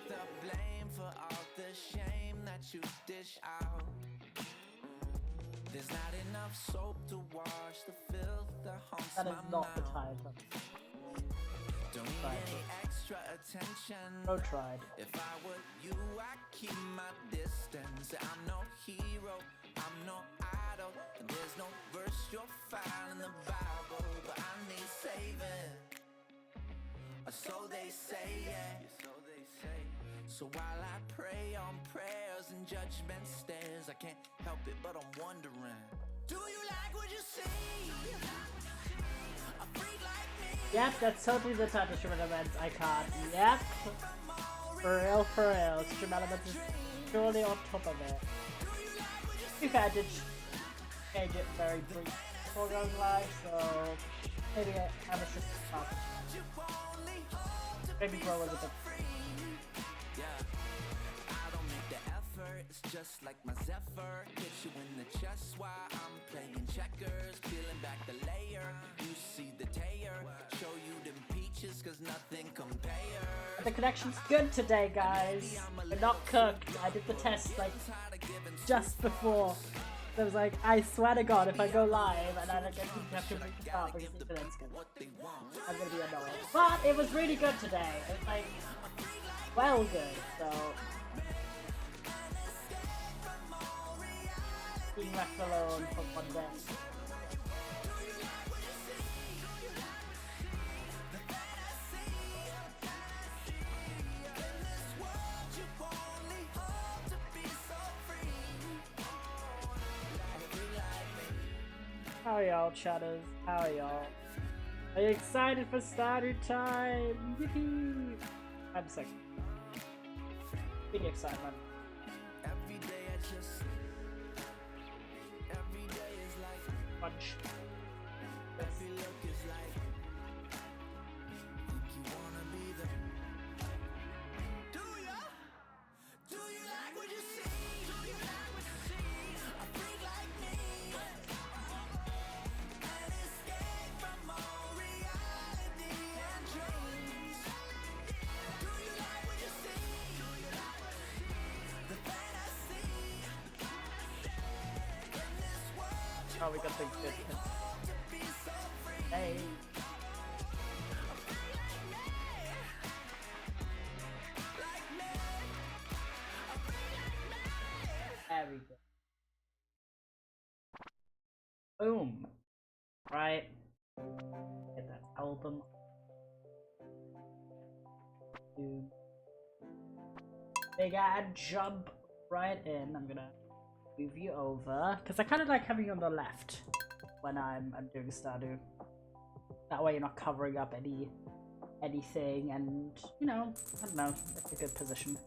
the blame for all the shame that you dish out. There's not enough soap to wash the filth that haunts That is my not the mouth. time. Don't need any extra attention. No tried. If I were you, I'd keep my distance. I'm no hero, I'm no idol, and there's no verse you'll find in the Bible, but I need saving. So they say, yeah. So they say. So while I pray on prayers and judgment stares, I can't help it, but I'm wondering, do you like what you see? A freak like me. Yep, that's totally the type of stream elements I can't. Yep. For real. Stream elements is surely on top of it. If I did change it very brief before going live, so maybe I was just up. Maybe grow a little bit. It's just like my Zephyr, hit you in the chest while I'm playing checkers, peeling back the layer, you see the tear, show you them peaches cause nothing compare. The connection's good today, guys. We're not cooked. I did the test like just before. So I was like, I swear to God, if I go live and I don't get to have to break the top because the internet's good, I'm gonna be annoyed. But it was really good today. It was like, well good, so being left alone for one day. How are y'all, chatters? How are y'all? Are you excited for Stardew time? Yippee! I'm sick. Big excitement. Every day is like Punch. every look is like think you wanna be the Do you like what you see? Do you like what you see? A freak like me an escape from all reality and dreams. Do you like what you see? Do you like what you see? The fantasy in this world. Oh, we got the good. Hey. There we go. Boom. Right. Get that album. Boom. Big ad jump right in. I'm gonna move you over because I kind of like having you on the left when I'm doing Stardew. That way you're not covering up anything, and you know, I don't know, it's a good position.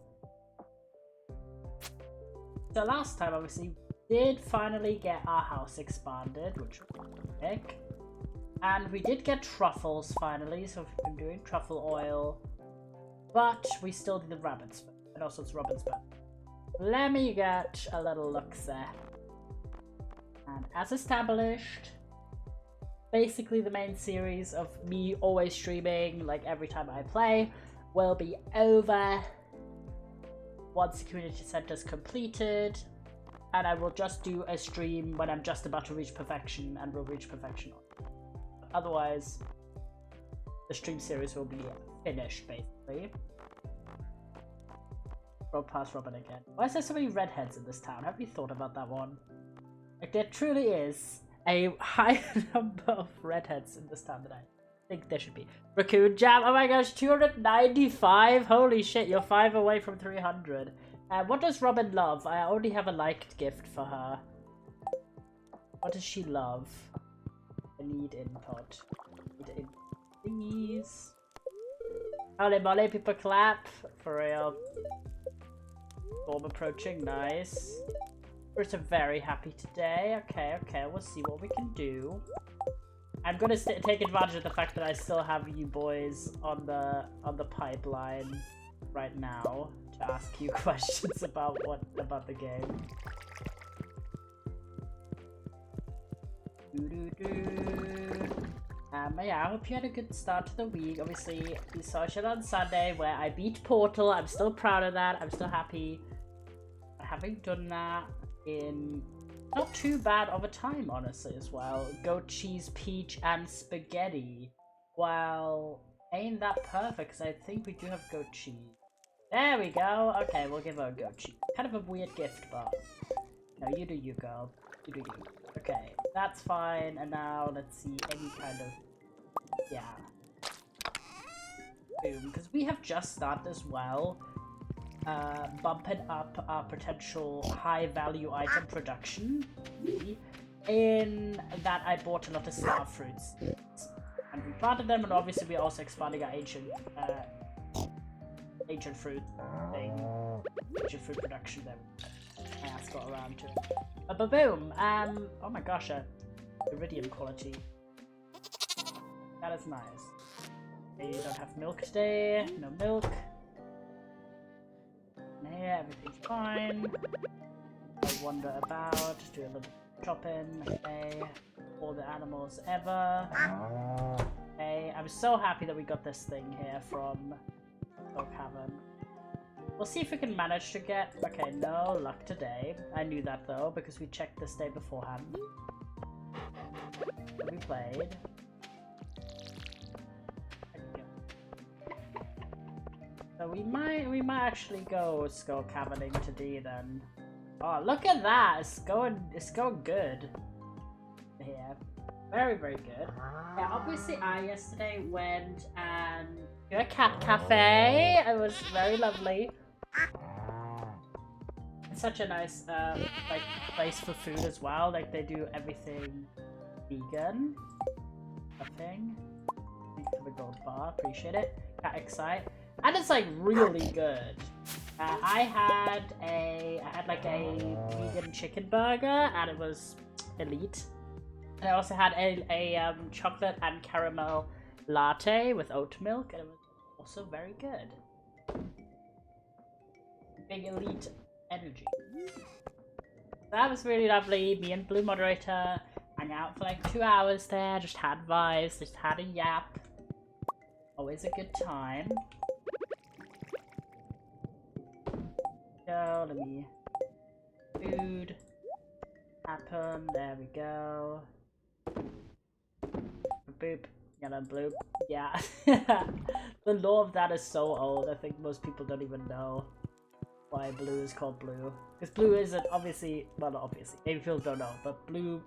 So last time, obviously, we did finally get our house expanded, which was epic, and we did get truffles finally. So we've been doing truffle oil, but we still need the rabbits, and also it's Robin's birthday. Let me get a little look there. And as established, basically the main series of me always streaming, like every time I play, will be over once the community center is completed, and I will just do a stream when I'm just about to reach perfection, and will reach perfection. Otherwise, the stream series will be finished, basically. Rob past Robin again. Why is there so many redheads in this town? Have you thought about that one? Like, there truly is a high number of redheads in this town that I think there should be. Raccoon Jam, oh my gosh, 295? Holy shit, you're 5 away from 300. What does Robin love? I already have a liked gift for her. What does she love? I need input. Please. Holy moly, people clap. For real. Storm approaching, nice. We're so very happy today. Okay, we'll see what we can do. I'm gonna take advantage of the fact that I still have you boys on the pipeline right now to ask you questions about the game. Yeah, I hope you had a good start to the week. Obviously, we social on Sunday where I beat Portal. I'm still proud of that. I'm still happy having done that in not too bad of a time, honestly, as well. Goat cheese, peach, and spaghetti. Well, ain't that perfect, because I think we do have goat cheese. There we go. Okay, we'll give her a goat cheese. Kind of a weird gift, but... No, you do you, girl. You do you. Okay, that's fine. And now, let's see, any kind of... Yeah. Boom. Because we have just started as well. Bumping up our potential high-value item production. In that I bought a lot of star fruits. And we planted them, and obviously we're also expanding our ancient fruit thing. Ancient fruit production there. I just got around to it. Ba-boom! Oh my gosh, iridium quality. That is nice. Okay, you don't have milk today. No milk. And here, everything's fine. I wander about, do a little shopping. Okay. All the animals ever. Okay, I'm so happy that we got this thing here from Oak Haven. We'll see if we can manage to get... Okay, no luck today. I knew that though, because we checked this day beforehand. So we played. So we might actually go skull caverning today then. Oh, look at that! It's going good. Here. Very, very good. Yeah, obviously I yesterday went and to a cat cafe. It was very lovely. It's such a nice like place for food as well. Like they do everything vegan. Nothing. Thank you for the gold bar. Appreciate it. Cat Excite. And it's like really good. I had like a vegan chicken burger and it was elite. And I also had a chocolate and caramel latte with oat milk and it was also very good. Big elite energy. That was really lovely. Me and Blue Moderator hung out for like 2 hours there, just had vibes, just had a yap. Always a good time. Go, let me... Food. Happen, there we go. Boop. Yellow and blue. Yeah. The lore of that is so old, I think most people don't even know why blue is called blue. Because blue isn't obviously, well not obviously, maybe people don't know, but Blue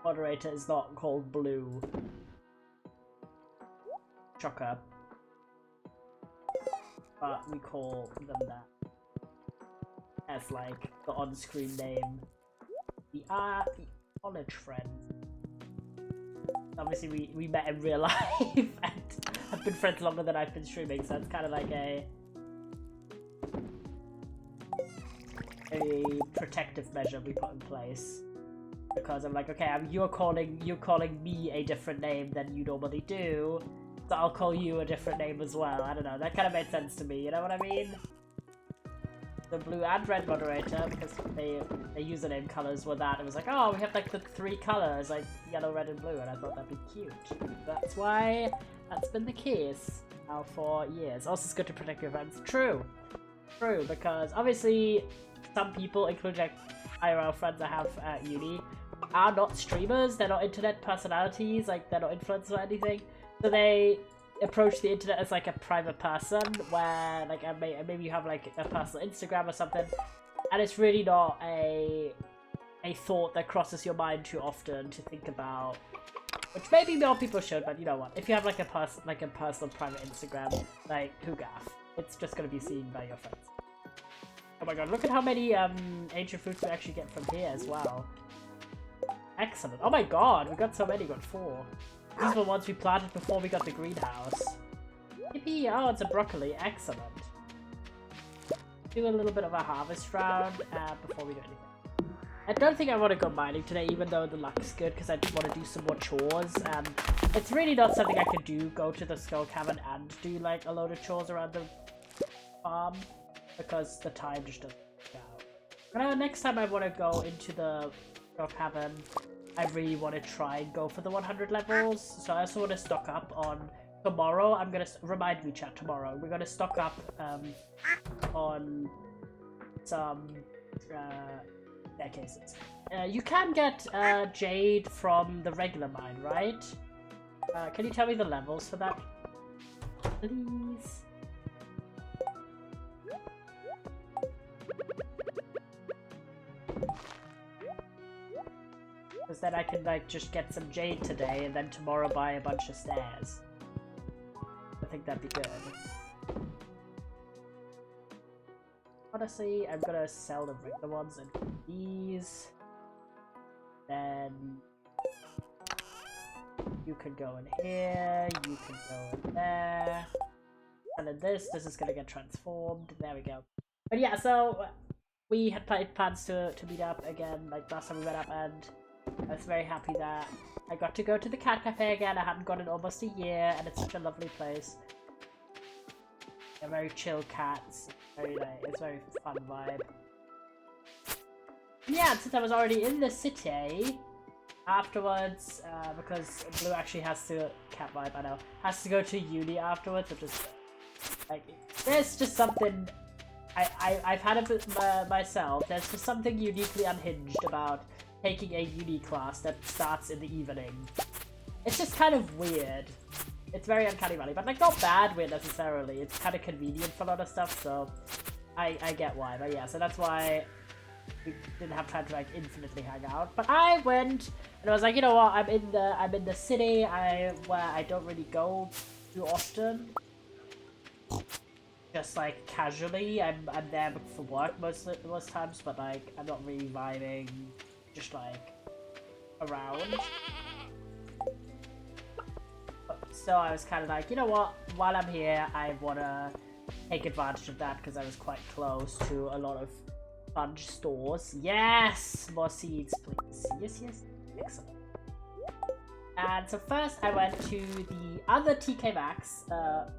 Moderator is not called blue. Shocker. But we call them that as like the on-screen name. We are the college friends. Obviously we met in real life and have been friends longer than I've been streaming, so it's kind of like a protective measure we put in place. Because I'm like, okay, you're calling me a different name than you normally do, so I'll call you a different name as well. I don't know, that kind of made sense to me, you know what I mean? The blue and red moderator, because their username colors were that. It was like, oh, we have like the 3 colors, like yellow, red, and blue, and I thought that'd be cute. That's why that's been the case now for years. Also, it's good to protect your friends. True, because obviously some people, including like IRL friends I have at uni, are not streamers. They're not internet personalities. Like they're not influencers or anything. So they approach the internet as like a private person, where like maybe you have like a personal Instagram or something, and it's really not a thought that crosses your mind too often to think about, which maybe more people should. But you know what? If you have like a personal private Instagram, like who gaff? It's just gonna be seen by your friends. Oh my god! Look at how many ancient fruits we actually get from here as well. Excellent! Oh my god! We got so many. We got 4. These were ones we planted before we got the greenhouse. Yippee! Oh, it's a broccoli. Excellent. Do a little bit of a harvest round before we do anything. I don't think I want to go mining today, even though the luck's good, because I want to do some more chores. It's really not something I could do, go to the Skull Cavern and do like a load of chores around the farm, because the time just doesn't work out. But next time I want to go into the of having. I really want to try and go for the 100 levels, so I also want to stock up on tomorrow. I'm gonna remind me, chat. Tomorrow we're gonna stock up on some staircases. You can get jade from the regular mine, right? Can you tell me the levels for that, please? Because then I can like just get some jade today and then tomorrow buy a bunch of stairs. I think that'd be good. Honestly, I'm gonna sell the regular ones and these. Then you can go in here, you can go in there. And then this is gonna get transformed. There we go. But yeah, so we had plans to meet up again, like last time we met up, and I was very happy that I got to go to the cat cafe again. I hadn't gone in almost a year, and it's such a lovely place. They're very chill cats. Very like, it's a very fun vibe. Yeah, since I was already in the city, afterwards, because Blue actually has to, cat vibe, I know, has to go to uni afterwards, which is, like, there's just something, I've had it myself, there's just something uniquely unhinged about taking a uni class that starts in the evening. It's just kind of weird. It's very uncanny valley, but like not bad weird necessarily. It's kind of convenient for a lot of stuff, so I get why. But yeah, so that's why we didn't have time to like infinitely hang out. But I went and I was like, you know what? I'm in the city. Where I don't really go too often. Just like casually, I'm there for work most times, but like I'm not really vibing. Just like around. So I was kind of like, you know what, while I'm here, I want to take advantage of that because I was quite close to a lot of fudge stores. Yes! More seeds, please. Yes, yes. Excellent. And so first I went to the other TK Maxx store,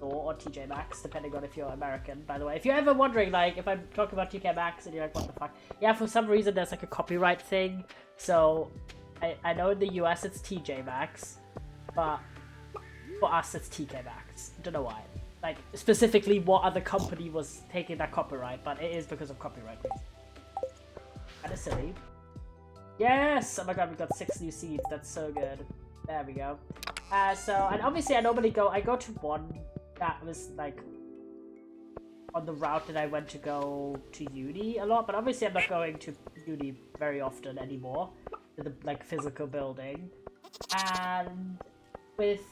or TJ Maxx, depending on if you're American, by the way. If you're ever wondering, like, if I'm talking about TK Maxx and you're like, what the fuck? Yeah, for some reason there's like a copyright thing. So I know in the US it's TJ Maxx, but for us it's TK Maxx. Don't know why. Like, specifically what other company was taking that copyright, but it is because of copyright reasons. That is silly. Yes! Oh my god, we got 6 new seeds. That's so good. There we go. And obviously I go to one that was like on the route that I went to go to uni a lot, but obviously I'm not going to uni very often anymore, to the like physical building. And with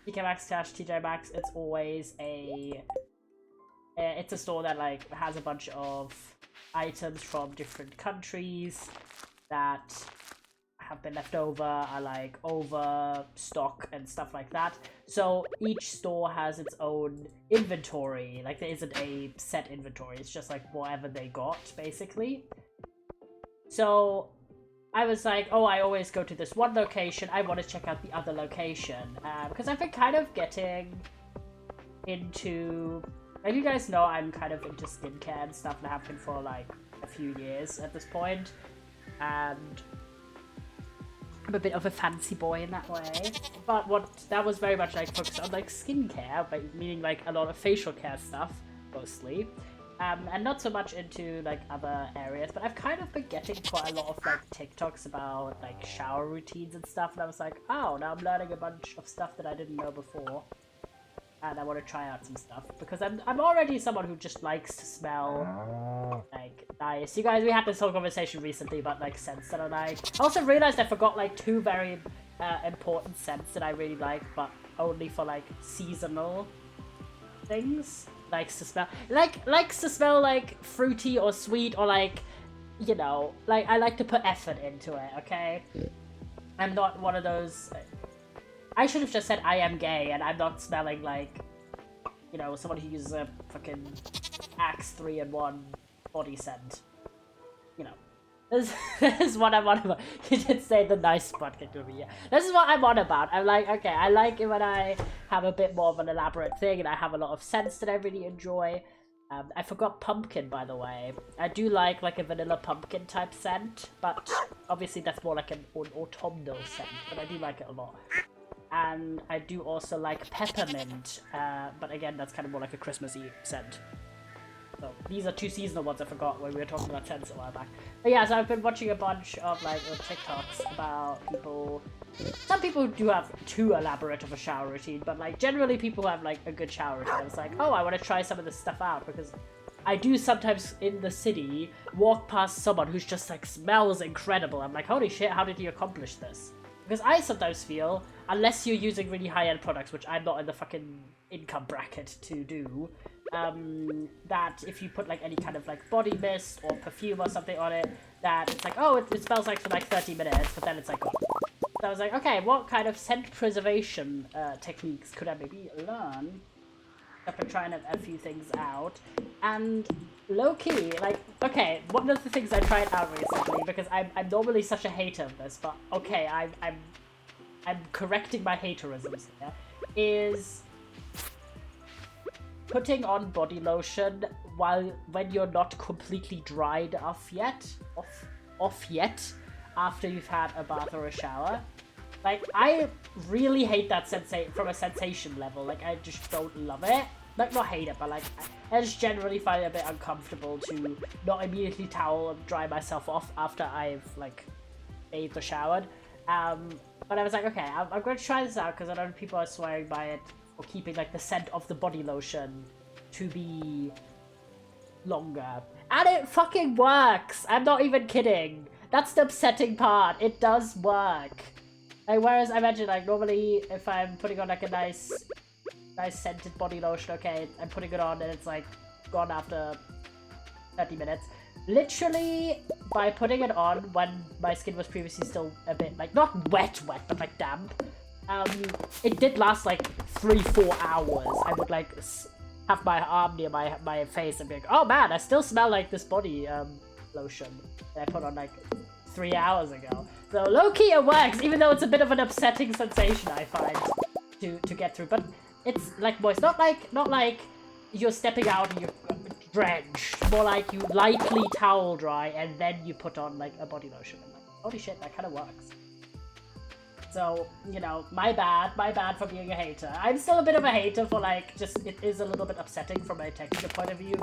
TK Maxx / TJ Maxx, it's always it's a store that like has a bunch of items from different countries that have been left over, are like overstock and stuff like that. So each store has its own inventory. Like there isn't a set inventory. It's just like whatever they got basically. So I was like, oh, I always go to this one location. I want to check out the other location because I've been kind of getting into. Like you guys know, I'm kind of into skincare and stuff, and I have been for like a few years at this point. And I'm a bit of a fancy boy in that way, but that was very much like focused on like skincare, but meaning like a lot of facial care stuff mostly, and not so much into like other areas. But I've kind of been getting quite a lot of like TikToks about like shower routines and stuff, and I was like, oh, now I'm learning a bunch of stuff that I didn't know before, and I want to try out some stuff because I'm already someone who just likes to smell like nice. You guys, we had this whole conversation recently about like scents that I like. I also realized I forgot like 2 very important scents that I really like, but only for like seasonal things. Likes to smell like fruity or sweet, or like, you know, like I like to put effort into it. Okay, I'm not one of those. I should have just said I am gay, and I'm not smelling like, you know, someone who uses a fucking Axe 3-in-1 body scent. You know, this is what I'm on about. You did say the nice spot can do me. Yeah, this is what I'm on about. I'm like, okay, I like it when I have a bit more of an elaborate thing, and I have a lot of scents that I really enjoy. I forgot pumpkin, by the way. I do like a vanilla pumpkin type scent, but obviously that's more like an autumnal scent, but I do like it a lot. And I do also like peppermint, but again, that's kind of more like a Christmassy scent. So these are 2 seasonal ones I forgot when we were talking about scents a while back. But yeah, so I've been watching a bunch of like TikToks about people. Some people do have too elaborate of a shower routine, but like generally people have like a good shower routine. It's like, oh, I want to try some of this stuff out because I do sometimes in the city walk past someone who's just like smells incredible. I'm like, holy shit, how did you accomplish this? Because I sometimes feel, unless you're using really high-end products, which I'm not in the fucking income bracket to do, that if you put like any kind of like body mist or perfume or something on it, that it's like, oh, it smells like for like 30 minutes, but then it's like gone. So I was like, okay, what kind of scent preservation techniques could I maybe learn? I've been trying a few things out, and low-key, like, okay, one of the things I tried out recently, because I'm normally such a hater of this, but okay, I'm correcting my haterisms here, is putting on body lotion when you're not completely dried off yet, after you've had a bath or a shower. Like, I really hate that sensation from a sensation level. Like, I just don't love it. Like, not hate it, but like, I just generally find it a bit uncomfortable to not immediately towel and dry myself off after I've, like, bathed or showered. But I was like, okay, I'm going to try this out because I know people are swearing by it for keeping, like, the scent of the body lotion to be longer. And it fucking works! I'm not even kidding. That's the upsetting part. It does work. Like, whereas I imagine, like, normally if I'm putting on, like, a nice scented body lotion, okay, I'm putting it on and it's, like, gone after 30 minutes. Literally, by putting it on when my skin was previously still a bit, like, not wet, but, like, damp, it did last, like, 3-4 hours. I would, like, have my arm near my face and be like, oh, man, I still smell like this body, lotion that I put on, like, 3 hours ago. So low-key it works, even though it's a bit of an upsetting sensation, I find, to get through. But it's like moist, not like you're stepping out and you're drenched. More like you lightly towel dry and then you put on like a body lotion. And like, holy shit, that kind of works. So, you know, my bad for being a hater. I'm still a bit of a hater for like, just, it is a little bit upsetting from a texture point of view.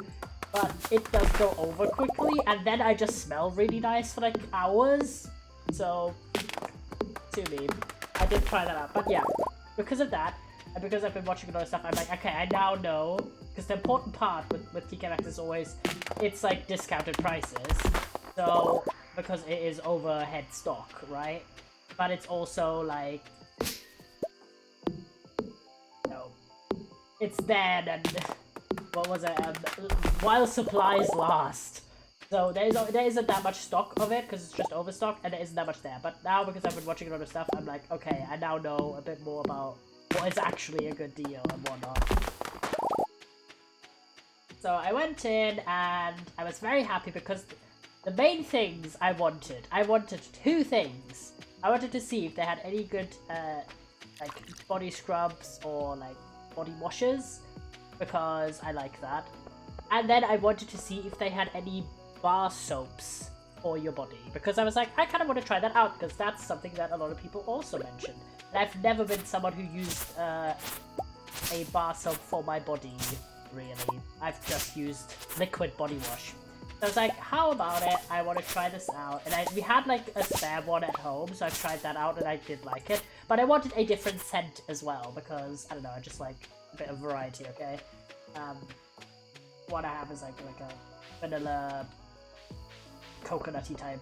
But it does go over quickly, and then I just smell really nice for like hours. So, to me, I did try that out. But yeah, because of that, and because I've been watching a lot of stuff, I'm like, okay, I now know. Because the important part with TK Maxx is always, it's like discounted prices. So, because it is overhead stock, right? But it's also like, no, it's there and what was it? While supplies last. So there isn't that much stock of it because it's just overstock, and there isn't that much there. But now because I've been watching a lot of stuff, I'm like, okay, I now know a bit more about what is actually a good deal and whatnot. So I went in and I was very happy because the main things I wanted 2 things. I wanted to see if they had any good like body scrubs or like body washes, because I like that. And then I wanted to see if they had any bar soaps for your body, because I was like, I kind of want to try that out because that's something that a lot of people also mentioned. And I've never been someone who used a bar soap for my body, really. I've just used liquid body wash. So I was like, how about it? I want to try this out. And we had like a spare one at home, so I tried that out and I did like it. But I wanted a different scent as well because, I don't know, I just like a bit of variety, okay? What I have is like a vanilla coconutty type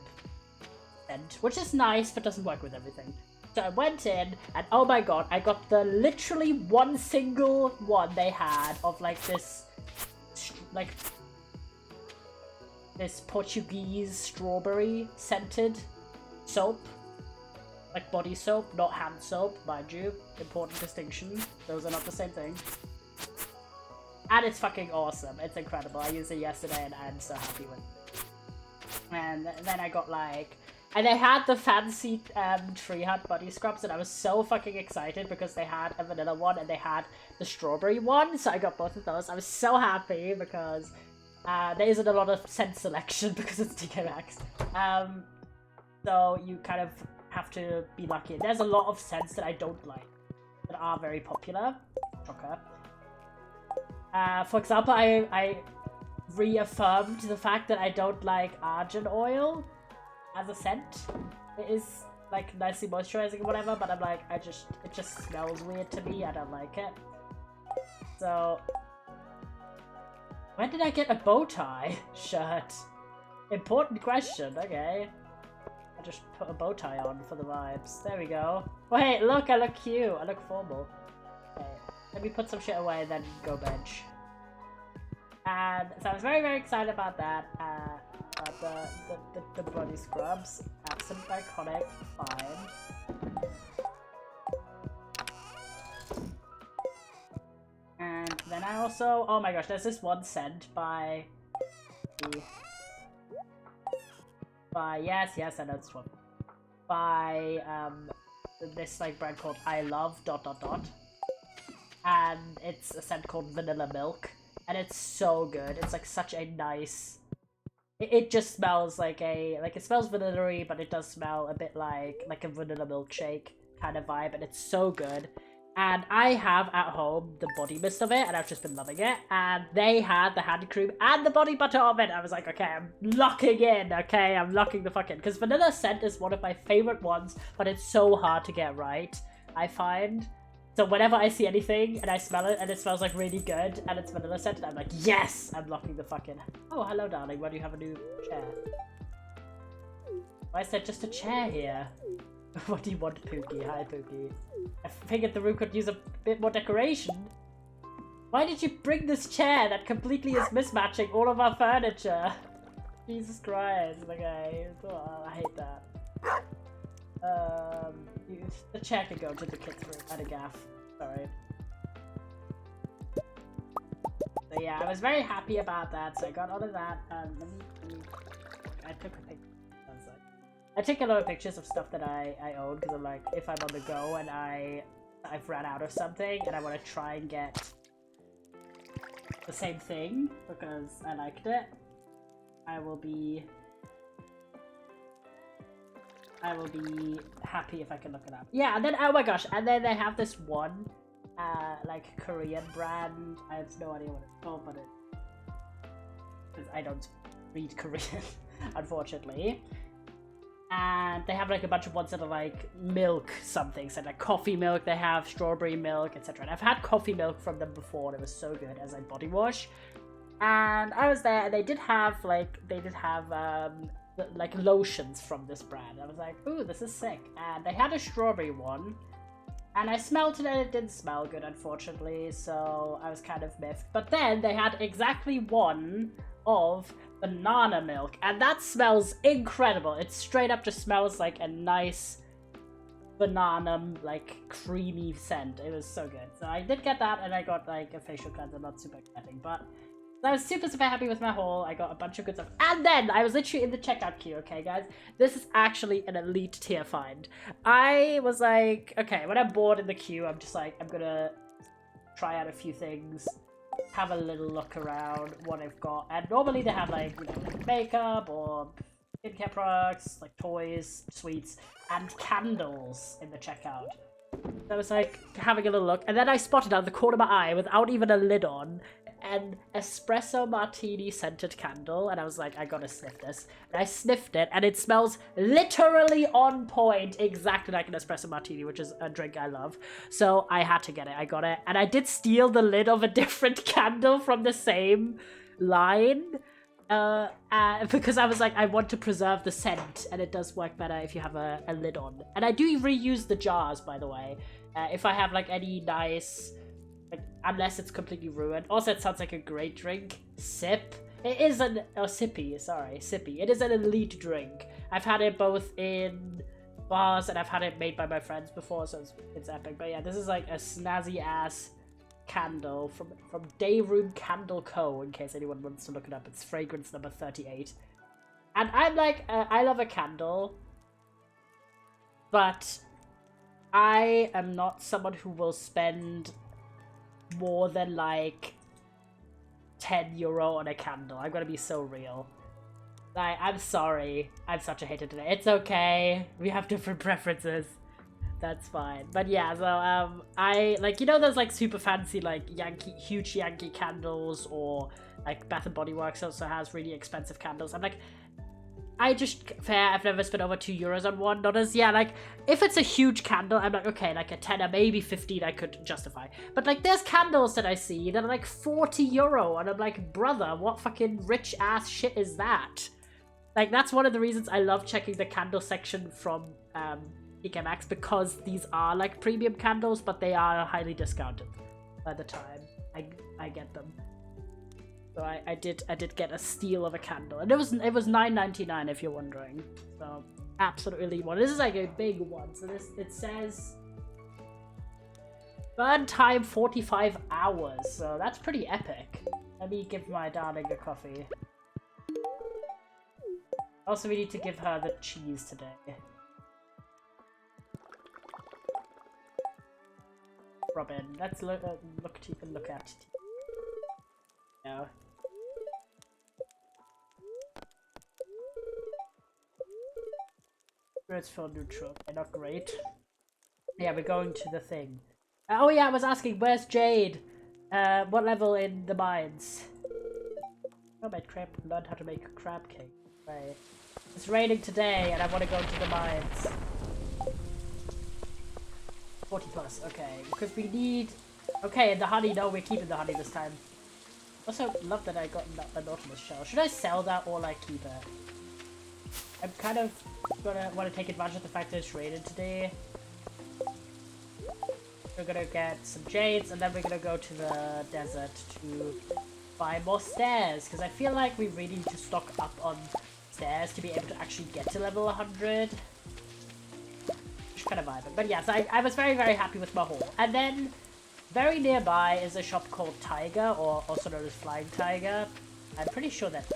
scent, which is nice but doesn't work with everything. So I went in and oh my god, I got the literally one single one they had of like this Portuguese strawberry scented soap. Like body soap, not hand soap, mind you. Important distinction. Those are not the same thing. And it's fucking awesome. It's incredible. I used it yesterday and I'm so happy with it. And then I got like And they had the fancy Tree Hut Buddy Scrubs, and I was so fucking excited because they had a vanilla one and they had the strawberry one, so I got both of those. I was so happy because there isn't a lot of scent selection because it's TK Maxx. So you kind of have to be lucky. There's a lot of scents that I don't like that are very popular. Shocker. For example, I reaffirmed the fact that I don't like argan oil as a scent. It is like nicely moisturizing or whatever, but I'm like, it just smells weird to me. I don't like it. So when did I get a bow tie shirt? Important question. Okay, I just put a bow tie on for the vibes. There we go. Wait, look, I look cute. I look formal. Okay, let me put some shit away and then go bench. And so I was very, very excited about that. The body scrubs. Absent iconic, fine. And then I also, oh my gosh, there's this one scent by yes, I know this one. By this like brand called I Love ... And it's a scent called Vanilla Milk. And it's so good. It's like such a nice... It just smells like a... Like, it smells vanilla-y, but it does smell a bit like a vanilla milkshake kind of vibe. And it's so good. And I have at home the body mist of it, and I've just been loving it. And they had the hand cream and the body butter of it. I was like, okay, I'm locking in, okay? I'm locking the fuck in. Because vanilla scent is one of my favorite ones, but it's so hard to get right, I find. So whenever I see anything and I smell it and it smells like really good and it's vanilla scented, I'm like, yes, I'm locking the fuck in. Oh, hello, darling. Why do you have a new chair? Why is there just a chair here? What do you want, Pookie? Hi, Pookie. I figured the room could use a bit more decoration. Why did you bring this chair that completely is mismatching all of our furniture? Jesus Christ. Okay. Oh, I hate that. The chair can go to the kids' room at a gaff. Sorry. So yeah, I was very happy about that. So I got all of that. I took a picture. I take a lot of pictures of stuff that I own because I'm like, if I'm on the go and I've ran out of something and I want to try and get the same thing because I liked it, I will be happy if I can look it up. Yeah, and then, oh my gosh, and then they have this one, like, Korean brand. I have no idea what it's called, but because I don't read Korean, unfortunately. And they have, like, a bunch of ones that are, like, milk something. So, like, coffee milk, they have strawberry milk, etc. And I've had coffee milk from them before, and it was so good as a body wash. And I was there, and they did have, like, lotions from this brand. I was like, ooh, this is sick. And they had a strawberry one, and I smelled it and it didn't smell good, unfortunately, so I was kind of miffed. But then they had exactly one of banana milk, and that smells incredible. It straight up just smells like a nice banana, like, creamy scent. It was so good. So I did get that, and I got, like, a facial cleanser. Not super exciting, but I was super happy with my haul. I got a bunch of good stuff. And then I was literally in the checkout queue, okay, guys? This is actually an elite tier find. I was like, okay, when I'm bored in the queue, I'm just like, I'm gonna try out a few things, have a little look around what I've got. And normally they have, like, you know, makeup or skincare products, like toys, sweets, and candles in the checkout. So I was like having a little look, and then I spotted out of the corner of my eye, without even a lid on, an espresso martini scented candle, and I was like, I gotta sniff this. And I sniffed it, and it smells literally on point, exactly like an espresso martini, which is a drink I love. So I had to get it. I got it, and I did steal the lid of a different candle from the same line, because I was like, I want to preserve the scent, and it does work better if you have a lid on. And I do reuse the jars, by the way, if I have like any nice, like, unless it's completely ruined. Also, it sounds like a great drink. Sip. It is an, oh, sippy, sorry, sippy. It is an elite drink. I've had it both in bars and I've had it made by my friends before, so it's epic. But yeah, this is like a snazzy ass candle from Day Room Candle Co. In case anyone wants to look it up, it's fragrance number 38. And I'm like, I love a candle. but I am not someone who will spend more than like €10 on a candle. I'm gonna be so real. Like, I'm sorry. I'm such a hater today. It's okay. We have different preferences. That's fine. But yeah, so I like, you know, those like super fancy like huge Yankee candles, or like Bath and Body Works also has really expensive candles. I'm like, I've never spent over €2 on one. Not as, yeah, like, if it's a huge candle, I'm like, okay, like a 10 or maybe 15 I could justify. But like, there's candles that I see that are like €40, and I'm like, brother, what fucking rich ass shit is that? Like, that's one of the reasons I love checking the candle section from PK Maxx, because these are like premium candles, but they are highly discounted by the time I get them. So I did get a steal of a candle, and it was $9.99 if you're wondering. So absolutely one. This is like a big one. So it says burn time 45 hours. So that's pretty epic. Let me give my darling a coffee. Also, we need to give her the cheese today. Robin, let's look at yeah. Spirits feel neutral. Okay, not great. Yeah, we're going to the thing. Oh yeah, I was asking, where's Jade? What level in the mines? I made crab. Learned how to make a crab cake. Right. It's raining today, and I want to go to the mines. 40 plus. Okay, because we need. Okay, and the honey. No, we're keeping the honey this time. Also, love that I got a Nautilus shell. Should I sell that or like keep it? I'm kind of gonna want to take advantage of the fact that it's raining today. We're gonna get some jades, and then we're gonna go to the desert to buy more stairs, because I feel like we really need to stock up on stairs to be able to actually get to level 100. Just kind of vibing. But yeah, so I was very, very happy with my haul. And then very nearby is a shop called Tiger, or also known as Flying Tiger. I'm pretty sure that's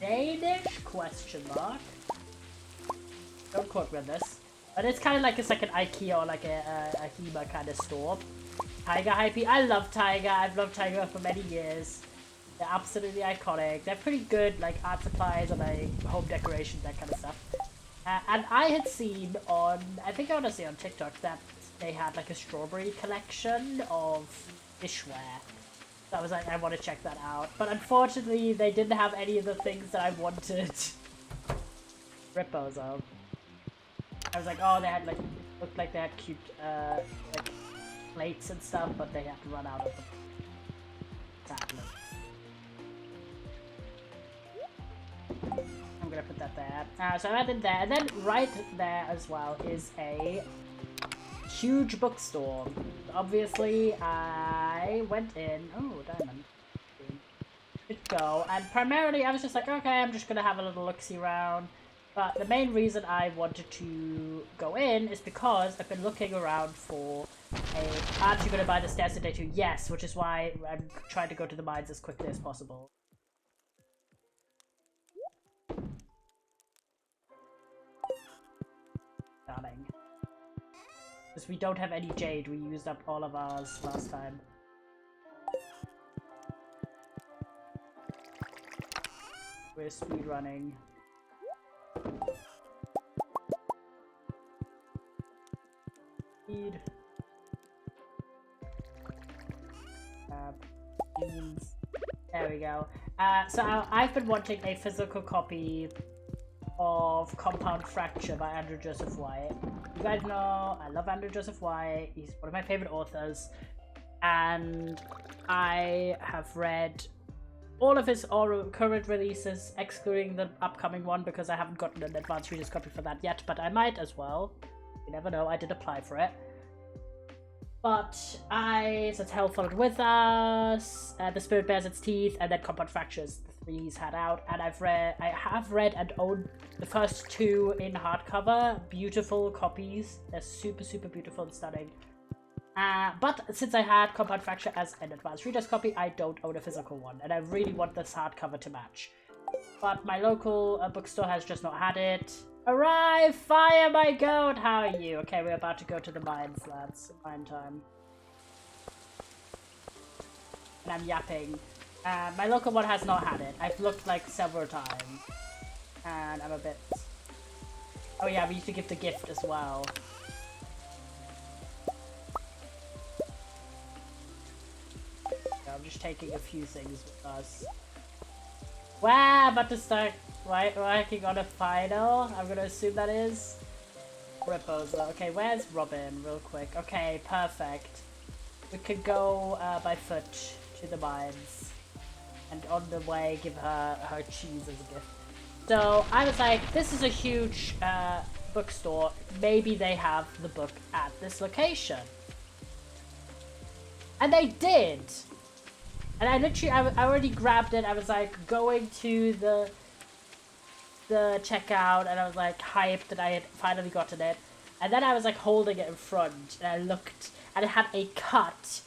Danish, question mark. Don't quote me on this. But it's kind of like, it's like an IKEA or like a HEMA kind of store. Tiger hypey. I love Tiger. I've loved Tiger for many years. They're absolutely iconic. They're pretty good, like art supplies or like home decorations, that kind of stuff. And I had seen on, I think I want to say on TikTok, that they had like a strawberry collection of dishware. So I was like, I want to check that out. But unfortunately, they didn't have any of the things that I wanted. Rippos of. I was like, oh, they had like, looked like they had cute like plates and stuff, but they had to run out of them. Sadly. I'm gonna put that there. So I added there, and then right there as well is a huge bookstore. Obviously, I went in. Oh, diamond. Good go. And primarily, I was just like, okay, I'm just gonna have a little look-see around. But the main reason I wanted to go in is because I've been looking around for a... Aren't you going to buy the stairs today too? Yes, which is why I'm trying to go to the mines as quickly as possible. Darling. Because we don't have any jade, we used up all of ours last time. We're speedrunning. Speed. Beans. There we go. So I've been wanting a physical copy of Compound Fracture by Andrew Joseph Wyatt. You guys know I love Andrew Joseph Wyatt. He's one of my favorite authors, and I have read all of his current releases, excluding the upcoming one because I haven't gotten an advanced reader's copy for that yet, but I might as well. You never know, I did apply for it. But so it's Hell Followed With Us, The Spirit Bears Its Teeth, and then Compound Fractures, the three he's had out. And I have read and owned the first two in hardcover. Beautiful copies. They're super, super beautiful and stunning. But since I had Compound Fracture as an advanced reader's copy, I don't own a physical one, and I really want this hardcover to match. But my local bookstore has just not had it. Arrive! Fire my goat! How are you? Okay, we're about to go to the mines, lads. Mine time. And I'm yapping. My local one has not had it. I've looked like several times. And I'm a bit... Oh yeah, we used to give the gift as well. I'm just taking a few things with us. Wow, about to start working on a final. I'm gonna assume that is Riposa. Okay, where's Robin? Real quick. Okay, perfect. We could go by foot to the mines, and on the way give her her cheese as a gift. So I was like, this is a huge bookstore. Maybe they have the book at this location, and they did. And I literally, I already grabbed it. I was like going to the checkout, and I was like hyped that I had finally gotten it. And then I was like holding it in front, and I looked, and it had a cut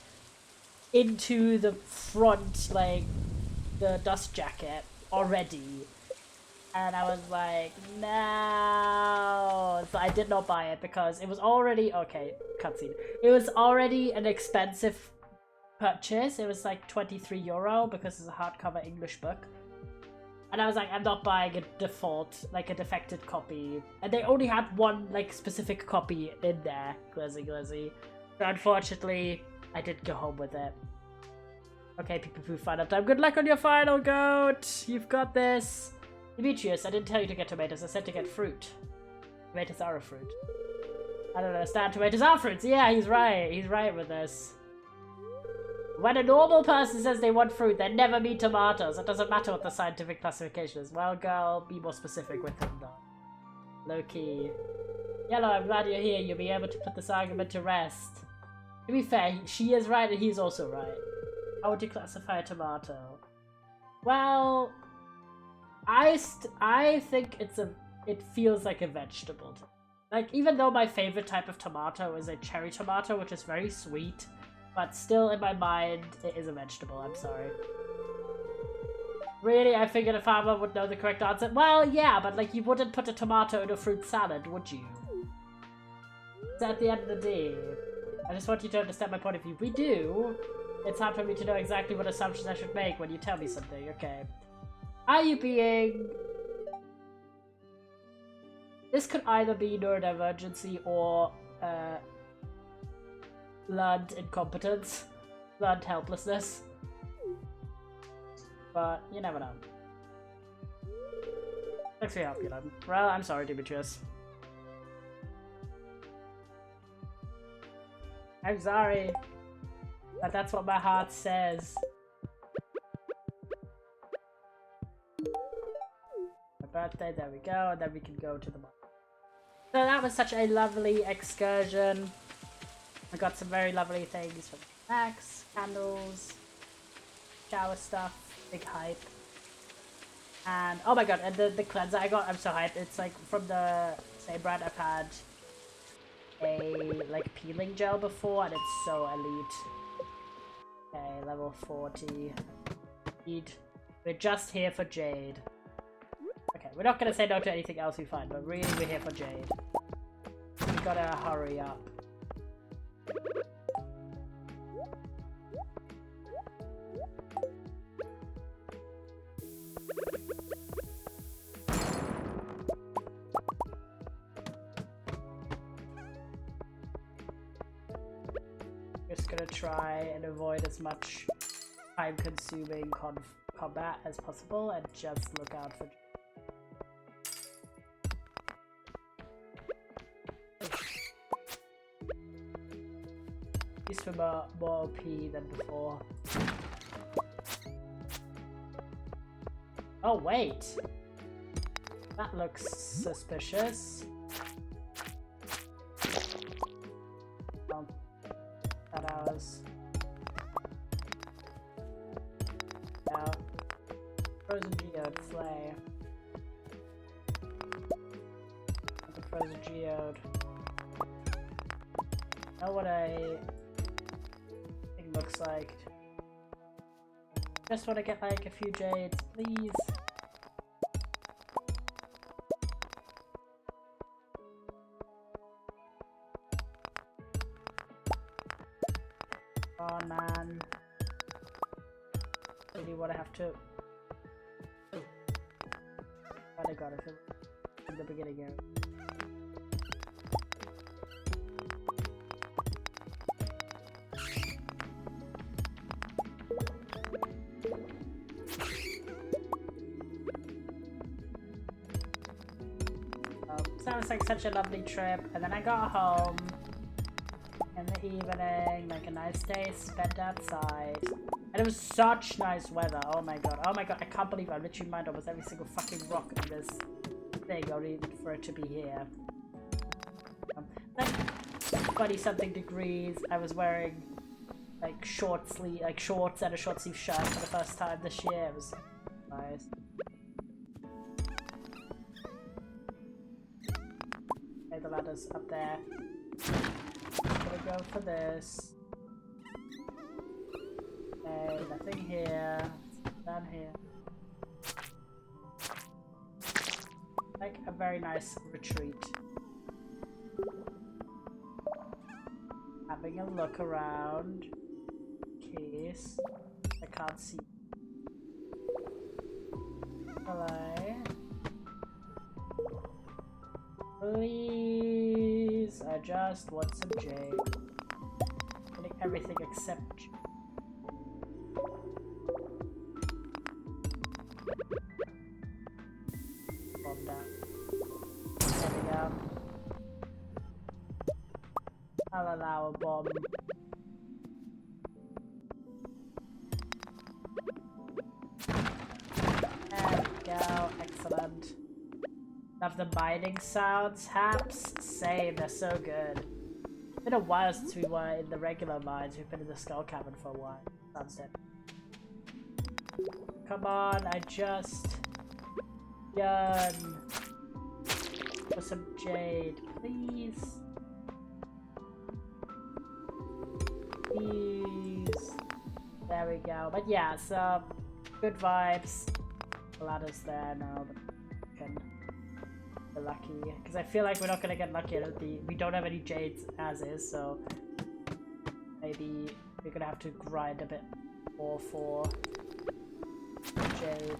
into the front, like the dust jacket already. And I was like, no. So I did not buy it because it was already, okay, cutscene. It was already an expensive purchase. It was like €23 because it's a hardcover English book, and I was like, I'm not buying a default, like a defected copy, and they only had one like specific copy in there. Glizzy. So unfortunately I did go home with it. Okay, poo final time. Good luck on your final, goat. You've got this. Demetrius, I didn't tell you to get tomatoes. I said to get fruit. Tomatoes are a fruit. I don't understand. Tomatoes are fruits. Yeah, he's right with this. When a normal person says they want fruit, they never mean tomatoes. It doesn't matter what the scientific classification is. Well, girl, be more specific with him, though. Low-key. Yellow, I'm glad you're here. You'll be able to put this argument to rest. To be fair, she is right and he's also right. How would you classify a tomato? Well, I think it feels like a vegetable. Like, even though my favorite type of tomato is a cherry tomato, which is very sweet, but still, in my mind, it is a vegetable. I'm sorry. Really? I figured a farmer would know the correct answer. Well, yeah, but like, you wouldn't put a tomato in a fruit salad, would you? So at the end of the day, I just want you to understand my point of view. We do. It's hard for me to know exactly what assumptions I should make when you tell me something. Okay. Are you being... This could either be neurodivergency or, learned incompetence, learned helplessness, but you never know. Thanks for your help, Gilad. Well, I'm sorry, Demetrius. I'm sorry, but that's what my heart says. My birthday, there we go, and then we can go to the mall. So that was such a lovely excursion. I got some very lovely things from snacks, candles, shower stuff, big hype. And oh my god, and the cleanser I got, I'm so hyped. It's like from the same brand. I've had a like peeling gel before, and it's so elite. Okay, level 40. We're just here for Jade. Okay, we're not gonna say no to anything else we find, but really we're here for Jade. We gotta hurry up. Just gonna try and avoid as much time-consuming combat as possible and just look out for... At least for more OP than before. Oh wait! That looks suspicious. Oh, that ours. Yeah. Frozen geode flay. The frozen geode. Know what I think looks like. Just want to get like a few jades, please. Oh man. Really what I have to... Oh, I got it from the beginning here. Sounds like such a lovely trip, and then I got home in the evening, like a nice day spent outside, and it was such nice weather. Oh my god, I can't believe I literally mined almost every single fucking rock in this thing only for it to be here. Like 20 something degrees. I was wearing like shorts and a short sleeve shirt for the first time this year. It was nice. The ladder's up there. Gonna go for this. Okay, nothing here. Down here. Like a very nice retreat. Having a look around. In case I can't see. Hello. Please, I just want some jade. Getting everything except jade. Bomb down. There we go. I'll allow a bomb. There we go, excellent. Love the mining sounds, Haps. Same, they're so good. It's been a while since we were in the regular mines. We've been in the skull cabin for a while. Sounds dead. Come on, I just yearn for some jade, please. Please. There we go. But yeah, so good vibes. The ladder's there now, but we can be lucky. Because I feel like we're not gonna get lucky at we don't have any jades as is, so maybe we're gonna have to grind a bit more for jade.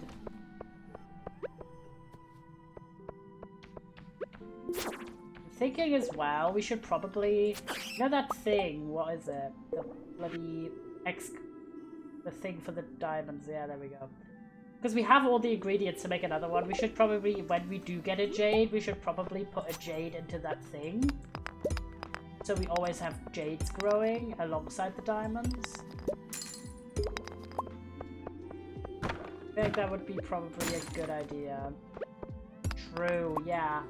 I'm thinking as well, we should probably, you know that thing, what is it? The bloody the thing for the diamonds, yeah, there we go. Because we have all the ingredients to make another one, we should probably, when we do get a jade, we should probably put a jade into that thing. So we always have jades growing alongside the diamonds. I think that would be probably a good idea. True, yeah.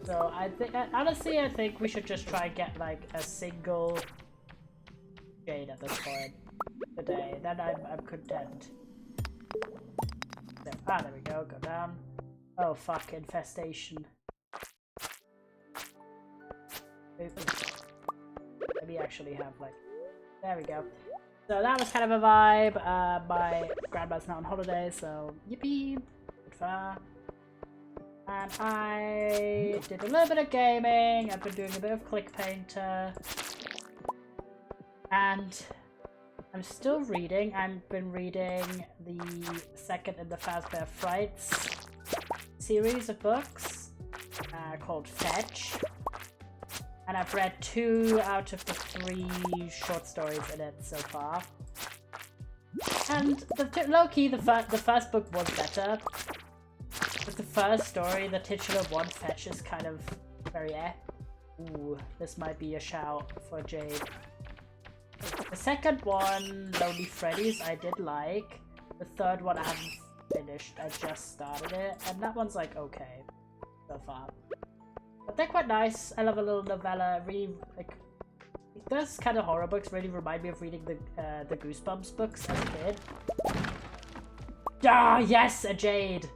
So I think, honestly, I think we should just try and get like a single jade at this point today. Then I'm content. There, there we go. Go down. Oh fuck! Infestation. Maybe actually have like. There we go. So that was kind of a vibe. My grandma's not on holiday, so yippee! Good for her. And I did a little bit of gaming. I've been doing a bit of Click Painter. And I'm still reading. I've been reading the second in the Fazbear Frights series of books called Fetch. And I've read 2 out of the 3 short stories in it so far. And low-key, the first book was better. But the first story, the titular one, Fetch, is kind of very eh. Ooh, this might be a shout for Jade. The second one, Lonely Freddy's, I did like. The third one I haven't finished, I just started it. And that one's like okay, so far. But they're quite nice. I love a little novella. Really, like, those kind of horror books really remind me of reading the Goosebumps books as a kid. Ah, yes, a jade.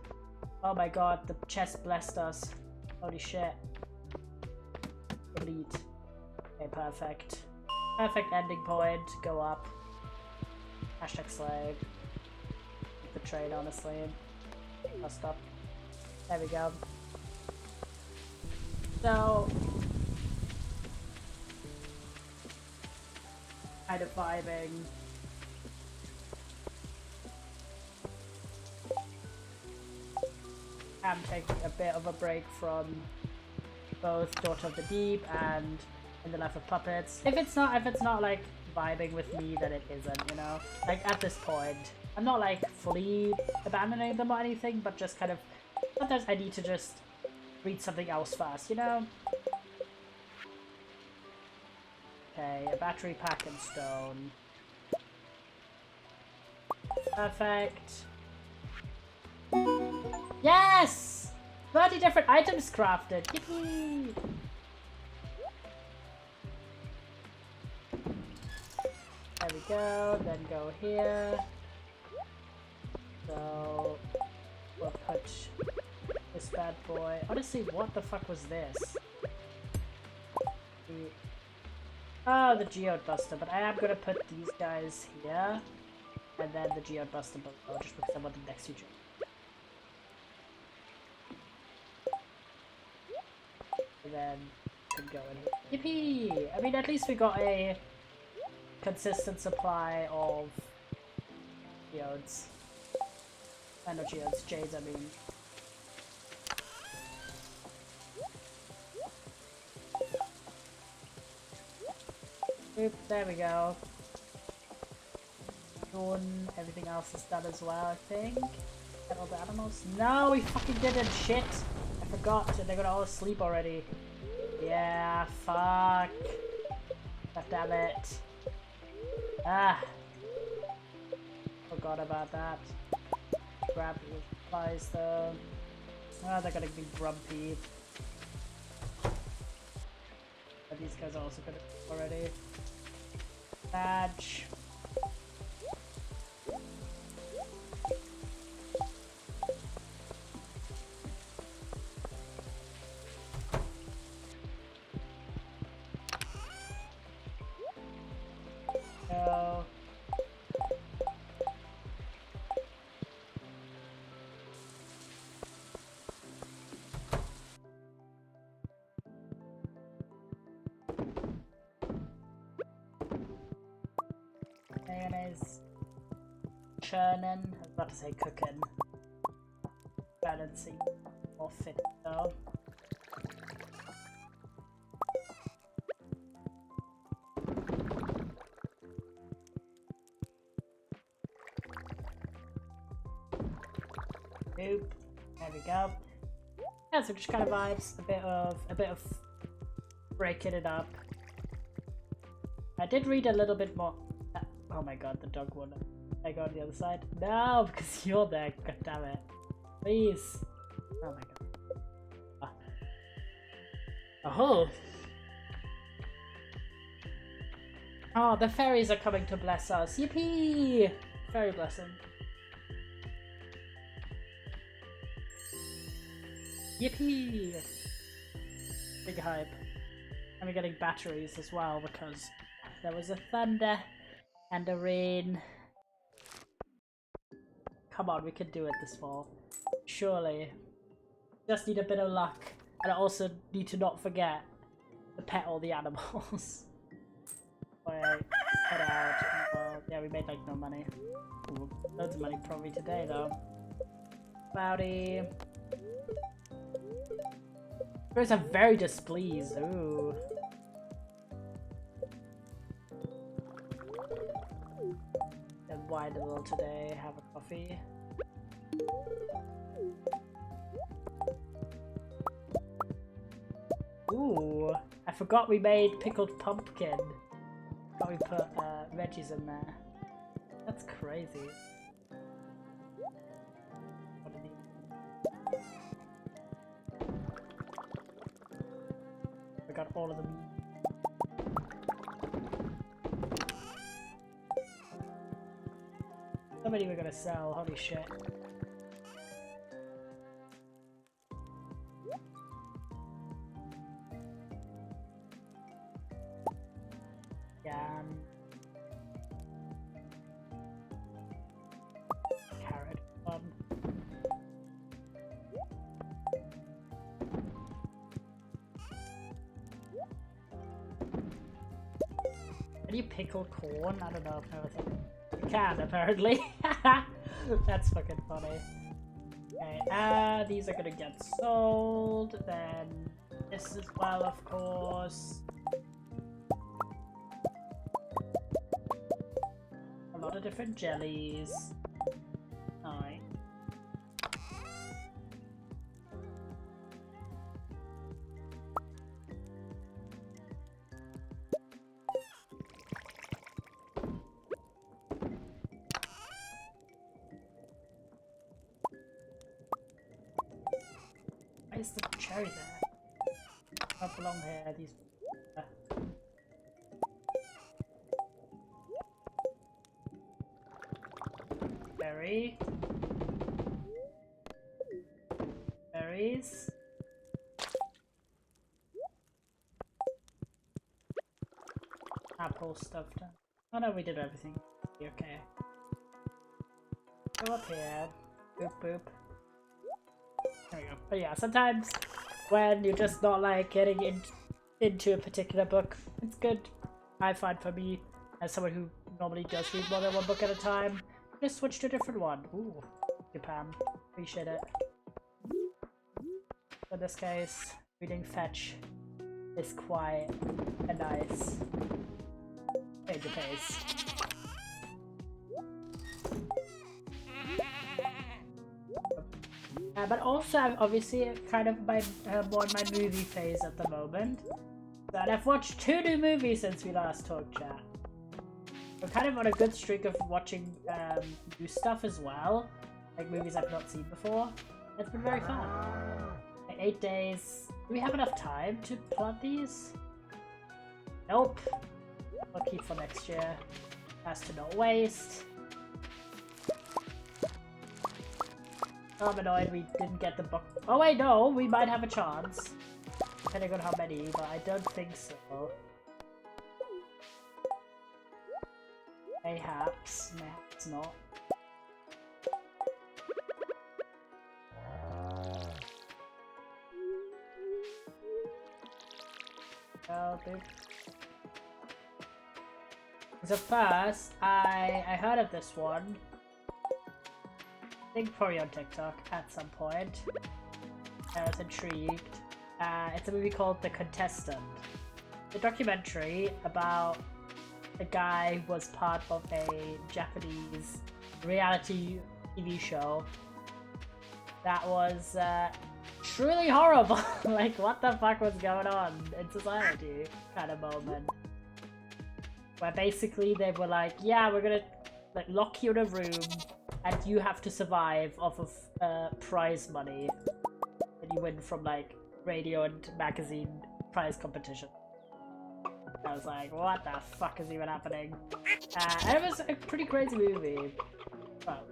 Oh my god, the chest blessed us. Holy shit. Elite. Okay, perfect. Perfect ending point. Go up. Hashtag slave. The trade, honestly. I'll stop. There we go. So kind of vibing. I'm taking a bit of a break from both Daughter of the Deep and In the Life of Puppets. If it's not like vibing with me, then it isn't, you know? Like at this point, I'm not like fully abandoning them or anything, but just kind of sometimes I need to just read something else first, you know? Okay, a battery pack and stone. Perfect. Yes! 30 different items crafted. Yippee! There we go. Then go here. So we'll put this bad boy. Honestly, what the fuck was this? Oh, the Geode Buster, but I am gonna put these guys here, and then the Geode Buster below, just because I want them next to each other. And then can go in here. Yippee! I mean, at least we got a consistent supply of geodes. Not geodes, jades, I mean. Oop, there we go. Done. Everything else is done as well, I think. Get all the animals. No, we fucking didn't. Shit. I forgot. They're gonna all sleep already. Yeah, fuck. God damn it. Ah. Forgot about that. Grab the supplies though. Oh, they're gonna be grumpy. But these guys are also gonna already. Badge. Go. Mayonnaise. Churning. I was about to say cooking. Balancing. More fit though. Nope. There we go. Yeah, so just kind of vibes. A bit of breaking it up. I did read a little bit more. Oh my god, the dog one. I go on the other side. No, because you're there. God damn it. Please. Oh my god. Oh. Oh, the fairies are coming to bless us. Yippee! Fairy blessing. Yippee! Big hype. And we're getting batteries as well because there was a thunder and a rain. Come on, we can do it this fall. Surely. Just need a bit of luck. And I also need to not forget to pet all the animals. Wait, head out. Well, yeah, we made like no money. Ooh, loads of money probably today though. Cloudy. Birds are very displeased. Ooh. And wine a little today. Have a coffee. Ooh. I forgot we made pickled pumpkin. Thought we put veggies in there. That's crazy. What are these? We got all of them. How many we're gonna sell? Holy shit. Yam. Carrot. Can you pickle corn? I don't know. I've never thought. You can, apparently. That's fucking funny. Okay, these are gonna get sold. Then this as well, of course. A lot of different jellies. Alright. Why is the cherry there? Don't belong here, these... Berry. Berries. Apple stuffed. Oh no, we did everything. Okay. Go up here. Boop boop. There we go. But yeah, sometimes when you're just not like getting into a particular book, it's good. I find for me, as someone who normally does read more than one book at a time, just switch to a different one. Ooh, Japan. Appreciate it. In this case, reading Fetch is quite a nice change of pace. But also, I'm obviously kind of more in my movie phase at the moment. And I've watched 2 new movies since we last talked, chat. I'm kind of on a good streak of watching new stuff as well. Like movies I've not seen before. It's been very fun. Like 8 days. Do we have enough time to plot these? Nope. I'll keep for next year. Has to not waste. Oh, I'm annoyed we didn't get the book. Oh wait, no, we might have a chance. Depending on how many, but I don't think so. Mayhaps. Mayhaps not. Oh, dude. So first, I heard of this one. I think probably on TikTok at some point. I was intrigued. It's a movie called The Contestant. It's a documentary about a guy who was part of a Japanese reality TV show that was truly horrible. Like, what the fuck was going on in society kind of moment. Where basically they were like, yeah, we're gonna like lock you in a room and you have to survive off of prize money that you win from like radio and magazine prize competition. I was like, what the fuck is even happening? And it was a pretty crazy movie. Well,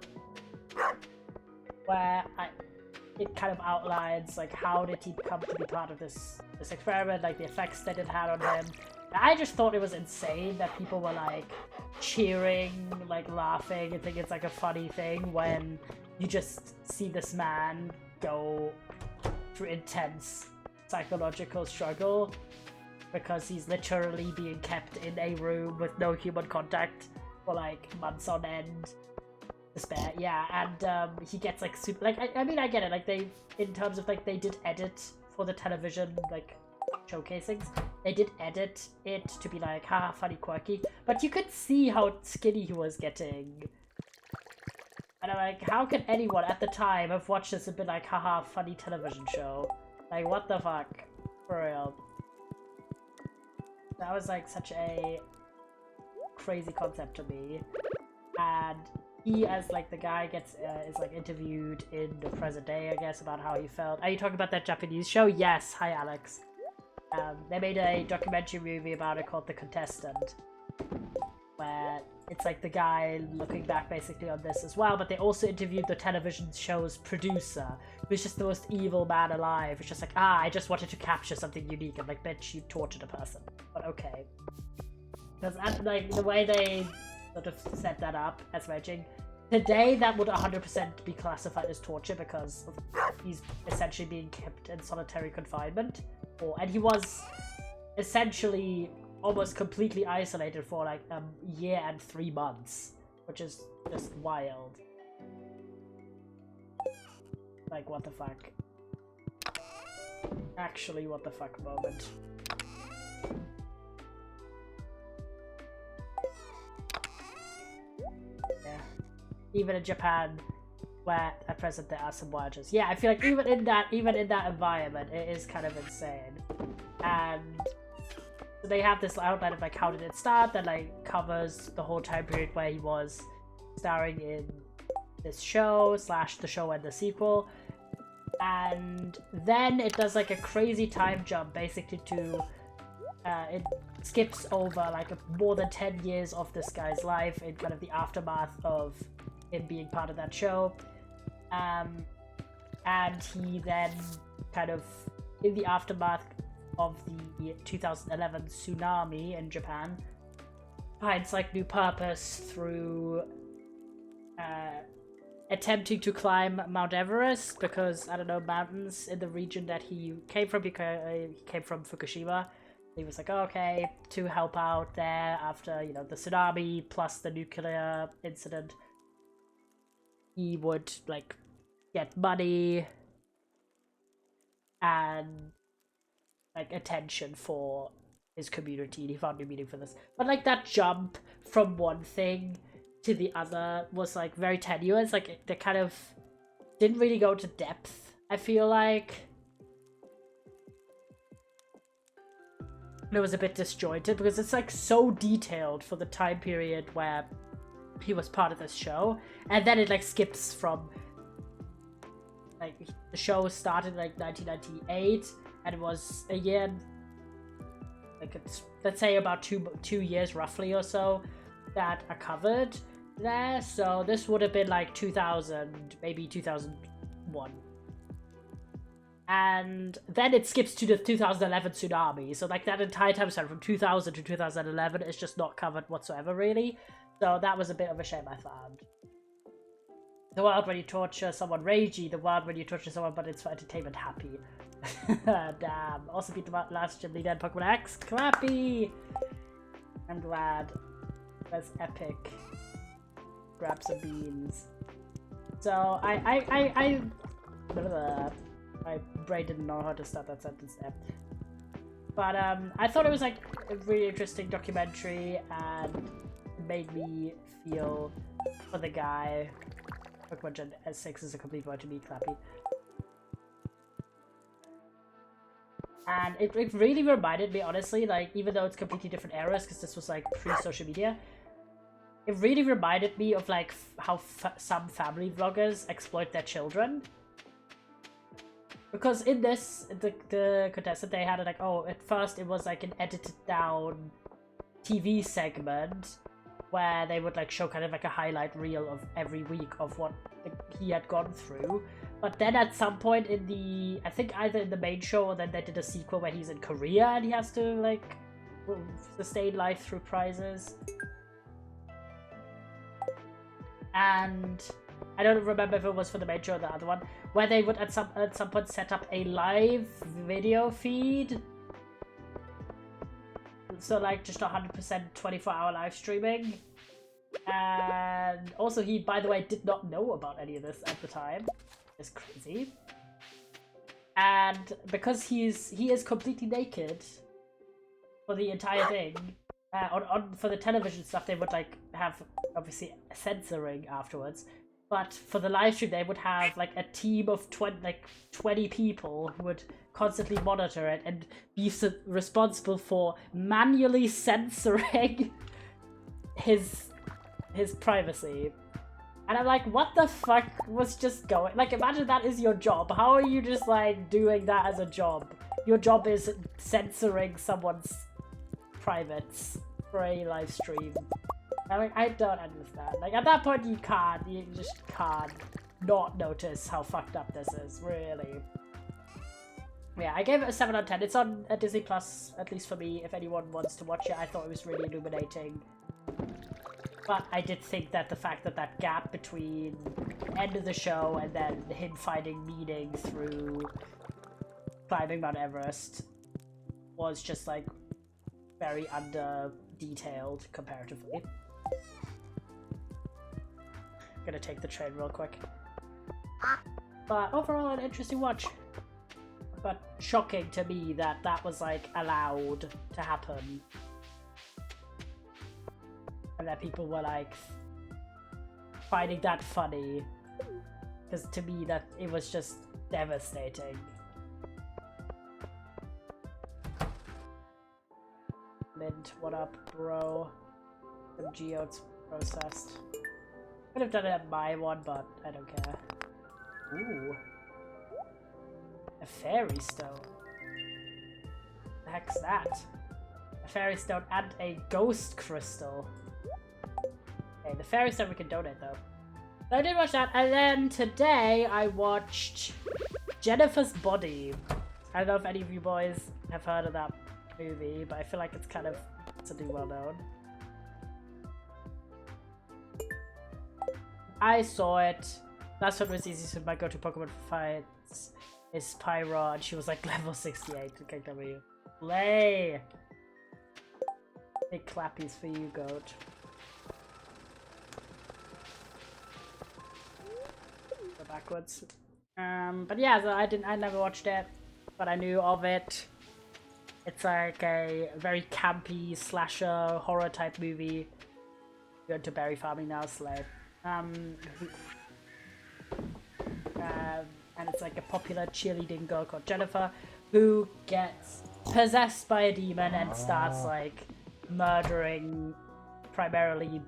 where it kind of outlines like how did he come to be part of this experiment, like the effects that it had on him. I just thought it was insane that people were like cheering, like laughing, and think it's like a funny thing when you just see this man go through intense psychological struggle because he's literally being kept in a room with no human contact for like months on end. Despair, yeah, and he gets like super, like I mean I get it, like they, in terms of like they did edit for the television like showcasings, they did edit it to be like haha funny, quirky, but you could see how skinny he was getting. And I'm like, how can anyone at the time have watched this and been like haha funny television show? Like what the fuck? For real. That was like such a crazy concept to me. And he, as like the guy gets is like interviewed in the present day, I guess, about how he felt. Are you talking about that Japanese show? Yes. Hi, Alex. They made a documentary movie about it called The Contestant, where it's like the guy looking back basically on this as well, but they also interviewed the television show's producer, who's just the most evil man alive. It's just like, I just wanted to capture something unique. I'm like, bitch, you tortured a person. But okay. Because like the way they sort of set that up as wedging, today that would 100% be classified as torture because he's essentially being kept in solitary confinement. And he was essentially almost completely isolated for like a year and 3 months, which is just wild. Like, what the fuck? Actually, what the fuck moment. Yeah. Even in Japan, where at present there are some waters. Yeah, I feel like even in that environment, it is kind of insane. And so they have this outline of like how did it start that like covers the whole time period where he was starring in this show / the show and the sequel. And then it does like a crazy time jump basically to it skips over like more than 10 years of this guy's life in kind of the aftermath of him being part of that show. And he then kind of, in the aftermath of the 2011 tsunami in Japan, finds like new purpose through attempting to climb Mount Everest, because, I don't know, mountains in the region that he came from, because he came from Fukushima. He was like, oh, okay, to help out there after, you know, the tsunami plus the nuclear incident. He would, like, get money and, like, attention for his community, and he found new meaning for this. But, like, that jump from one thing to the other was, like, very tenuous. Like, they kind of didn't really go to depth, I feel like. It was a bit disjointed because it's like so detailed for the time period where he was part of this show, and then it like skips from like the show started in like 1998 and it was a year, like it's, let's say about two years roughly or so that are covered there. So this would have been like 2000, maybe 2001. And then it skips to the 2011 tsunami. So, like, that entire time span from 2000 to 2011 is just not covered whatsoever, really. So that was a bit of a shame, I found. The world when you torture someone ragey, the world when you torture someone but it's for entertainment happy. Damn. Also beat the last gym leader in Pokemon X. Clappy! I'm glad. That's epic. Grab some beans. So, my brain didn't know how to start that sentence there. But I thought it was like a really interesting documentary, and it made me feel for the guy. Pokemon Gen S6 is a complete word to me, Clappy. And it really reminded me, honestly, like, even though it's completely different eras, because this was like pre-social media, it really reminded me of like how some family vloggers exploit their children. Because in this, the contestant, they had it like, oh, at first it was like an edited down TV segment where they would like show kind of like a highlight reel of every week of what he had gone through. But then at some point in the, I think either in the main show or then they did a sequel where he's in Korea and he has to like sustain life through prizes. And I don't remember if it was for the main show or the other one, where they would at some point set up a live video feed. So like just 100% 24-hour live streaming. And also he, by the way, did not know about any of this at the time. It's crazy. And because he is completely naked for the entire thing, for the television stuff they would like have obviously censoring afterwards. But for the live stream, they would have like a team of 20 people who would constantly monitor it and be responsible for manually censoring his privacy. And I'm like, what the fuck was just going? Like, imagine that is your job. How are you just like doing that as a job? Your job is censoring someone's privates for a live stream. I don't understand. Like, at that point, you just can't not notice how fucked up this is, really. Yeah, I gave it a 7 out of 10. It's on Disney Plus, at least for me, if anyone wants to watch it. I thought it was really illuminating. But I did think that the fact that that gap between the end of the show and then him finding meaning through climbing Mount Everest was just, like, very under-detailed comparatively. Gonna take the train real quick. But overall, an interesting watch. But shocking to me that that was like allowed to happen. And that people were like finding that funny. Because to me that it was just devastating. Mint, what up, bro? Some geodes processed. Could have done it at my one, but I don't care. Ooh. A fairy stone. The heck's that? A fairy stone and a ghost crystal. Okay, the fairy stone we can donate though. So I did watch that, and then today I watched Jennifer's Body. I don't know if any of you boys have heard of that movie, but I feel like it's kind of something well known. I saw it. Last one was easy, so my go-to Pokemon fights is Pyro, and she was like level 68. Okay, W. Play! Big clappies for you, goat. Go backwards. But yeah, so I never watched it, but I knew of it. It's like a very campy slasher horror type movie. Going to berry farming now, slay. And it's like a popular cheerleading girl called Jennifer who gets possessed by a demon and starts like murdering primarily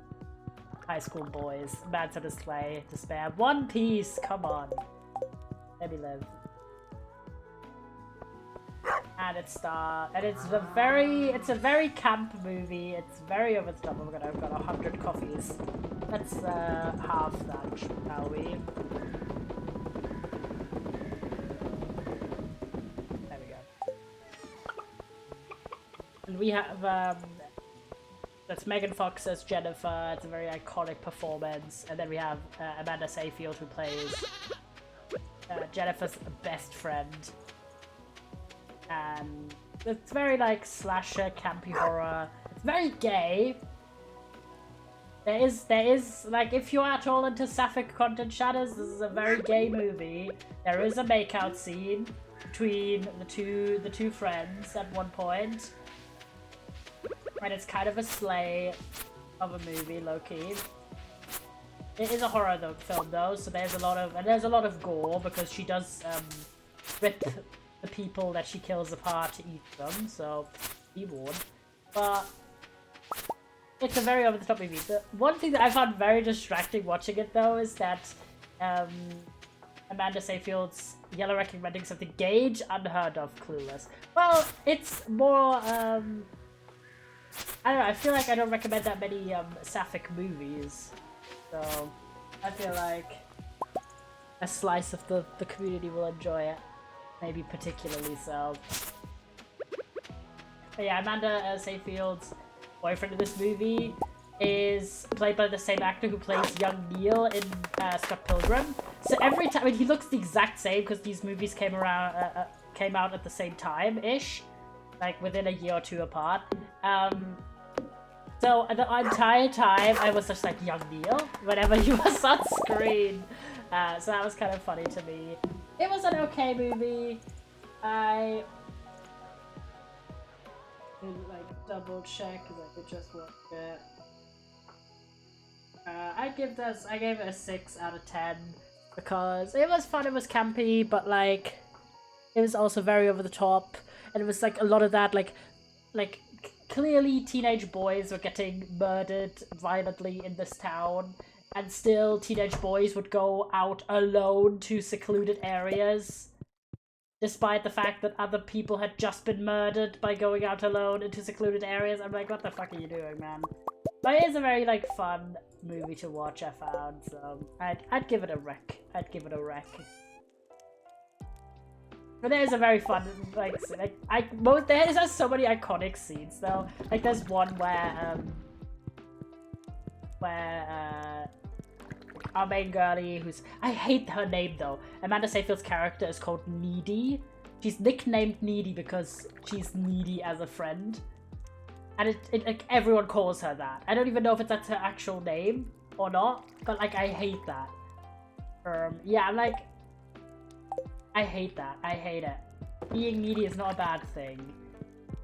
high school boys. Bad sort of slay to spare. One Piece, come on. Let me live. And it's a very camp movie. It's very over the top. Oh my god, I've got 100 coffees. Let's half that, shall we? There we go. And we have that's Megan Fox as Jennifer. It's a very iconic performance. And then we have Amanda Seyfield who plays Jennifer's best friend. And it's very like slasher, campy horror. It's very gay. There is like, if you're at all into sapphic content, Shadows, this is a very gay movie. There is a makeout scene between the two friends at one point, and it's kind of a slay of a movie, low key. It is a horror film though, so there's a lot of gore because she does rip the people that she kills apart to eat them, so be warned. But it's a very over-the-top movie. The one thing that I found very distracting watching it though is that Amanda Seyfield's yellow recommending something Gage, unheard of, clueless. Well, it's more I don't know, I feel like I don't recommend that many sapphic movies. So I feel like a slice of the community will enjoy it. Maybe particularly so. But yeah, Amanda Seyfield's boyfriend in this movie is played by the same actor who plays young Neil in Scott Pilgrim. So every time, I mean, he looks the exact same because these movies came out at the same time-ish, like within a year or two apart. So the entire time I was just like, young Neil whenever he was on screen. So that was kind of funny to me. It was an okay movie. I didn't like double check because I could just watch it. I gave it a 6 out of 10 because it was fun, it was campy, but like it was also very over the top, and it was like a lot of that like clearly teenage boys were getting murdered violently in this town, and still teenage boys would go out alone to secluded areas despite the fact that other people had just been murdered by going out alone into secluded areas. I'm like, what the fuck are you doing, man? But it is a very like fun movie to watch, I found, so I'd give it a rec. But it is a very fun, there's so many iconic scenes though. Like there's one where our main girlie, I hate her name though. Amanda Seyfield's character is called Needy. She's nicknamed Needy because she's needy as a friend. And like, everyone calls her that. I don't even know if that's her actual name or not, but like, I hate that. Yeah, I'm like, I hate that. I hate it. Being needy is not a bad thing.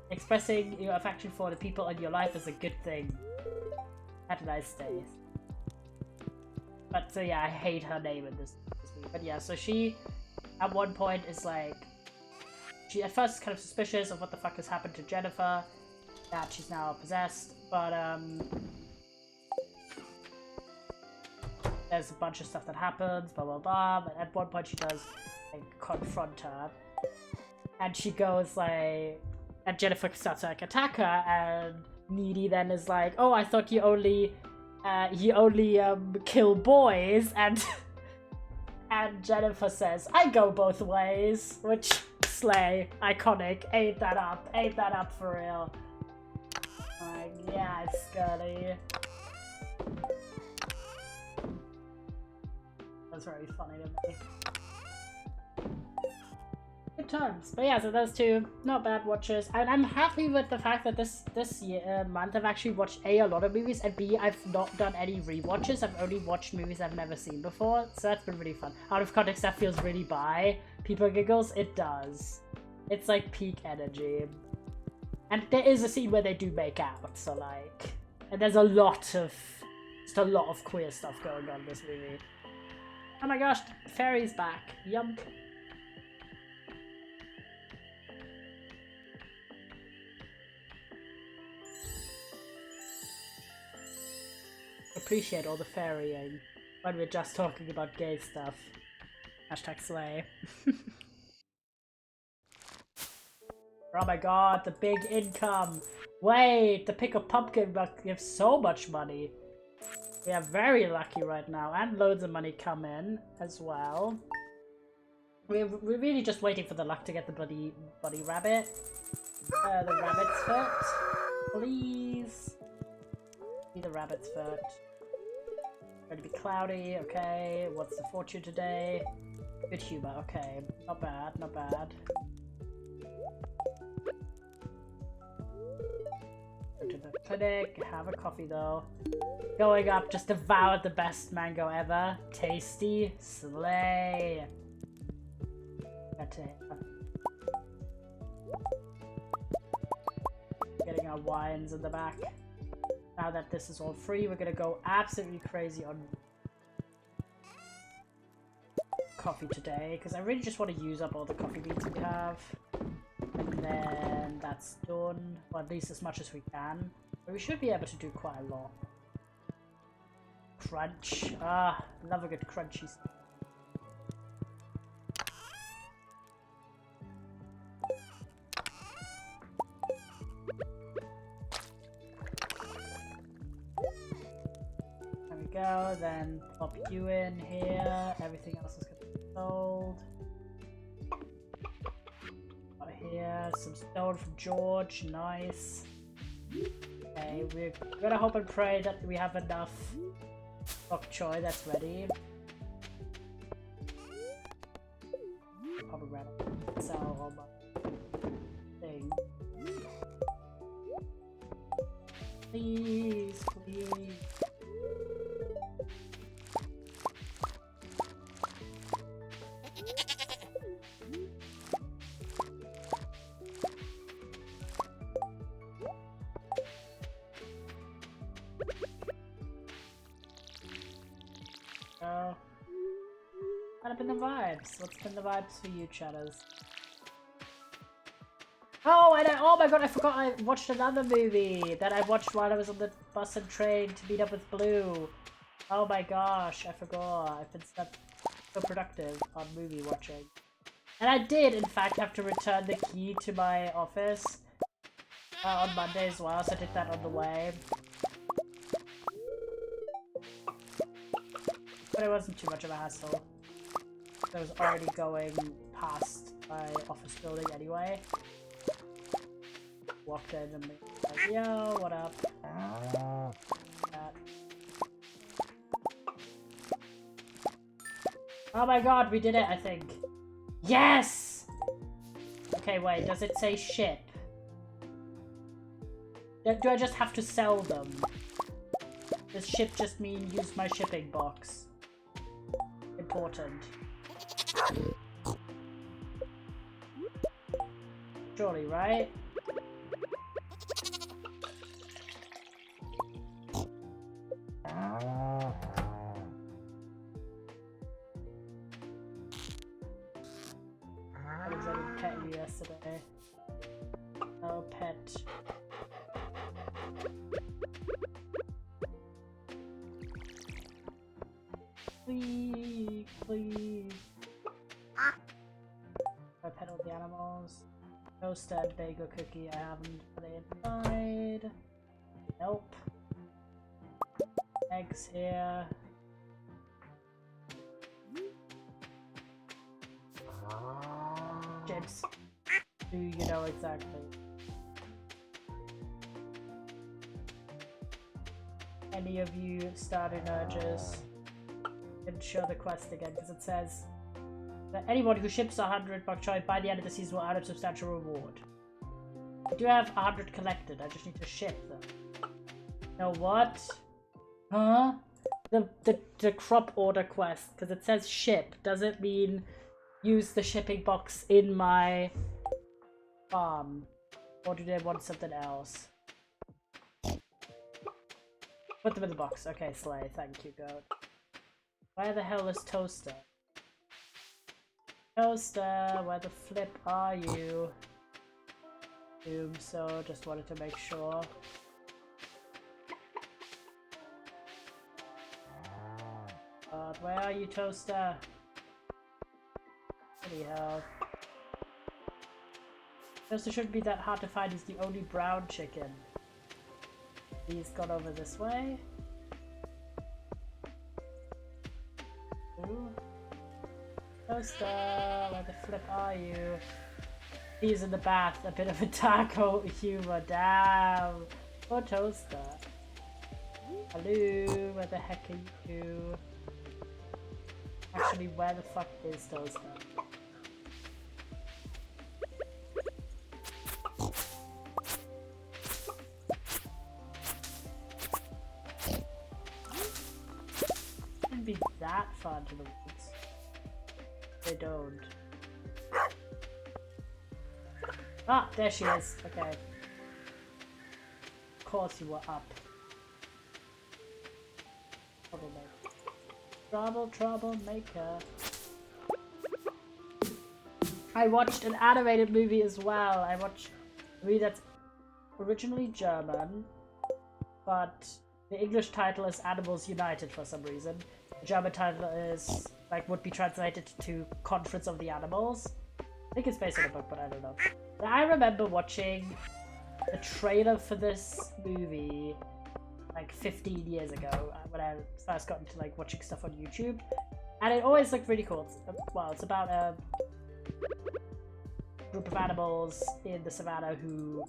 Expressing your affection for the people in your life is a good thing. Have a nice day. But so yeah, I hate her name in this movie. But yeah, so she at one point is like, she at first is kind of suspicious of what the fuck has happened to Jennifer, that she's now possessed, but there's a bunch of stuff that happens, blah blah blah, but at one point she does like confront her, and she goes like, and Jennifer starts to like attack her, and Needy then is like, oh, I thought you only kill boys, and and Jennifer says, I go both ways, which, slay, iconic, ate that up for real. Like, yeah, it's Scully. That's very funny to me. Good times. But yeah, so those two, not bad watches. And I'm happy with the fact that this month I've actually watched A lot of movies, and B, I've not done any rewatches. I've only watched movies I've never seen before, so that's been really fun. Out of context, that feels really bi. People giggles, it does. It's like peak energy. And there is a scene where they do make out, so like, and there's just a lot of queer stuff going on in this movie. Oh my gosh, the fairy's back. Yum. Appreciate all the fairying when we're just talking about gay stuff. Hashtag slay. Oh my god, the big income! Wait, the pick of pumpkin gives so much money. We are very lucky right now, and loads of money come in as well. We're really just waiting for the luck to get the bloody rabbit. The rabbit's foot. Please. Be the rabbit's foot. Going to be cloudy, okay. What's the fortune today? Good humor, okay. Not bad, not bad. Go to the clinic, have a coffee though. Going up, just devoured the best mango ever. Tasty, slay. Getting our wines in the back. Now that this is all free, we're gonna go absolutely crazy on coffee today, because I really just want to use up all the coffee beans we have. And then that's done, or at least as much as we can. But we should be able to do quite a lot. Crunch. Ah, love a good crunchy stuff. There we go, then pop you in here. Everything else is gonna be sold. Here, some stone from George, nice. Okay, we're gonna hope and pray that we have enough bok choy that's ready. Probably rather sell all my thing. Please, please. What have been the vibes? What's been the vibes for you, chatters? Oh, and oh my god, I forgot I watched another movie that I watched while I was on the bus and train to meet up with Blue. Oh my gosh, I forgot. I've been so productive on movie watching. And I did, in fact, have to return the key to my office on Monday as well, so I did that on the way. But it wasn't too much of a hassle. I was already going past my office building anyway. Walked in and like, yo, what up? Oh my god, we did it, I think. Yes! Okay, wait, does it say ship? Do I just have to sell them? Does ship just mean use my shipping box? Important. Surely, right? I didn't pet you yesterday. No pet. Please, please. I pet all the animals. Toaster and bagel cookie I haven't put inside. Nope. Eggs here. Chips. Do you know exactly? Any of you Stardew Nurgers can show the quest again, because it says that anyone who ships 100 bok choy by the end of the season will earn a substantial reward. I do have 100 collected, I just need to ship them. Know what? Huh? The crop order quest, because it says ship. Does it mean use the shipping box in my farm? Or do they want something else? Put them in the box. Okay, Slay. Thank you, goat. Where the hell is Toaster? Toaster, where the flip are you? So just wanted to make sure. God, where are you, Toaster? Anyhow. Toaster shouldn't be that hard to find, he's the only brown chicken. He's gone over this way. Ooh. Toaster, where the flip are you? He's in the bath, a bit of a taco humor, damn. Poor Toaster. Hello, where the heck are you? Actually, where the fuck is Toaster? Shouldn't be that far to the woods. They don't. Ah, there she is. Okay. Of course you were up. Troublemaker. I watched an animated movie as well. I watched a movie that's originally German, but the English title is Animals United for some reason. The German title is, like, would be translated to Conference of the Animals. I think it's based on a book, but I don't know. But I remember watching the trailer for this movie like 15 years ago when I first got into like watching stuff on YouTube, and it always looked really cool. It's about a group of animals in the savannah who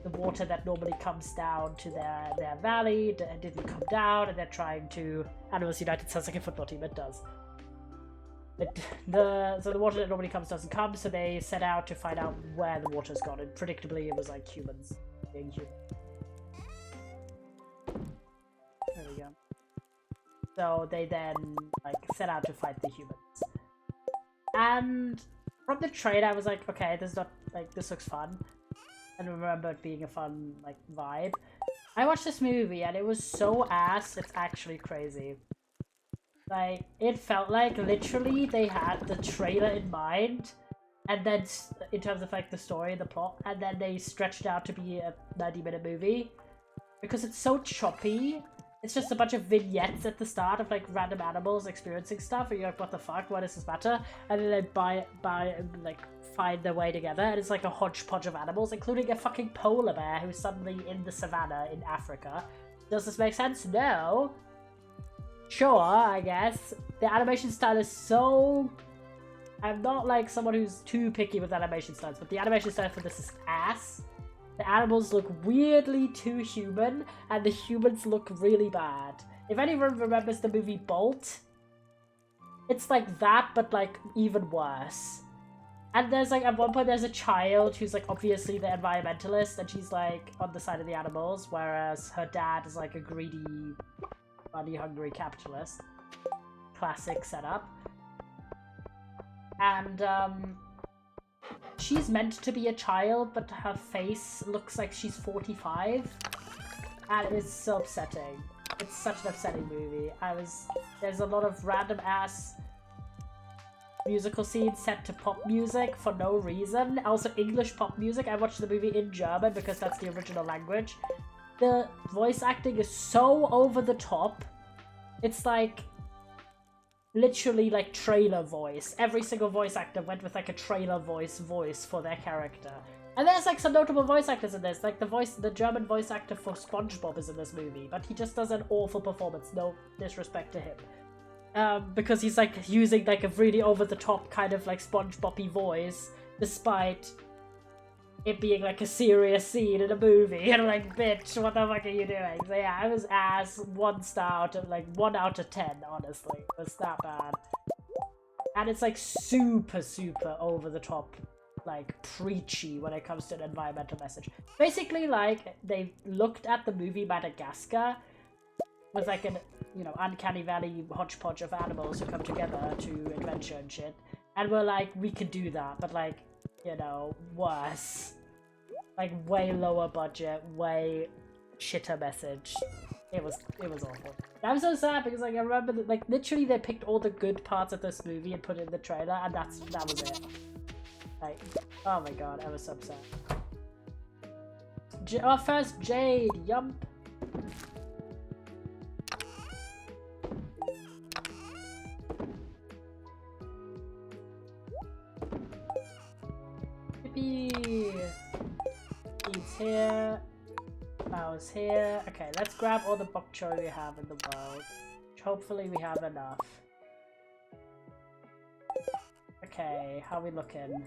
the water that normally comes down to their valley didn't come down, and they're trying to. Animals United sounds like a football team. It does. So the water that normally comes doesn't come, so they set out to find out where the water's gone, and predictably it was like humans being human. There we go. So they then like set out to fight the humans. And from the trailer I was like, okay, this looks fun. And I remember it being a fun like vibe. I watched this movie and it was so ass, it's actually crazy. Like, it felt like literally they had the trailer in mind, and then in terms of like the story, the plot, and then they stretched it out to be a 90-minute movie. Because it's so choppy. It's just a bunch of vignettes at the start of like random animals experiencing stuff, and you're like, what the fuck, why does this matter? And then they find their way together, and it's like a hodgepodge of animals, including a fucking polar bear who's suddenly in the savannah in Africa. Does this make sense? No. Sure, I guess. The animation style is so... I'm not like someone who's too picky with animation styles, but the animation style for this is ass. The animals look weirdly too human, and the humans look really bad. If anyone remembers the movie Bolt, it's like that, but like even worse. And there's like, at one point there's a child who's like obviously the environmentalist, and she's like on the side of the animals, whereas her dad is like a greedy, money-hungry capitalist. Classic setup. And she's meant to be a child, but her face looks like she's 45. And it's so upsetting. It's such an upsetting movie. There's a lot of random ass musical scenes set to pop music for no reason. Also English pop music. I watched the movie in German because that's the original language. The voice acting is so over the top. It's like literally like trailer voice. Every single voice actor went with like a trailer voice for their character. And there's like some notable voice actors in this. Like the German voice actor for SpongeBob is in this movie, but he just does an awful performance. No disrespect to him. Because he's like using like a really over the top kind of like SpongeBob-y voice, despite it being like a serious scene in a movie. And I'm like, bitch, what the fuck are you doing? So yeah, I was ass 1 star out of like 1 out of 10, honestly. It was that bad. And it's like super, super over the top, like preachy when it comes to an environmental message. Basically, like, they looked at the movie Madagascar with like an, you know, uncanny valley hodgepodge of animals who come together to adventure and shit. And we're like, we could do that, but like, you know, worse. Like, way lower budget, way shitter message. It was awful. I'm so sad because like I remember that, like, literally they picked all the good parts of this movie and put it in the trailer, and that was it. Like, oh my god, I was so upset. Our first Jade, yump. Yippee! He's here. Mouse here. Okay, let's grab all the bok choy we have in the world. Hopefully we have enough. Okay, how are we looking?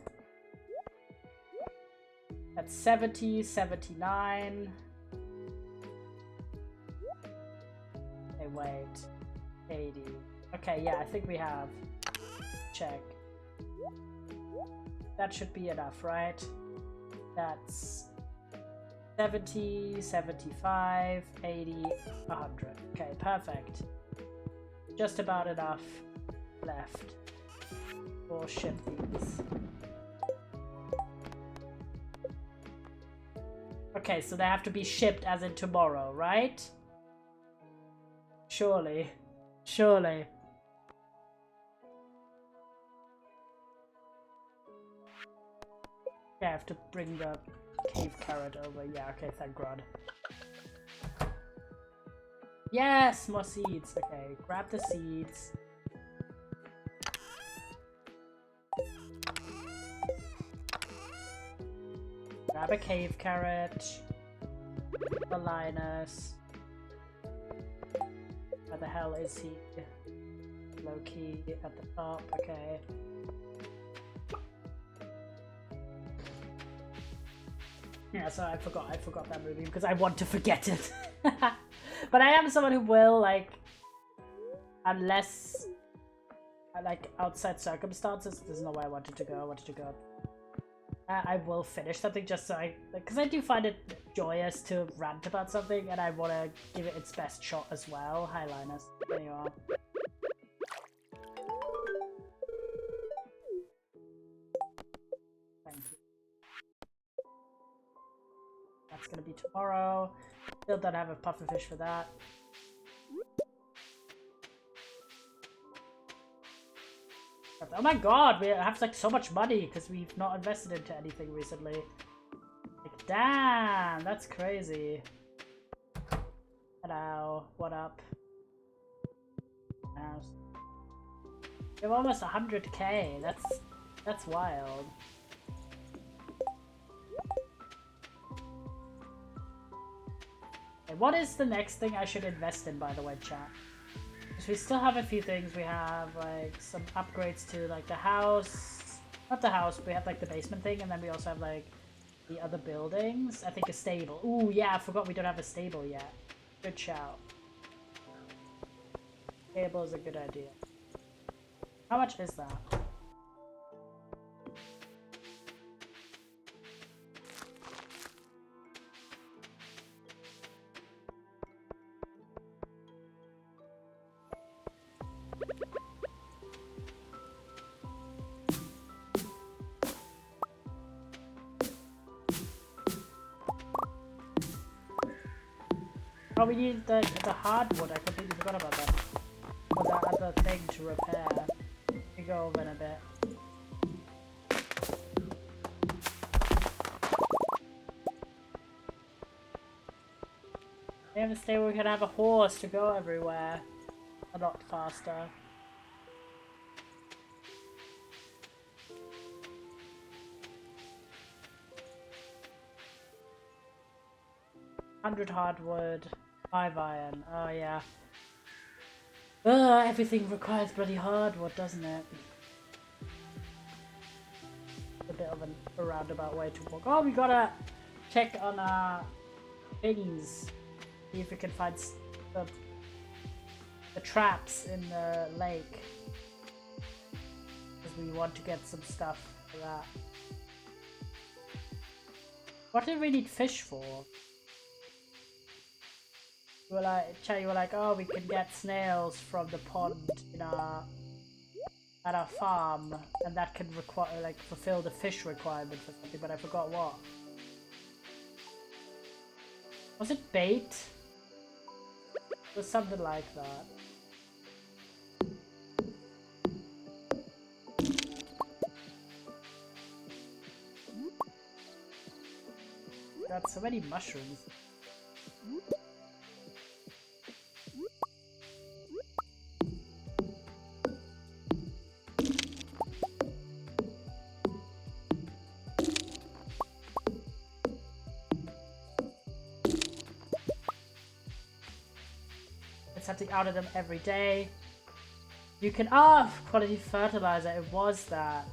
That's 70, 79. Okay, wait. 80. Okay, yeah, I think we have. Check. That should be enough, right? That's 70, 75, 80, 100. Okay, perfect. Just about enough left. We'll ship these. Okay, so they have to be shipped as in tomorrow, right? Surely. Surely. Yeah, I have to bring the cave carrot over. Yeah, okay, thank God. Yes, more seeds. Okay, grab the seeds. Grab a cave carrot. A Linus. Where the hell is he? Low key at the top. Okay. Yeah, so I forgot that movie because I want to forget it. But I am someone who will, like, unless like outside circumstances, there's no way I wanted to go. I will finish something just so I, like, because I do find it joyous to rant about something, and I want to give it its best shot as well. Hi, Linus. There you are. Thank you. That's gonna be tomorrow. Still don't have a pufferfish for that. Oh my god, we have like so much money because we've not invested into anything recently. Like, damn, that's crazy. Hello, what up? Mouse. We have almost 100k. That's wild. Okay, what is the next thing I should invest in, by the way, chat? Because we still have a few things. We have like some upgrades to like the house. Not the house, but we have like the basement thing, and then we also have like the other buildings. I think a stable. Ooh, yeah, I forgot we don't have a stable yet. Good shout. Stable is a good idea. How much is that? Oh, we need the hardwood. I completely forgot about that. For that other thing to repair. We go over in a bit. We have a stay where we can have a horse to go everywhere. A lot faster. $100 hardwood, 5 iron. Oh yeah. Everything requires bloody hardwood, doesn't it? A bit of a roundabout way to walk. Oh, we gotta check on our things. See if we can find the traps in the lake. Because we want to get some stuff for that. What do we need fish for? You were like, oh, we can get snails from the pond in at our farm, and that can fulfill the fish requirement for something, but I forgot what. Was it bait? It was something like that. Got so many mushrooms. Something out of them every day. You can quality fertilizer. It was that.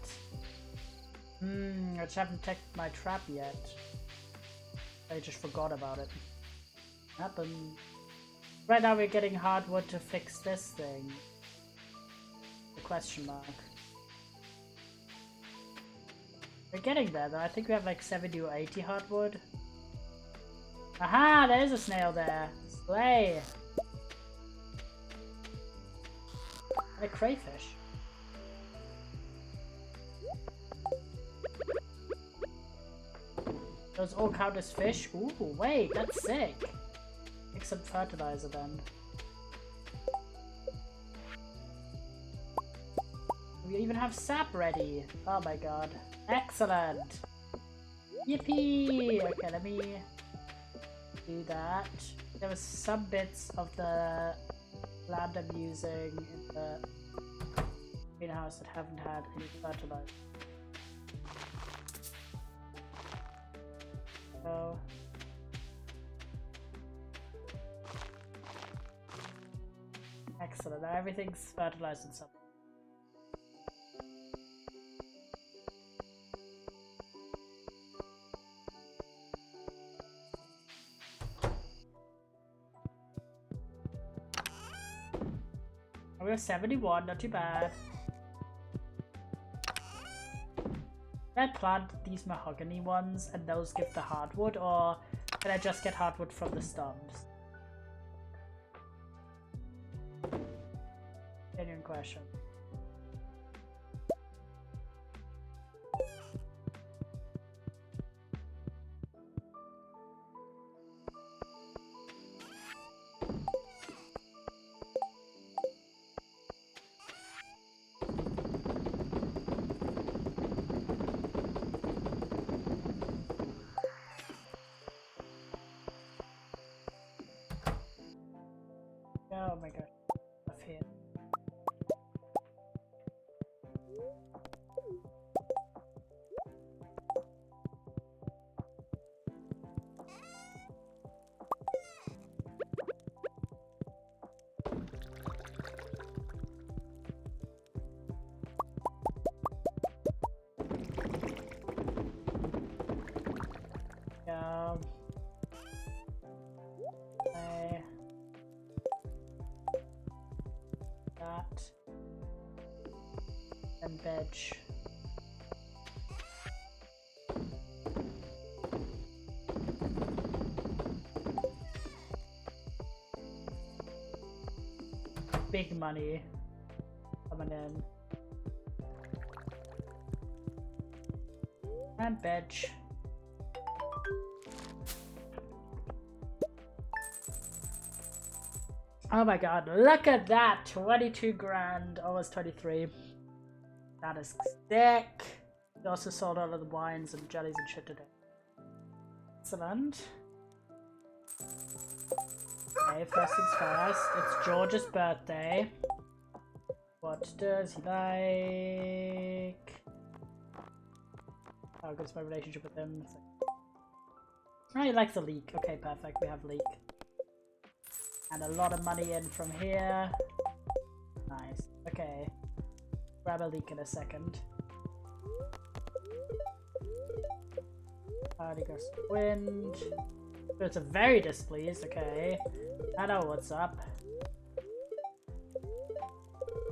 I just haven't checked my trap yet. I just forgot about it. Happened. Right now we're getting hardwood to fix this thing. The question mark. We're getting there though. I think we have like 70 or 80 hardwood. Aha! There's a snail there. Slay! A crayfish. Those all count as fish? Ooh, wait, that's sick. Make some fertilizer then. We even have sap ready. Oh my god. Excellent. Yippee! Okay, let me do that. There was some bits of the land I'm using in the greenhouse that haven't had any fertilizer. So excellent. Now everything's fertilized and stuff. We have 71, not too bad. Can I plant these mahogany ones and those give the hardwood, or can I just get hardwood from the stumps? Genuine question. Oh my god, up here. That and veg. Big money coming in. And veg. Oh my god, look at that! 22 grand, almost 23. That is sick. We also sold all of the wines and jellies and shit today. Excellent. Okay, first things first, it's George's birthday. What does he like? How good's my relationship with him? Oh, he likes a leek. Okay, perfect, we have leek. And a lot of money in from here. Nice. Okay. Grab a leek in a second. There goes wind. It's a very displeased, okay. I know what's up.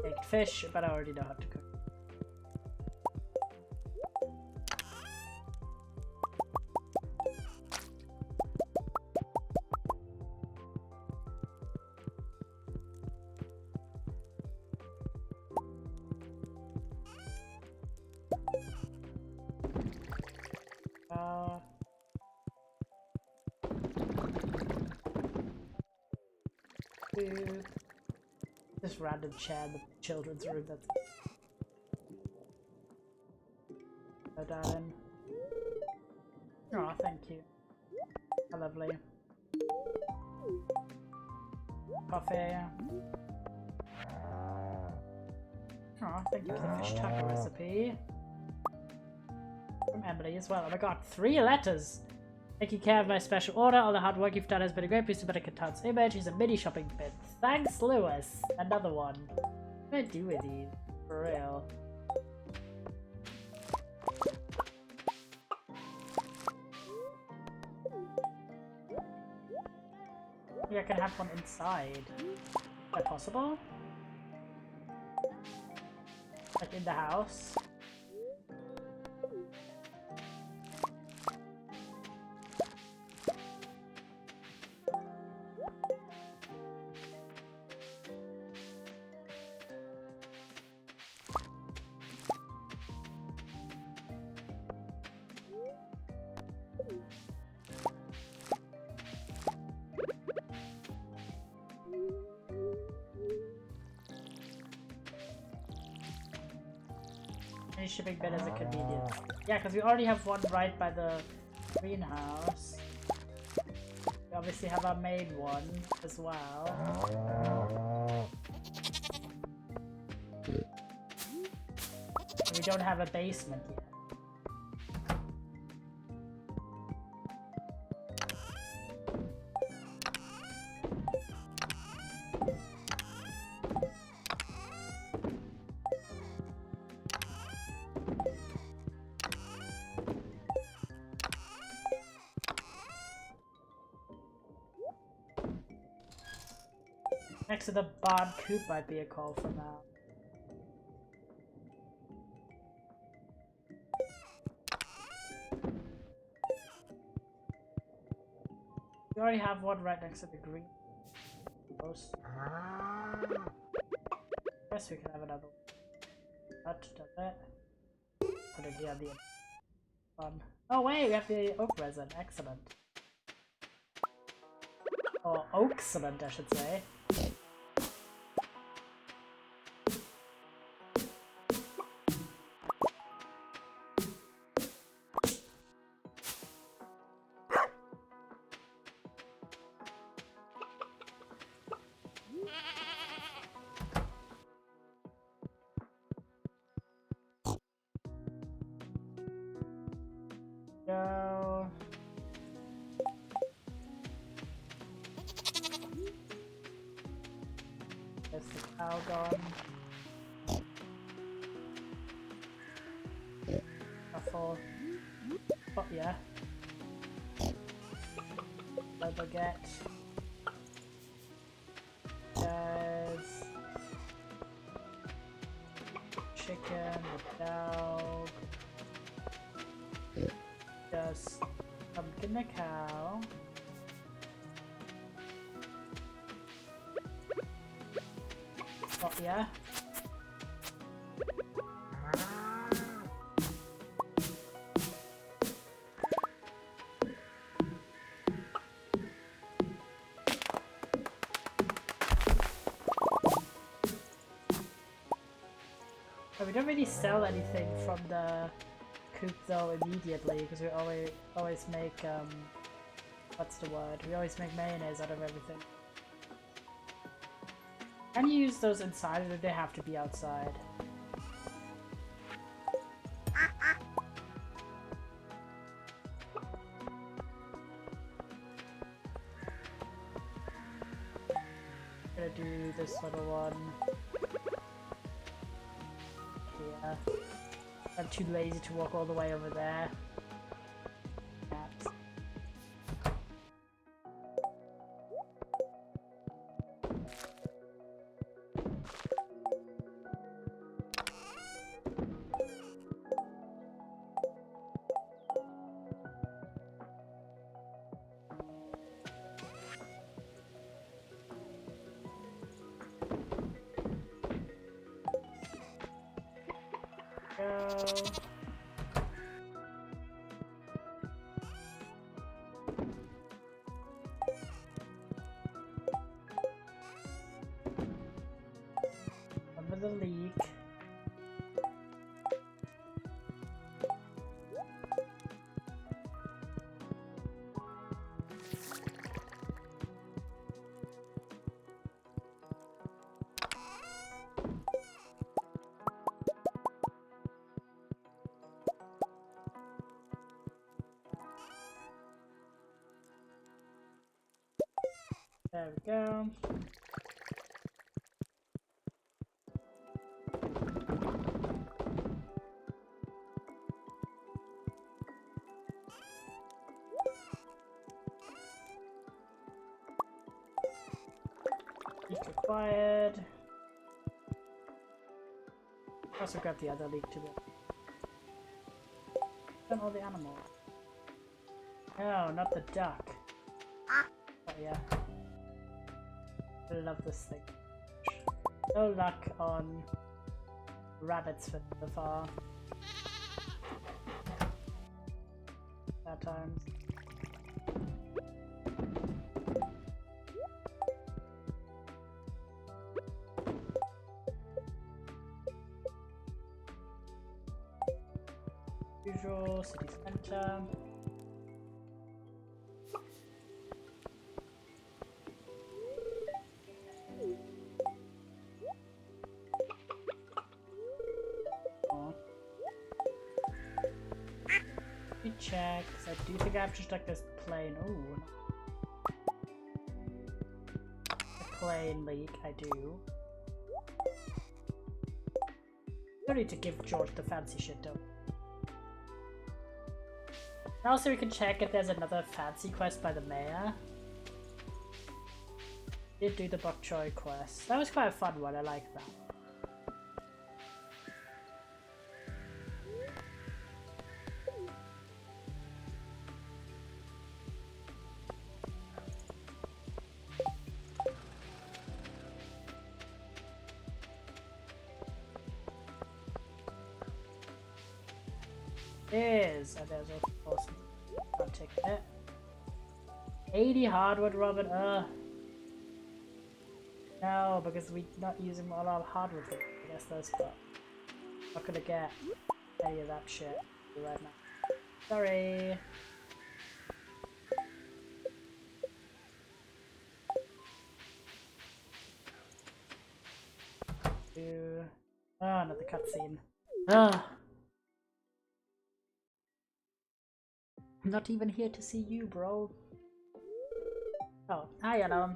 Baked fish, but I already know how to cook. This random chair in the children's room. That's go down. Oh, thank you. How lovely. Coffee. Oh, thank you for the fish taco recipe. From Emily as well. Oh my god, 3 letters! Taking care of my special order. All the hard work you've done has been a great boost to Medicaton's image. He's a mini shopping bin. Thanks, Lewis. Another one. What do I do with these? For real. Maybe I can have one inside. Is that possible? Like in the house? Shipping bin as a convenience. Yeah, because we already have one right by the greenhouse. We obviously have our main one as well. And we don't have a basement yet. Next to the barn coop might be a call for now. We already have one right next to the green post. Guess we can have another one. That does it. Put it here at the end. Fun. Oh wait, we have the oak resin. Excellent. Or oakscellent, I should say. Go. There's the cow gone. Truffle. Oh yeah. No baguette. There's chicken, the dog. Just pumpkin the cow. Oh yeah. we don't really sell anything from the coop though immediately because we always make what's the word? We always make mayonnaise out of everything. Can you use those inside, or do they have to be outside? Gonna do this little one. Yeah. I'm too lazy to walk all the way over there. Over the leak. There we go. Leak acquired. Also grab the other leak too. And all the animals. No, not the duck. Oh yeah. I love this thing. No luck on rabbits so far. Bad times. Usual city center. Check, because I do think I have just like this plain. Ooh. A plain leak, I do. Don't need to give George the fancy shit though. And also we can check if there's another fancy quest by the mayor. Did do the bok choy quest. That was quite a fun one, I like that. Is and there's also can't take that. 80 hardwood, Robert. No, because we're not using all our hardwood. I guess that's what. Not gonna get any of that shit right now. Sorry. Another cutscene. I'm not even here to see you, bro. Oh, hi, Yellow.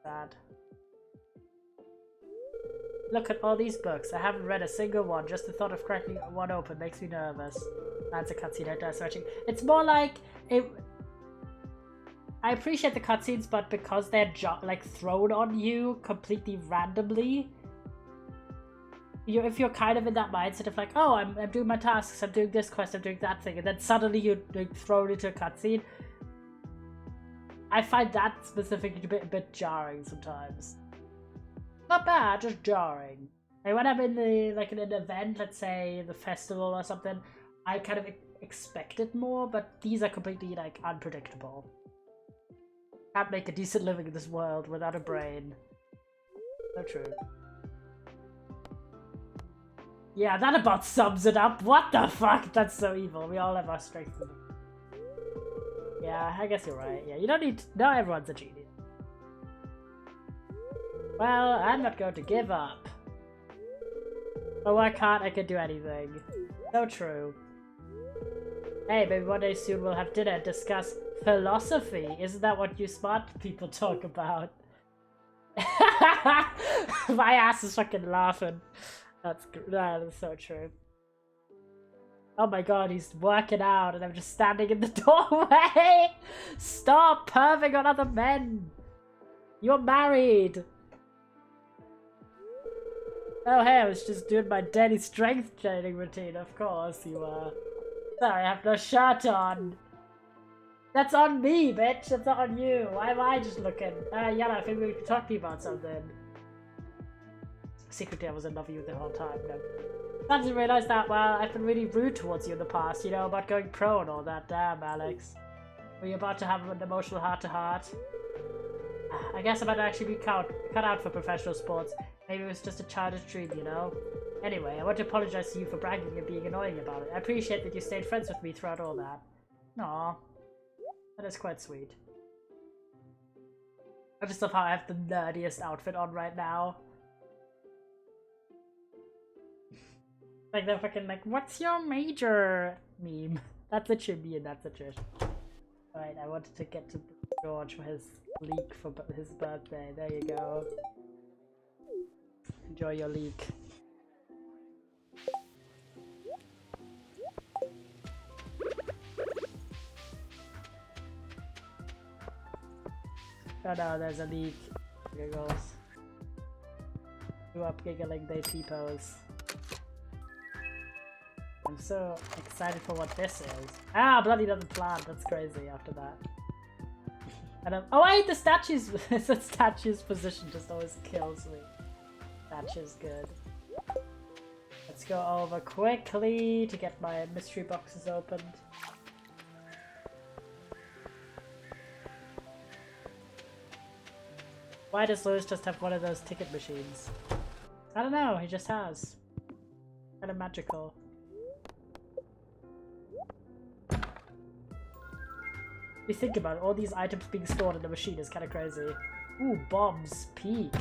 Sad. Look at all these books. I haven't read a single one. Just the thought of cracking one open makes me nervous. That's a cutscene I die searching. It's more like it. I appreciate the cutscenes, but because they're like thrown on you completely randomly. If you're kind of in that mindset of like, oh, I'm doing my tasks, I'm doing this quest, I'm doing that thing, and then suddenly you're thrown into a cutscene, I find that specifically a bit jarring sometimes. Not bad, just jarring. Like when I'm in in an event, let's say the festival or something, I kind of expect it more, but these are completely like unpredictable. Can't make a decent living in this world without a brain. So true. Yeah, that about sums it up. What the fuck? That's so evil. We all have our strengths. Yeah, I guess you're right. Yeah, you don't need to... Not everyone's a genius. Well, I'm not going to give up. Oh, I can't. I can do anything. So true. Hey, maybe one day soon we'll have dinner and discuss philosophy. Isn't that what you smart people talk about? My ass is fucking laughing. That is so true. Oh my god, he's working out and I'm just standing in the doorway! Stop perving on other men! You're married! Oh hey, I was just doing my daily strength training routine. Of course you are. Sorry, I have no shirt on. That's on me, bitch. That's not on you. Why am I just looking? Yella, I think we could talk to you about something. Secretly, I was in love with you the whole time. No. I didn't realize that. Well, I've been really rude towards you in the past. You know, about going pro and all that. Damn, Alex. Were you about to have an emotional heart-to-heart? I guess I might actually be cut out for professional sports. Maybe it was just a childish dream, you know? Anyway, I want to apologize to you for bragging and being annoying about it. I appreciate that you stayed friends with me throughout all that. Aww. That is quite sweet. I just love how I have the nerdiest outfit on right now. Like they're fucking like, what's your major meme? That's a Chibi and that's a Trish. Alright, I wanted to get to George for his leak for his birthday. There you go. Enjoy your leak. Oh no, there's a leak. Giggles. Grew up giggling, they T-pose. I'm so excited for what this is. Ah, bloody doesn't plant. That's crazy after that. And oh wait, the statue's the statue's position just always kills me. Statue's good. Let's go over quickly to get my mystery boxes opened. Why does Lewis just have one of those ticket machines? I don't know, he just has. Kind of magical. You think about it, all these items being stored in the machine is kind of crazy. Ooh, bombs, peak.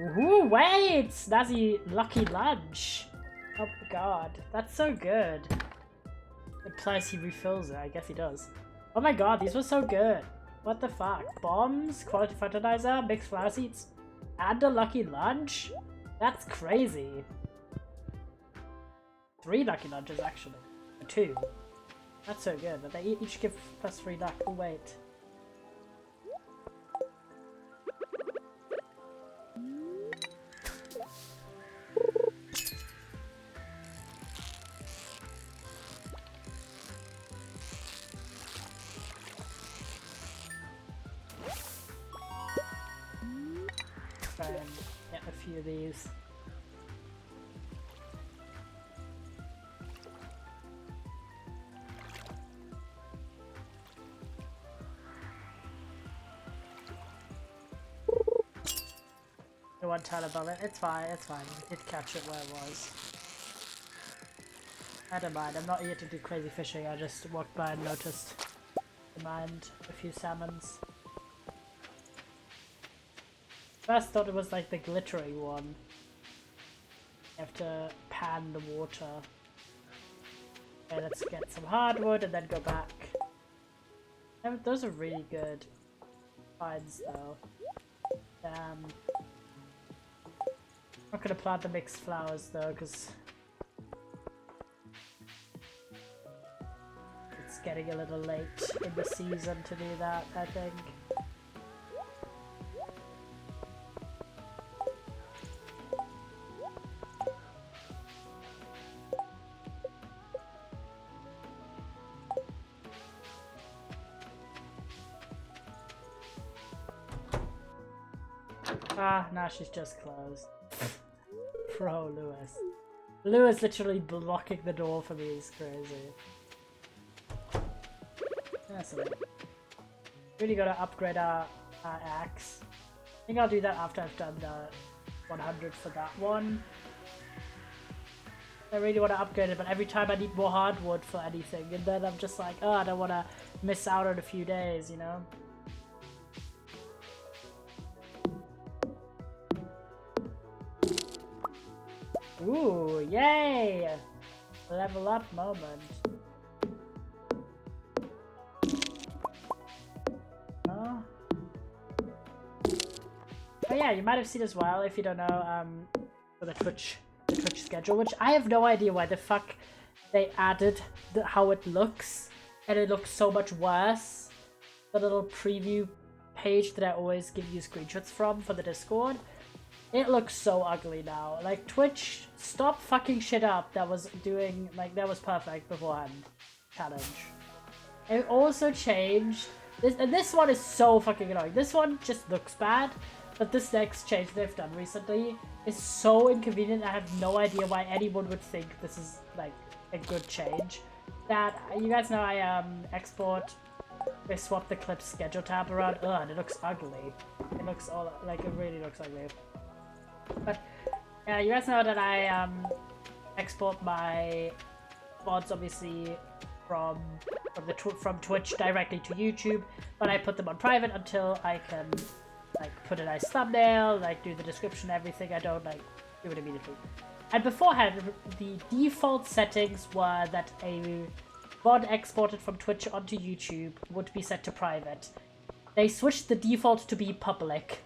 Ooh, wait! Snazzy lucky lunch. Oh my god, that's so good. It implies he refills it, I guess he does. Oh my god, these were so good. What the fuck? Bombs, quality fertilizer, mixed flower seeds, and a lucky lunch? That's crazy. 3 lucky lunches actually. 2. That's so good, but they each give +3 luck. Oh wait. Try and get a few of these. One tile above it. It's fine, it's fine. We did catch it where it was. I don't mind. I'm not here to do crazy fishing. I just walked by and noticed. I mind a few salmons. First thought it was like the glittery one. You have to pan the water. Okay, let's get some hardwood and then go back. Those are really good finds though. Damn. I'm not gonna plant the mixed flowers though, because it's getting a little late in the season to do that, I think. Ah, nah, she's just closed. Pro Lewis. Lewis literally blocking the door for me is crazy. That's it. Really gotta upgrade our axe. I think I'll do that after I've done the 100 for that one. I really want to upgrade it, but every time I need more hardwood for anything, and then I'm just like, oh, I don't want to miss out on a few days, you know? Ooh, yay! Level up moment. Oh. Oh yeah, you might have seen as well, if you don't know, for the Twitch schedule, which I have no idea why the fuck they added how it looks, and it looks so much worse. The little preview page that I always give you screenshots from for the Discord. It looks so ugly now. Like, Twitch, stop fucking shit up that was doing, like, that was perfect beforehand. Challenge. It also changed, and this one is so fucking annoying. This one just looks bad, but this next change they've done recently is so inconvenient. I have no idea why anyone would think this is, like, a good change. That, you guys know I, I swap the clip schedule tab around, and it looks ugly. It looks all, like, it really looks ugly. But, you guys know that I, export my VODs, obviously, from Twitch directly to YouTube, but I put them on private until I can, like, put a nice thumbnail, like, do the description, everything. I don't, like, do it immediately. And beforehand, the default settings were that a VOD exported from Twitch onto YouTube would be set to private. They switched the default to be public.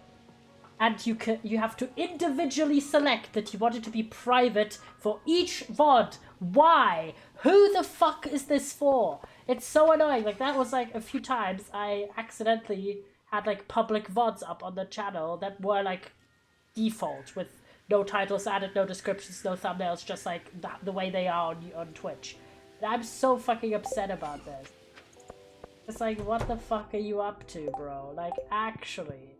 And you have to individually select that you want it to be private for each VOD. Why? Who the fuck is this for? It's so annoying. Like, that was, like, a few times I accidentally had, like, public VODs up on the channel that were, like, default, with no titles added, no descriptions, no thumbnails, just, like, the way they are on Twitch. And I'm so fucking upset about this. It's like, what the fuck are you up to, bro? Like, actually.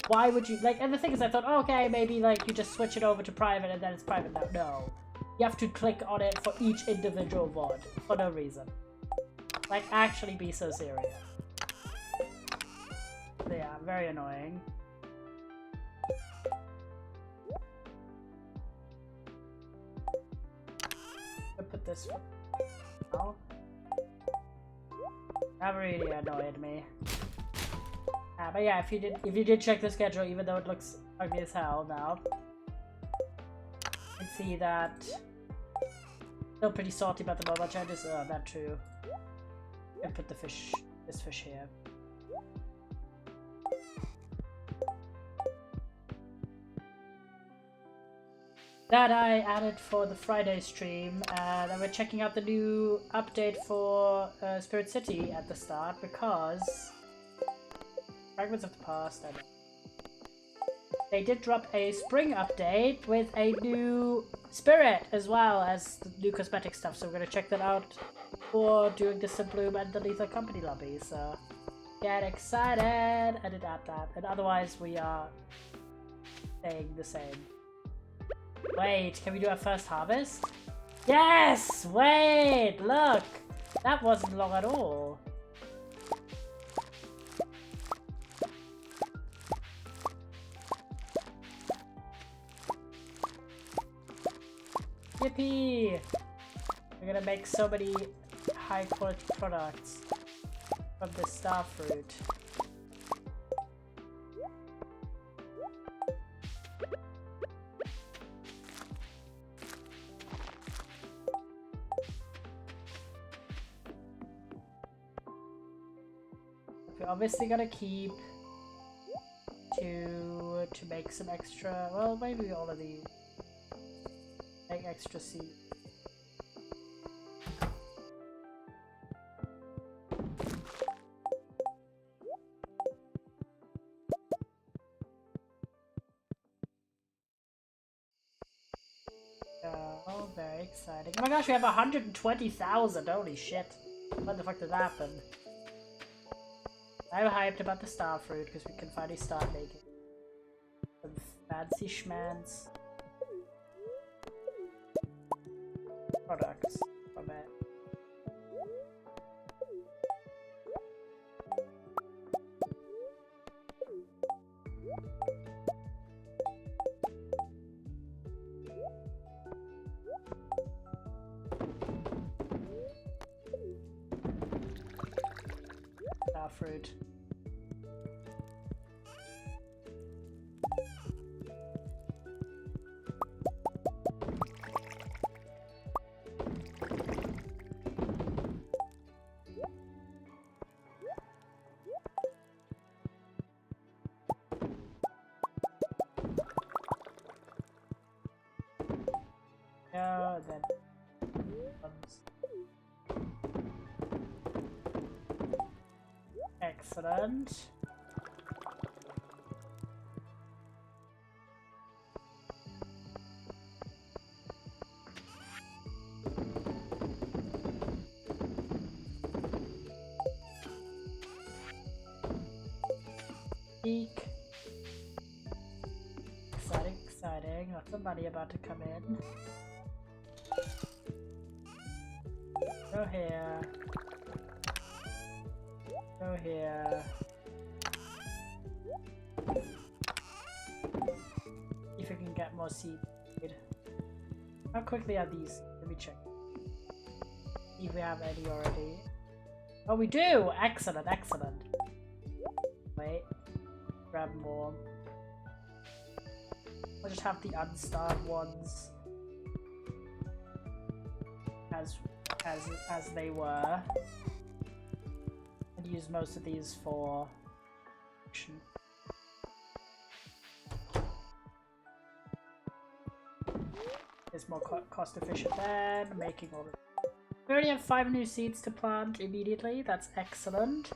Why would you, like, and the thing is, I thought, oh, okay, maybe, like, you just switch it over to private and then it's private now. No. You have to click on it for each individual VOD, for no reason. Like, actually be so serious. So, yeah, very annoying. I'll put this for now. That really annoyed me. But yeah, if you did check the schedule, even though it looks ugly as hell now, you can see that still pretty salty about the mobile changes. That too. And put the this fish here. That I added for the Friday stream, and we're checking out the new update for Spirit City at the start, because Fragments of the Past, I don't know. They did drop a spring update with a new spirit as well as the new cosmetic stuff, so we're gonna check that out for doing the Bloom and the Lethal Company lobby, so get excited! I did add that, and otherwise we are staying the same. Wait, can we do our first harvest? Yes! Wait, look! That wasn't long at all. Yippee! We're gonna make so many high quality products from this star fruit. We're obviously gonna keep to make some extra, well, maybe all of these. Make extra seeds. Oh, very exciting. Oh my gosh, we have 120,000! Holy shit. What the fuck did that happen? I'm hyped about the star fruit because we can finally start making some fancy schmans products from it. our fruit. Yeah, then excellent. Peak. Exciting, exciting. Lots of money about to come in. Go here. Go here. If we can get more seed. How quickly are these? Let me check. See if we have any already. Oh, we do! Excellent, excellent. Wait. Grab more. I'll just have the unstarred ones as they were. And use most of these for action. It's more cost efficient than making all of. We already have 5 new seeds to plant immediately. That's excellent.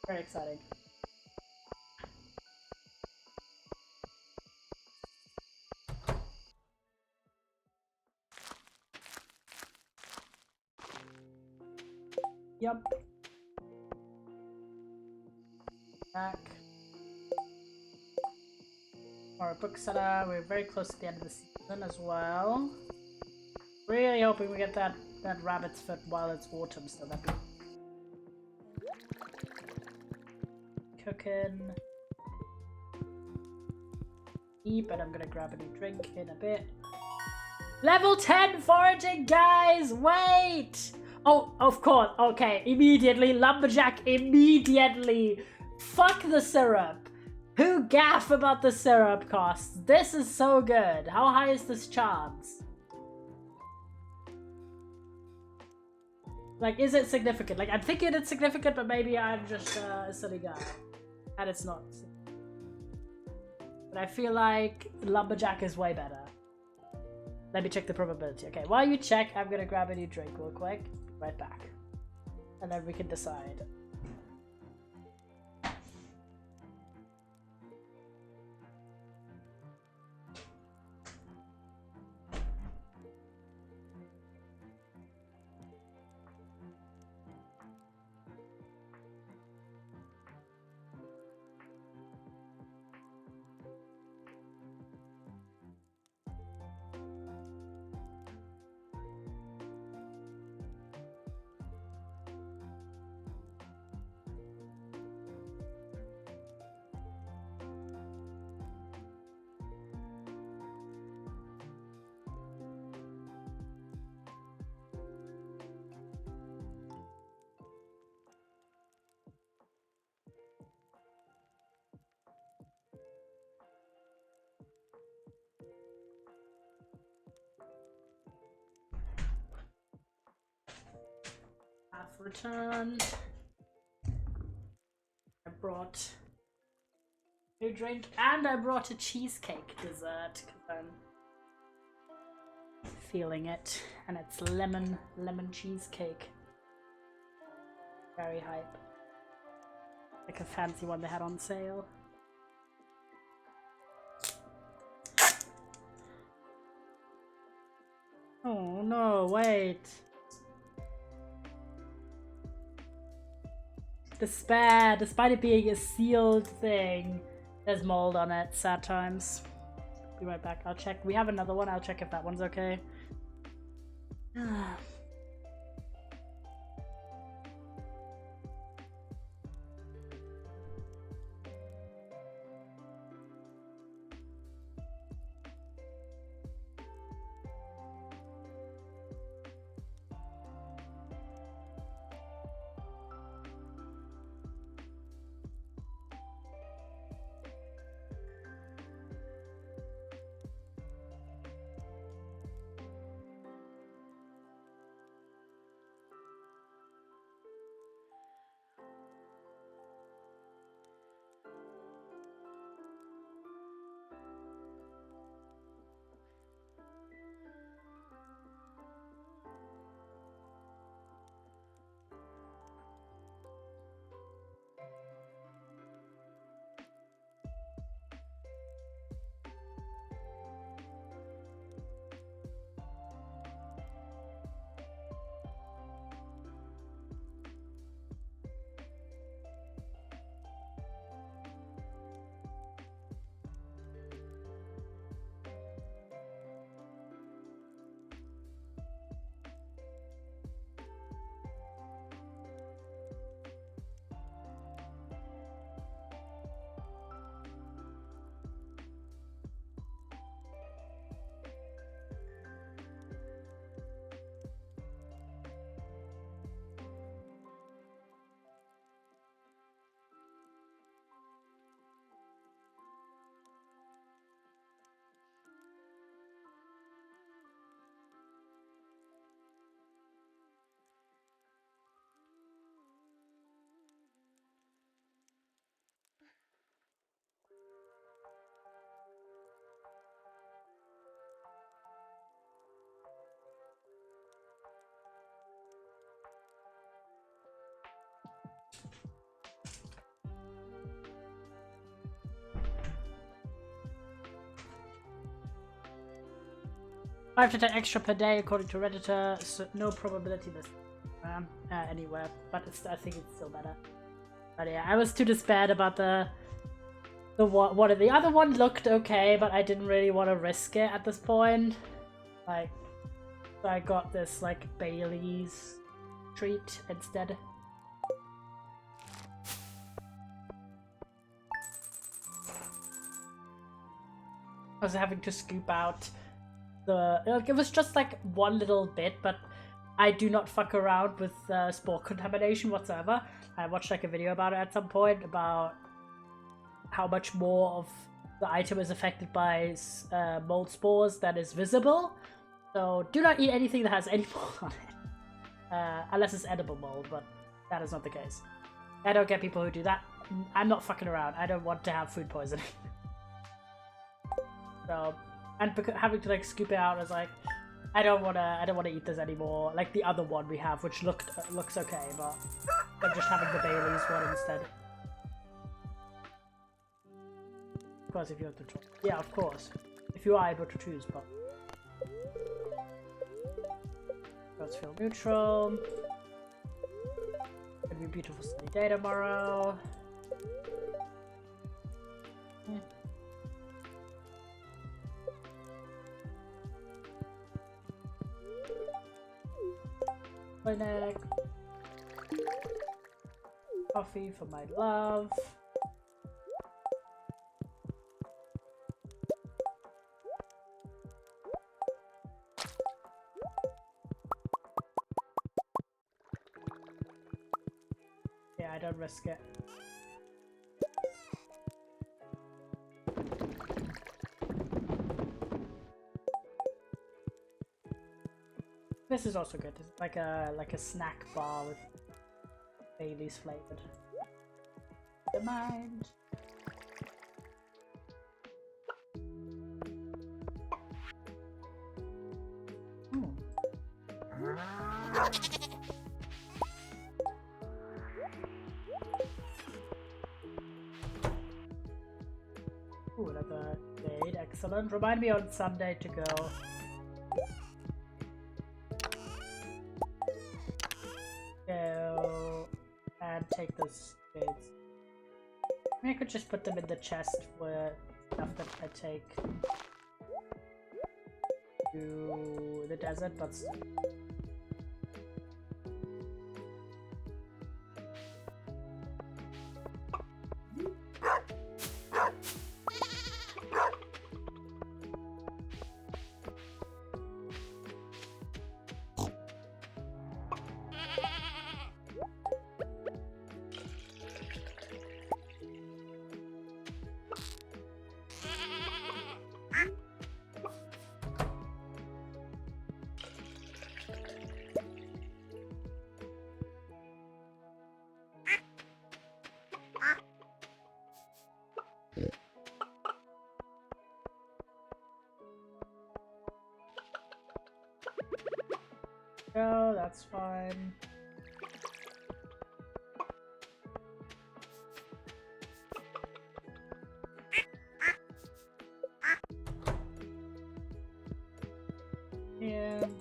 Very exciting. Yup. Back. Alright, book setter. We're very close to the end of the season as well. Really hoping we get that rabbit's foot while it's autumn, so that'd be cooking. Eat, but I'm gonna grab a new drink in a bit. Level 10 foraging, guys! Wait! Oh, of course. Okay, immediately. Lumberjack, immediately. Fuck the syrup. Who gaff about the syrup costs? This is so good. How high is this chance? Like, is it significant? Like, I'm thinking it's significant, but maybe I'm just a silly guy. And it's not. But I feel like Lumberjack is way better. Let me check the probability. Okay, while you check, I'm gonna grab a new drink real quick. Right back. And then we can decide. I've returned. I brought a drink and I brought a cheesecake dessert because I'm feeling it, and it's lemon cheesecake. Very hype. Like a fancy one they had on sale. Oh no, wait. Despair, despite it being a sealed thing, there's mold on it, sad times. Be right back, I'll check. We have another one, I'll check if that one's okay. 5 to 10 extra per day according to Redditor, so no probability this anywhere, but I think it's still better. But yeah, I was too despaired about the one. The other one looked okay, but I didn't really want to risk it at this point. Like, so I got this like Bailey's treat instead. I was having to scoop out it was just like one little bit, but I do not fuck around with spore contamination whatsoever. I watched like a video about it at some point about how much more of the item is affected by mold spores than is visible. So do not eat anything that has any mold on it, unless it's edible mold, but that is not the case. I don't get people who do that. I'm not fucking around. I don't want to have food poisoning. So, and having to like scoop it out, I was like, I don't wanna eat this anymore. Like the other one we have, which looks okay, but I'm just having the Bailey's one instead. Of course, if you have to choose. Yeah, of course. If you are able to choose, but let's feel neutral. It'll be a beautiful sunny day tomorrow. Clinic. Coffee for my love. Yeah, I don't risk it. This is also good. It's like a snack bar with Bailey's flavored. Don't mind. Ooh, another date. Excellent. Remind me on Sunday to go. And take those dates. I mean, I could just put them in the chest for stuff that I take to the desert, but no, that's fine. And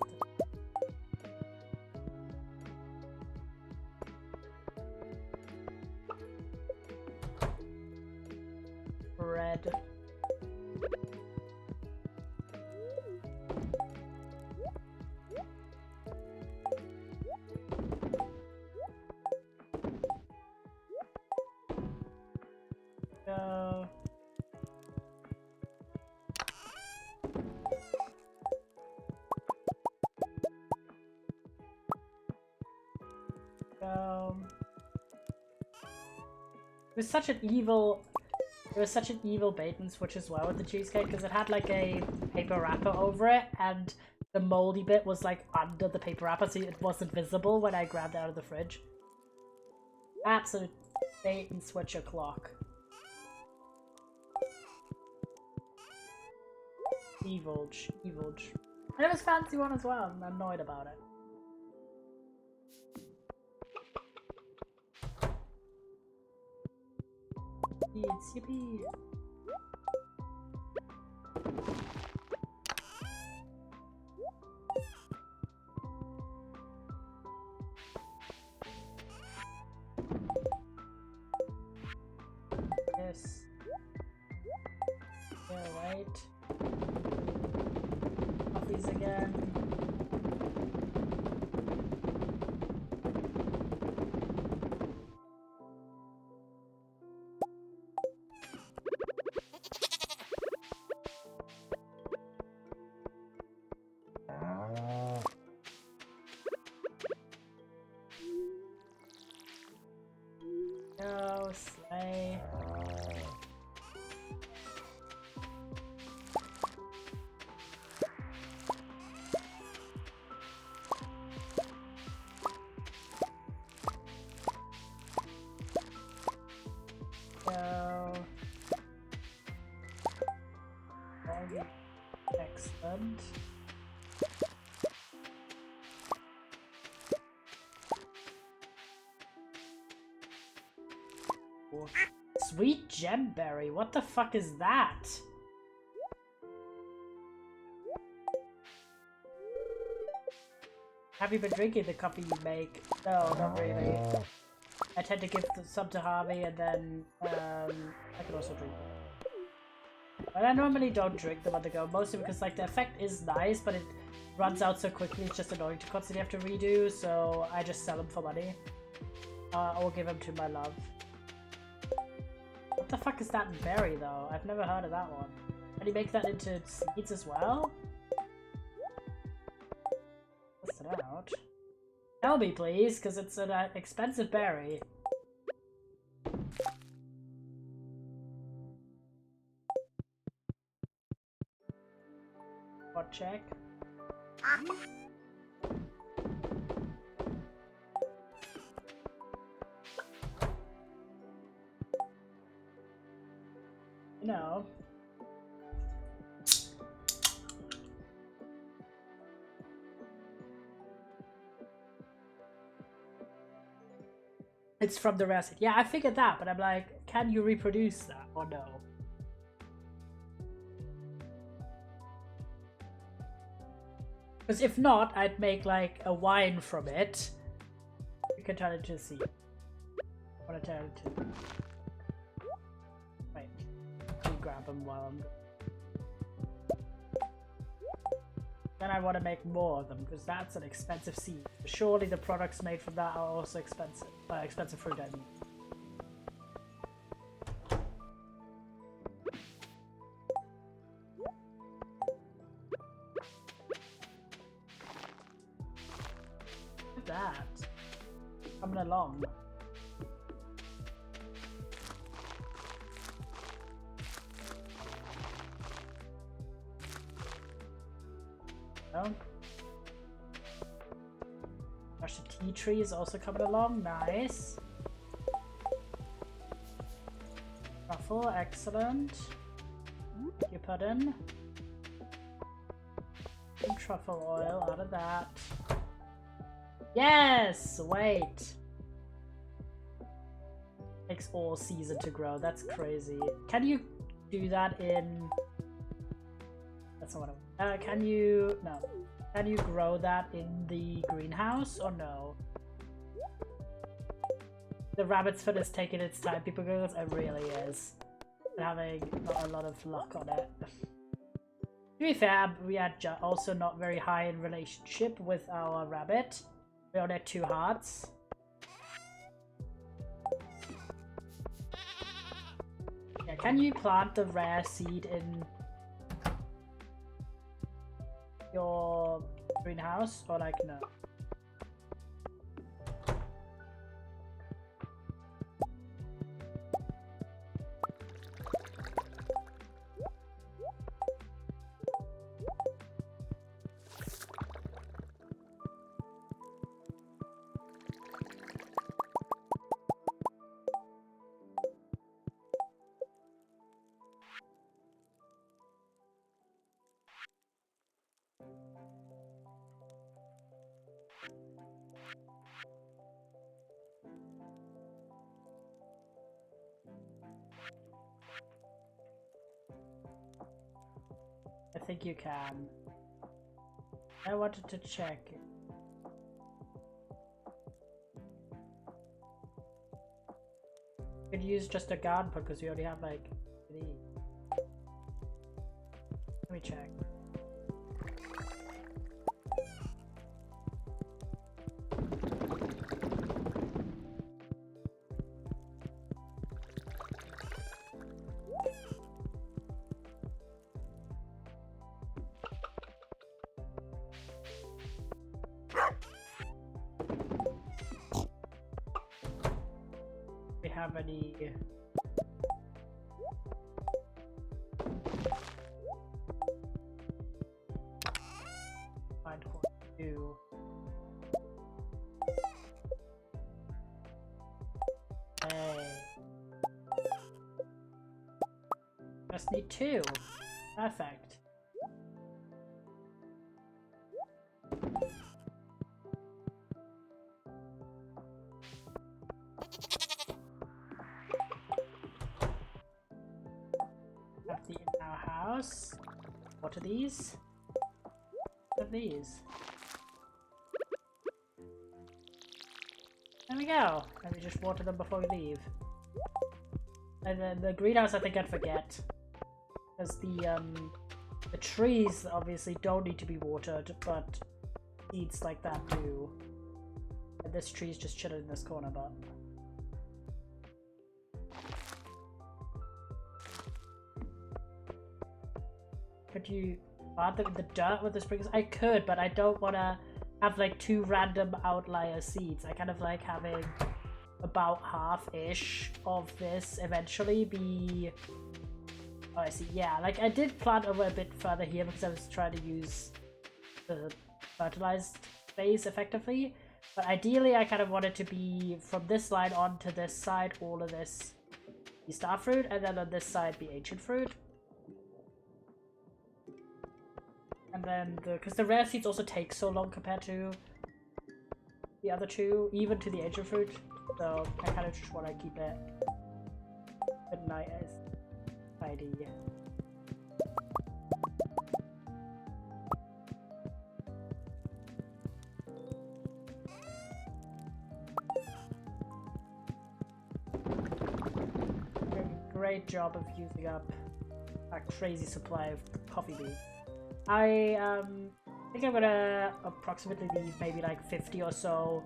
bread. Go. It was such an evil bait and switch as well with the cheesecake, because it had like a paper wrapper over it, and the moldy bit was like under the paper wrapper, so it wasn't visible when I grabbed it out of the fridge. Absolute bait and switch o'clock. Evilge. And it was a fancy one as well, and I'm annoyed about it. Yippee. Slay. Excellent. Sweet gemberry, what the fuck is that? Have you been drinking the coffee you make? No, not really. I tend to give some to Harvey and then I can also drink them. But I normally don't drink them on the go, mostly because like the effect is nice, but it runs out so quickly it's just annoying to constantly have to redo, so I just sell them for money. Or give them to my love. What the fuck is that berry though? I've never heard of that one. Can you make that into seeds as well? Test it out. Tell me please, because it's an expensive berry. What check? No. It's from the recipe. Yeah, I figured that, but I'm like, can you reproduce that or no? Because if not, I'd make like a wine from it. You can turn it into a seed. I want to turn it to. Wait. Let me grab them while I'm. Then I want to make more of them because that's an expensive seed. Surely the products made from that are also expensive. Expensive fruit, I mean. Look at that. Coming along. No? Gosh, the tea tree is also coming along. Nice. Truffle, excellent. You put in some truffle oil out of that. Yes! Wait. Takes all season to grow. That's crazy. Can you do that in... That's not what I want. Can you... No. Can you grow that in the greenhouse or no? The rabbit's foot is taking its time, people go, it really is. I'm having not a lot of luck on it. To be fair, we are also not very high in relationship with our rabbit. We only have 2 hearts. Yeah, can you plant the rare seed in your greenhouse or like no? I think you can. I wanted to check. You could use just a garden pot because we already have like 3. Let me check. have any... Find corn 2. Hey. Just need 2. Perfect. Have the in our house. What are these? What are these? There we go. Let me just water them before we leave. And then the greenhouse I think I'd forget. Because the trees obviously don't need to be watered, but seeds like that do. And this tree's just chilling in this corner, but... Could you plant them in the dirt with the sprinklers? I could, but I don't want to have like 2 random outlier seeds. I kind of like having about half-ish of this eventually be... Oh, I see. Yeah, like I did plant over a bit further here because I was trying to use the fertilized space effectively. But ideally, I kind of wanted to be from this line on to this side, all of this be star fruit, and then on this side be ancient fruit. And then, because the rare seeds also take so long compared to the other 2, even to the ancient fruit. So I kind of just want to keep it at night as tidy. Great job of using up a crazy supply of coffee beans. I think I'm gonna approximately leave maybe like 50 or so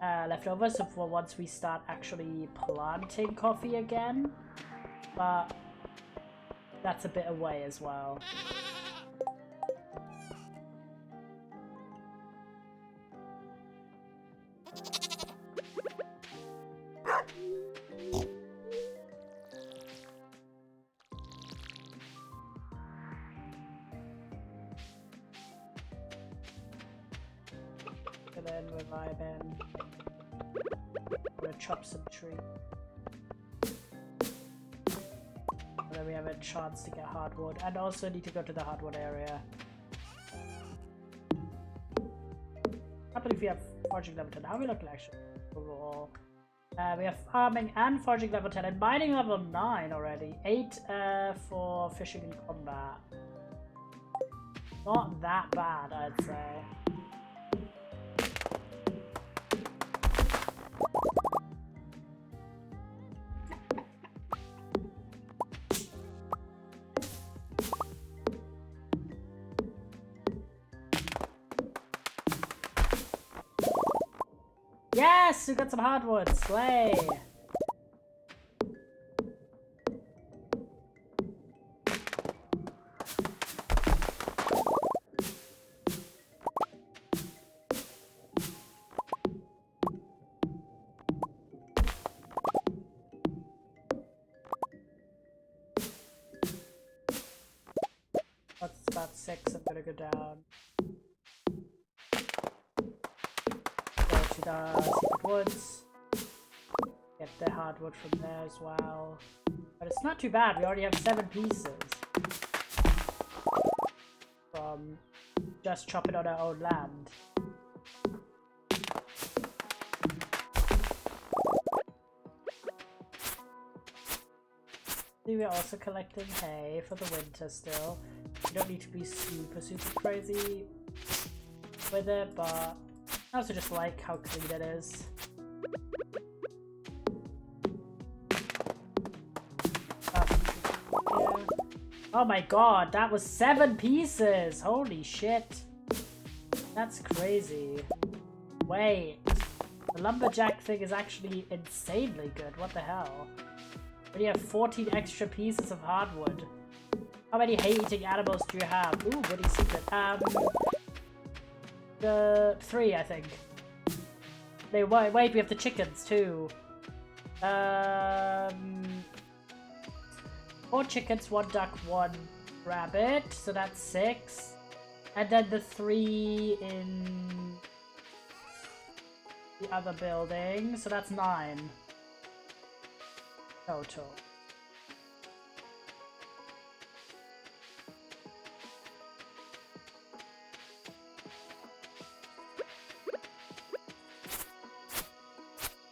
leftovers for once we start actually planting coffee again, but that's a bit away as well. And then we're vibing. I'm gonna chop some tree. And then we have a chance to get hardwood, and also need to go to the hardwood area. I believe we have foraging level 10. How are we looking actually overall? We have farming and foraging level 10 and mining level 9 already. 8 for fishing and combat. Not that bad, I'd say. Yes! We got some hardwood! Slay! That's about 6. I'm gonna go down. To the secret woods. Get the hardwood from there as well. But it's not too bad, we already have 7 pieces. From just chopping on our own land. We're also collecting hay for the winter still. You don't need to be super crazy with it, but I also just like how clean it is. Yeah. Oh my god, that was 7 pieces! Holy shit. That's crazy. Wait. The lumberjack thing is actually insanely good. What the hell? We have 14 extra pieces of hardwood. How many hay-eating animals do you have? Ooh, goody secret. The 3, I think. No, wait, we have the chickens too. 4 chickens, 1 duck, 1 rabbit. So that's 6. And then the 3 in the other building. So that's 9 total.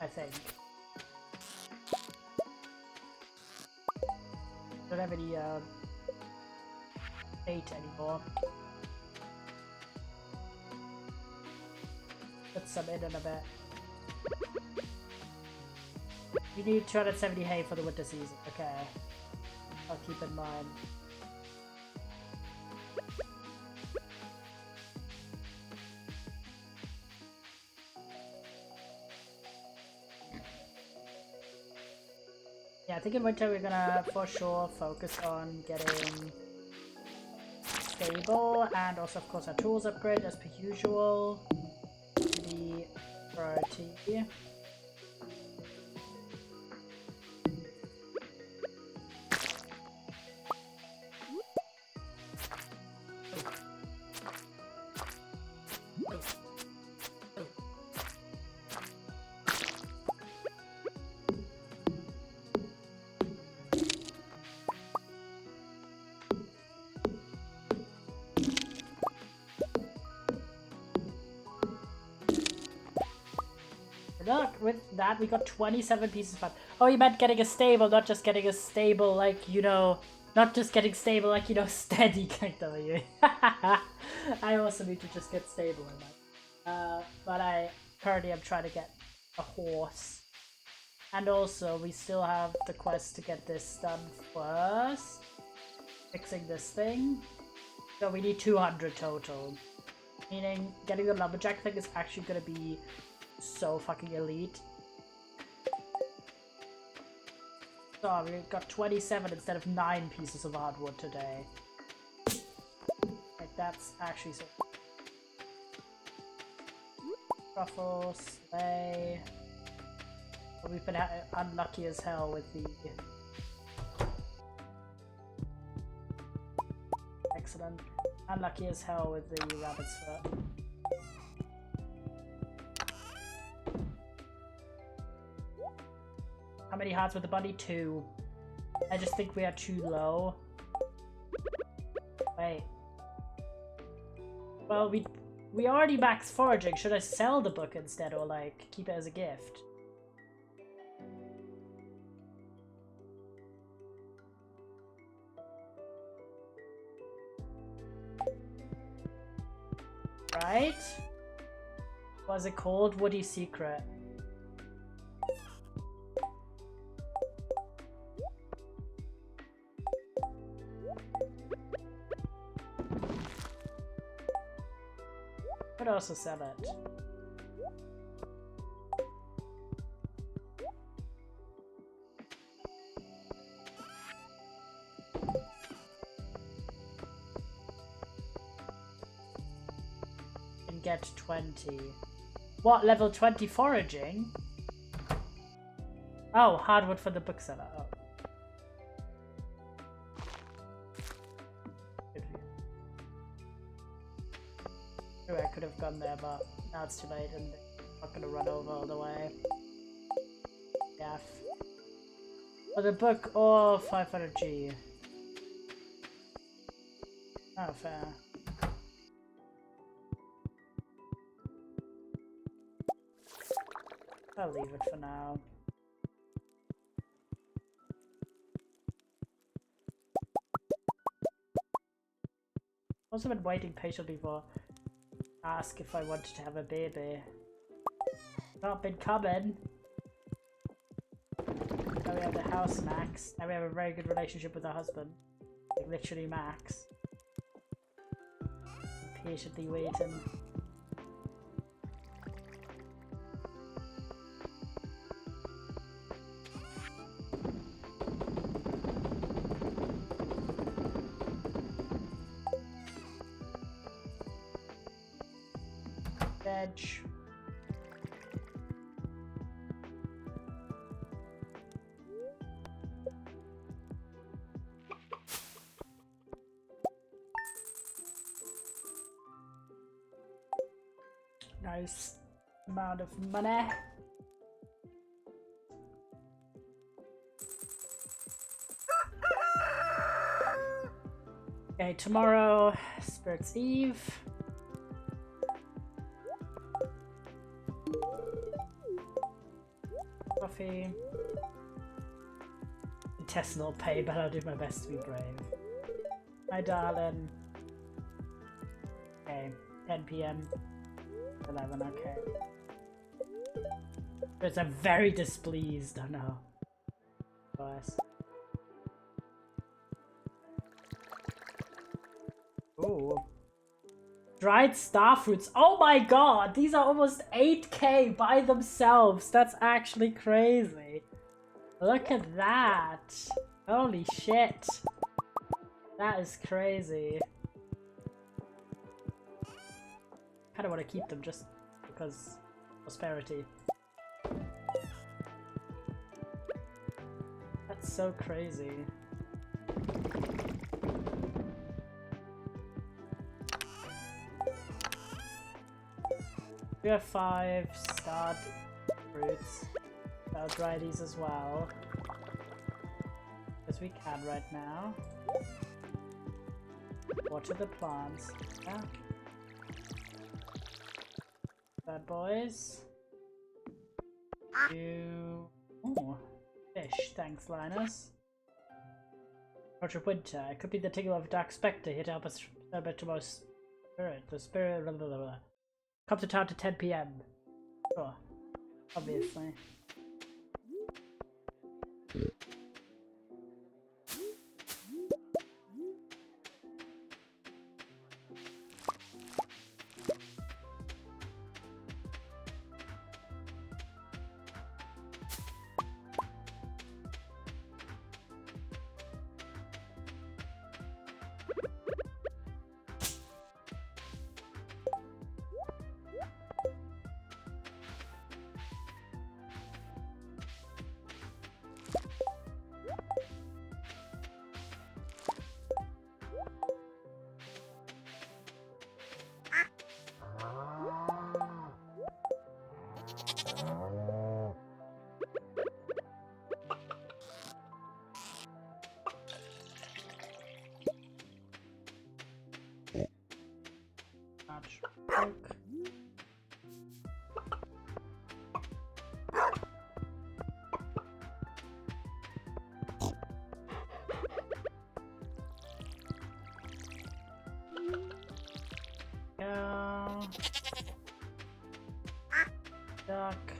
I think. Don't have any 8 anymore. Put some in a bit. We need 270 hay for the winter season. Okay. I'll keep in mind. Yeah, I think in winter we're gonna for sure focus on getting stable and also of course our tools upgrade as per usual. The priority. Look, with that we got 27 pieces of fun. Oh, you meant getting a stable, not just getting a stable like, you know, not just getting stable like, you know, steady kind of. I also need to just get stable in that. But I currently am trying to get a horse. And also, we still have the quest to get this done first. Fixing this thing. So we need 200 total. Meaning, getting the lumberjack thing is actually going to be so fucking elite. So we got 27 instead of 9 pieces of hardwood today. Like, that's actually so... Truffle, sleigh... But we've been unlucky as hell with the... Excellent. Unlucky as hell with the rabbit's foot. How many hearts with the bunny? 2. I just think we are too low. Wait. Well, we already maxed foraging. Should I sell the book instead or like keep it as a gift? Right? What was it called? Woody Secret. Could also sell it. And get 20. What, level 20 foraging? Oh, hardwood for the bookseller. Oh. I could have gone there, but now it's too late and I'm not gonna run over all the way. Yeah. For the book or 500G. Oh, fair. I'll leave it for now. Also been waiting patiently for ask if I wanted to have a baby. Not been coming. Now we have the house Max. Now we have a very good relationship with our husband. Like literally Max. Patiently waiting. nice amount of money. Okay, tomorrow, Spirit's Eve. Coffee. Intestinal pain, but I'll do my best to be brave. My darling. Okay, 10 p.m. 11, okay. But I'm very displeased, I know. Boys. Ooh. Dried starfruits. Oh my god! These are almost 8k by themselves. That's actually crazy. Look at that. Holy shit. That is crazy. Kinda want to keep them just because prosperity. That's so crazy. We have 5 starred fruits. I'll dry these as well. As we can right now. Water the plants. Yeah. Bad boys. You. Ooh. Fish. Thanks, Linus. Roger Winter. It could be the tingle of a dark spectre here to help us celebrate tomorrow's spirit. The spirit. Blah, blah, blah, blah. Come to town to 10 p.m. Sure. Obviously. Duck.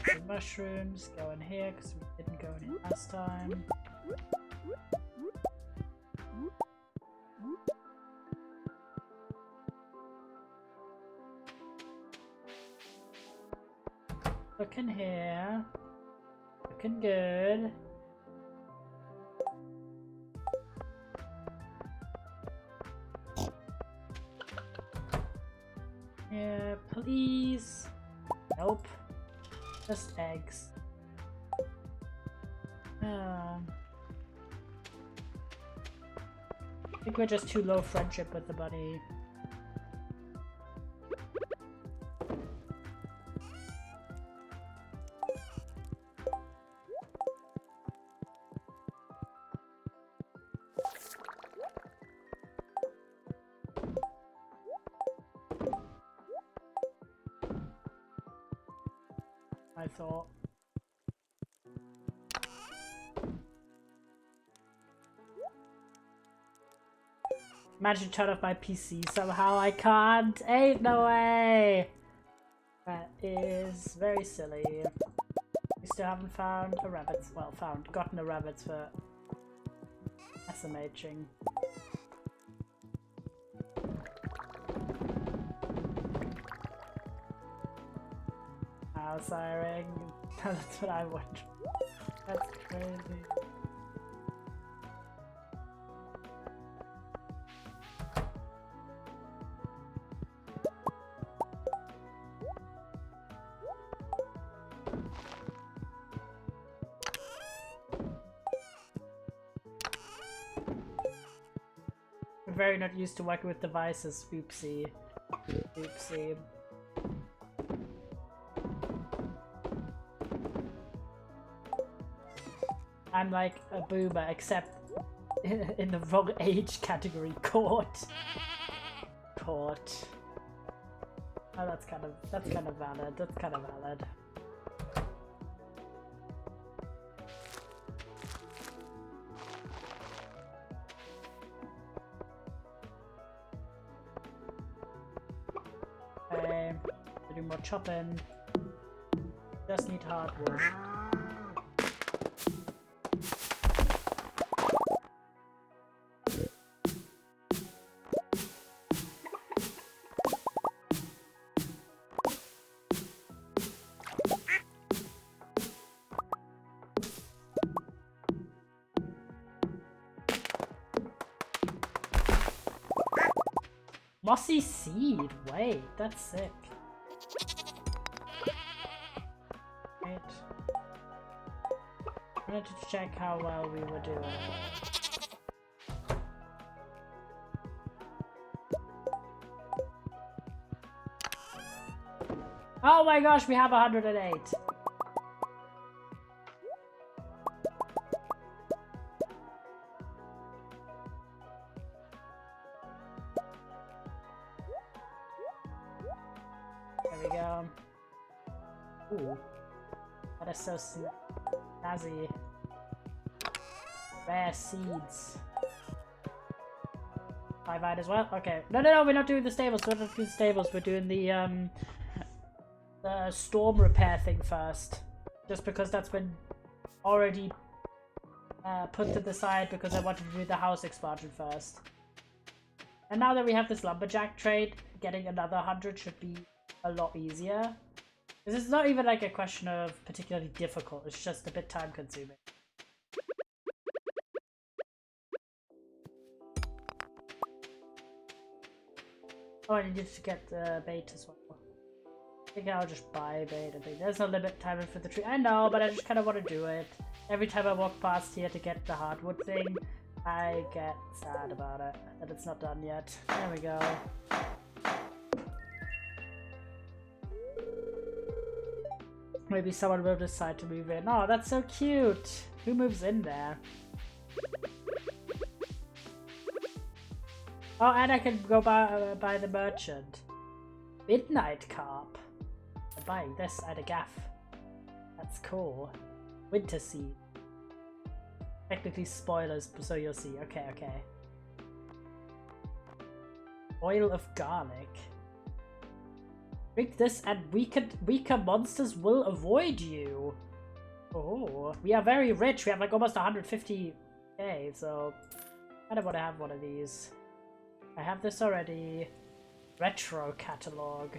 Couple mushrooms. Go in here because we didn't go in here last time. Looking here. Looking good. Yeah, please. Nope. Just eggs. I think we're just too low friendship with the bunny. I thought. Managed to turn off my PC somehow. I can't. Ain't no way. That is very silly. We still haven't found a rabbit. Well, gotten a rabbit for SMHing. Siring. That's what I want. That's crazy. very not used to working with devices. Oopsie. Oopsie. I'm like a boomer, except in the wrong age category. Court. Court. Oh, that's kind of valid. That's kind of valid. Okay, do more chopping. Just need hardwood. Mossy seed, wait, that's sick. Right. I wanted to check how well we were doing. Oh my gosh, we have 108. There we go. Ooh. That is so snazzy. Rare seeds. 5 as well? Okay. No, we're not doing the stables. We're not doing the stables. We're doing the storm repair thing first. Just because that's been already put to the side because I wanted to do the house expansion first. And now that we have this lumberjack trade, getting another 100 should be a lot easier. This is not even like a question of particularly difficult, it's just a bit time consuming. Oh, I need to get bait as well. I think I'll just buy bait. I think there's no limit timing for the tree. I know, but I just kind of want to do it. Every time I walk past here to get the hardwood thing, I get sad about it, that it's not done yet. There we go. Maybe someone will decide to move in. Oh, that's so cute! Who moves in there? Oh, and I can go buy the merchant. Midnight carp. I'm buying this at a gaff. That's cool. Winter seed. Technically spoilers, so you'll see. Okay, okay. Oil of garlic. Drink this and weaker monsters will avoid you. Oh, we are very rich. We have like almost 150k, so I kind of want to have one of these. I have this already. Retro catalog.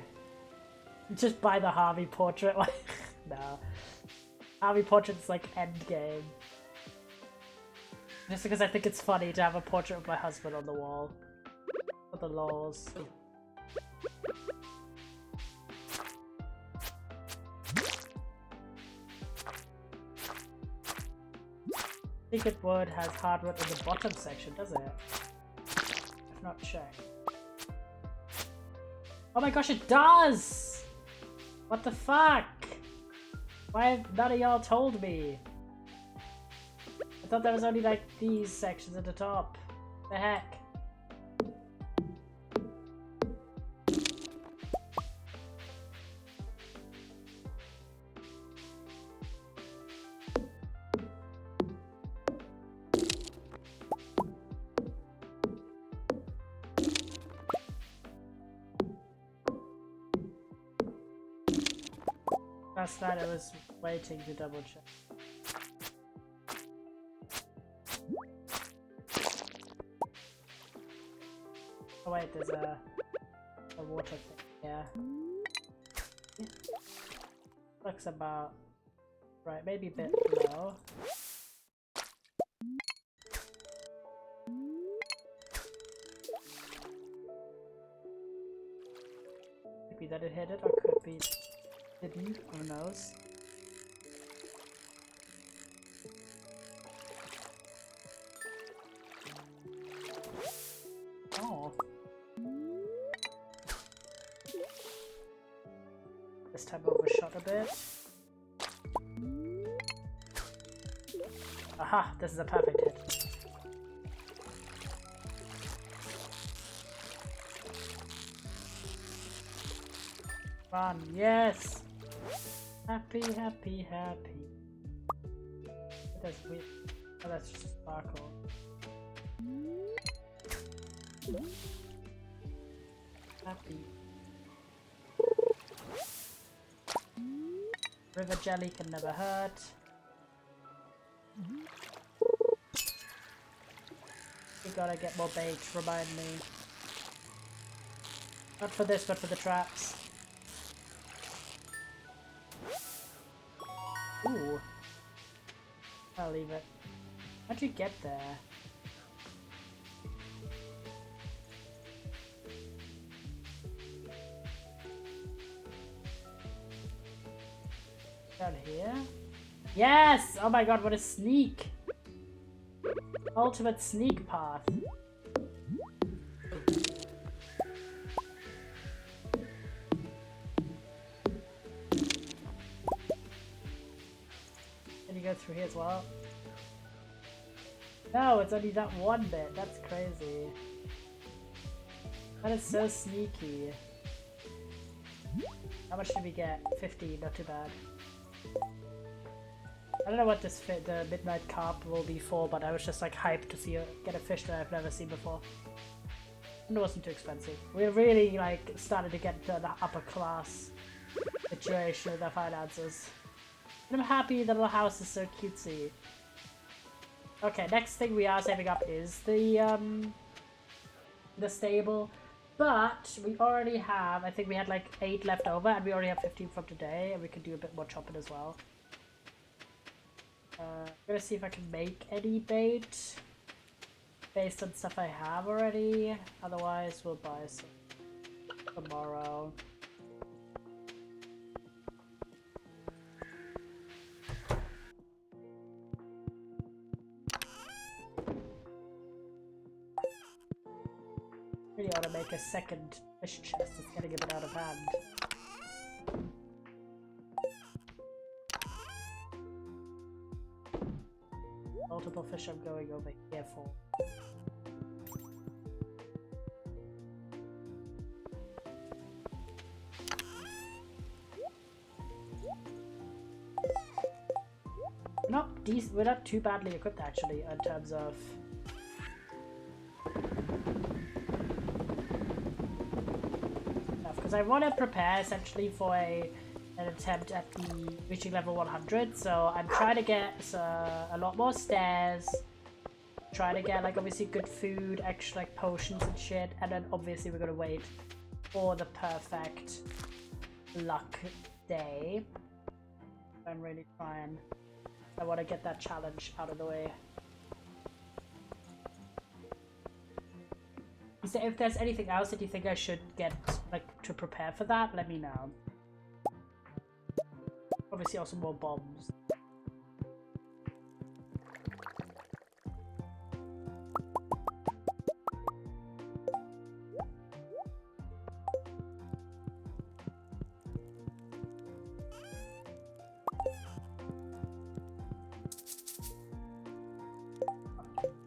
Just buy the Harvey portrait. No. Harvey portrait's like endgame. Just because I think it's funny to have a portrait of my husband on the wall. For the lols. Secret Wood has hardwood in the bottom section, does it? I've not checked. Oh my gosh, it does! What the fuck? Why have none of y'all told me? I thought there was only like these sections at the top. The heck? That's that, I was waiting to double check. Oh wait, there's a water thing, yeah. Looks about right, maybe a bit low. Could be that it hit it, or could be didn't, who knows? This time overshot a bit. Aha, this is a perfect hit. Run, yes! Happy, happy, happy. That's weird. Oh, that's just sparkle. Happy. River jelly can never hurt. We gotta get more bait, remind me. Not for this, but for the traps. Ooh. I'll leave it. How'd you get there? Down here? Yes! Oh my god, what a sneak! Ultimate sneak path. Can you go through here as well? No, it's only that one bit. That's crazy. That is so sneaky. How much did we get? 50, not too bad. I don't know what this the midnight carp will be for, but I was just like hyped to see get a fish that I've never seen before. And it wasn't too expensive. We really like started to get to the upper class situation with our finances. And I'm happy the little house is so cutesy. Okay, next thing we are saving up is the stable. But we already have, I think we had like 8 left over, and we already have 15 from today, and we could do a bit more chopping as well. I'm gonna see if I can make any bait based on stuff I have already. Otherwise, we'll buy some tomorrow. Really ought to make a second fish chest. It's getting a bit out of hand. Multiple fish I'm going over here for. We're not too badly equipped actually in terms of because I want to prepare essentially for an attempt at the reaching level 100, so I'm trying to get a lot more stairs, try to get like obviously good food, extra like potions and shit, and then obviously we're gonna wait for the perfect luck day. I'm really trying. I want to get that challenge out of the way. If there's anything else that you think I should get like to prepare for that, let me know. Obviously also more bombs.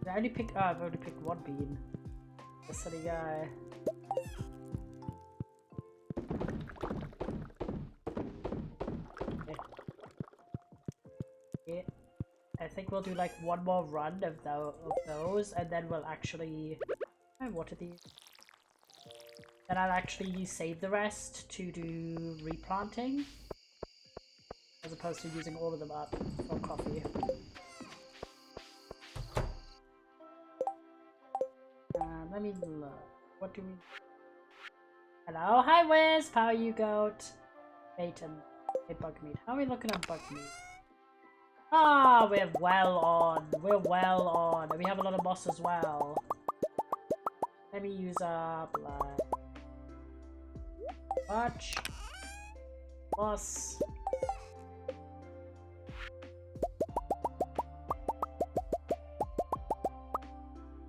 I only picked, I've only picked one bean. The silly guy. Okay. I think we'll do like one more run of those, and then we'll actually... Oh, what are these? Then I'll actually save the rest to do replanting, as opposed to using all of them up for coffee. Let me look. What do we... Hello? Hi, Wiz! How are you, goat? Bait and bug meat. How are we looking at bug meat? Ah, we're well on. We're well on. And we have a lot of moss as well. Let me use up, like... Much. Moss.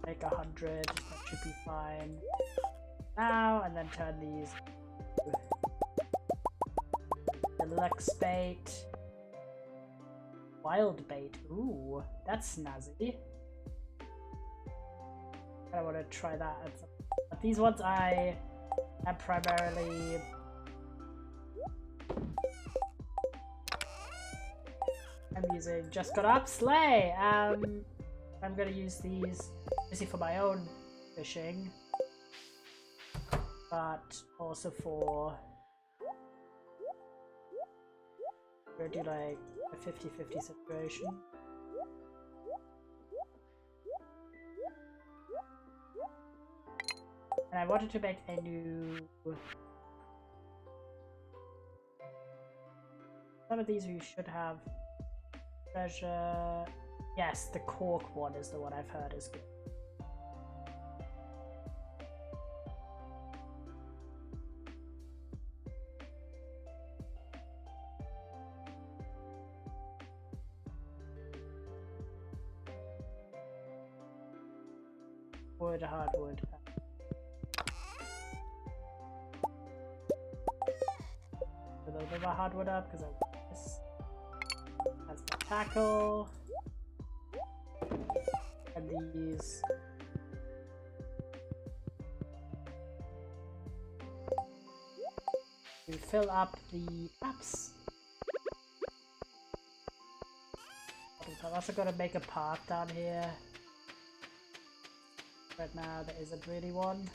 Make 100. That should be fine. Now, and then turn these. deluxe bait. Wild bait. Ooh, that's snazzy. I want to try that. But these ones I am primarily... I'm using Just Got Up Slay. I'm gonna use these obviously for my own fishing, but also for... we're gonna do like a 50-50 situation. And I wanted to make a new... some of these we should have. Treasure... yes, the cork one is the one I've heard is good. Wood, hardwood. A little bit of hardwood up because I want this. That's my tackle. And these. We fill up the traps. I'm also gonna make a path down here. Right now there isn't really one.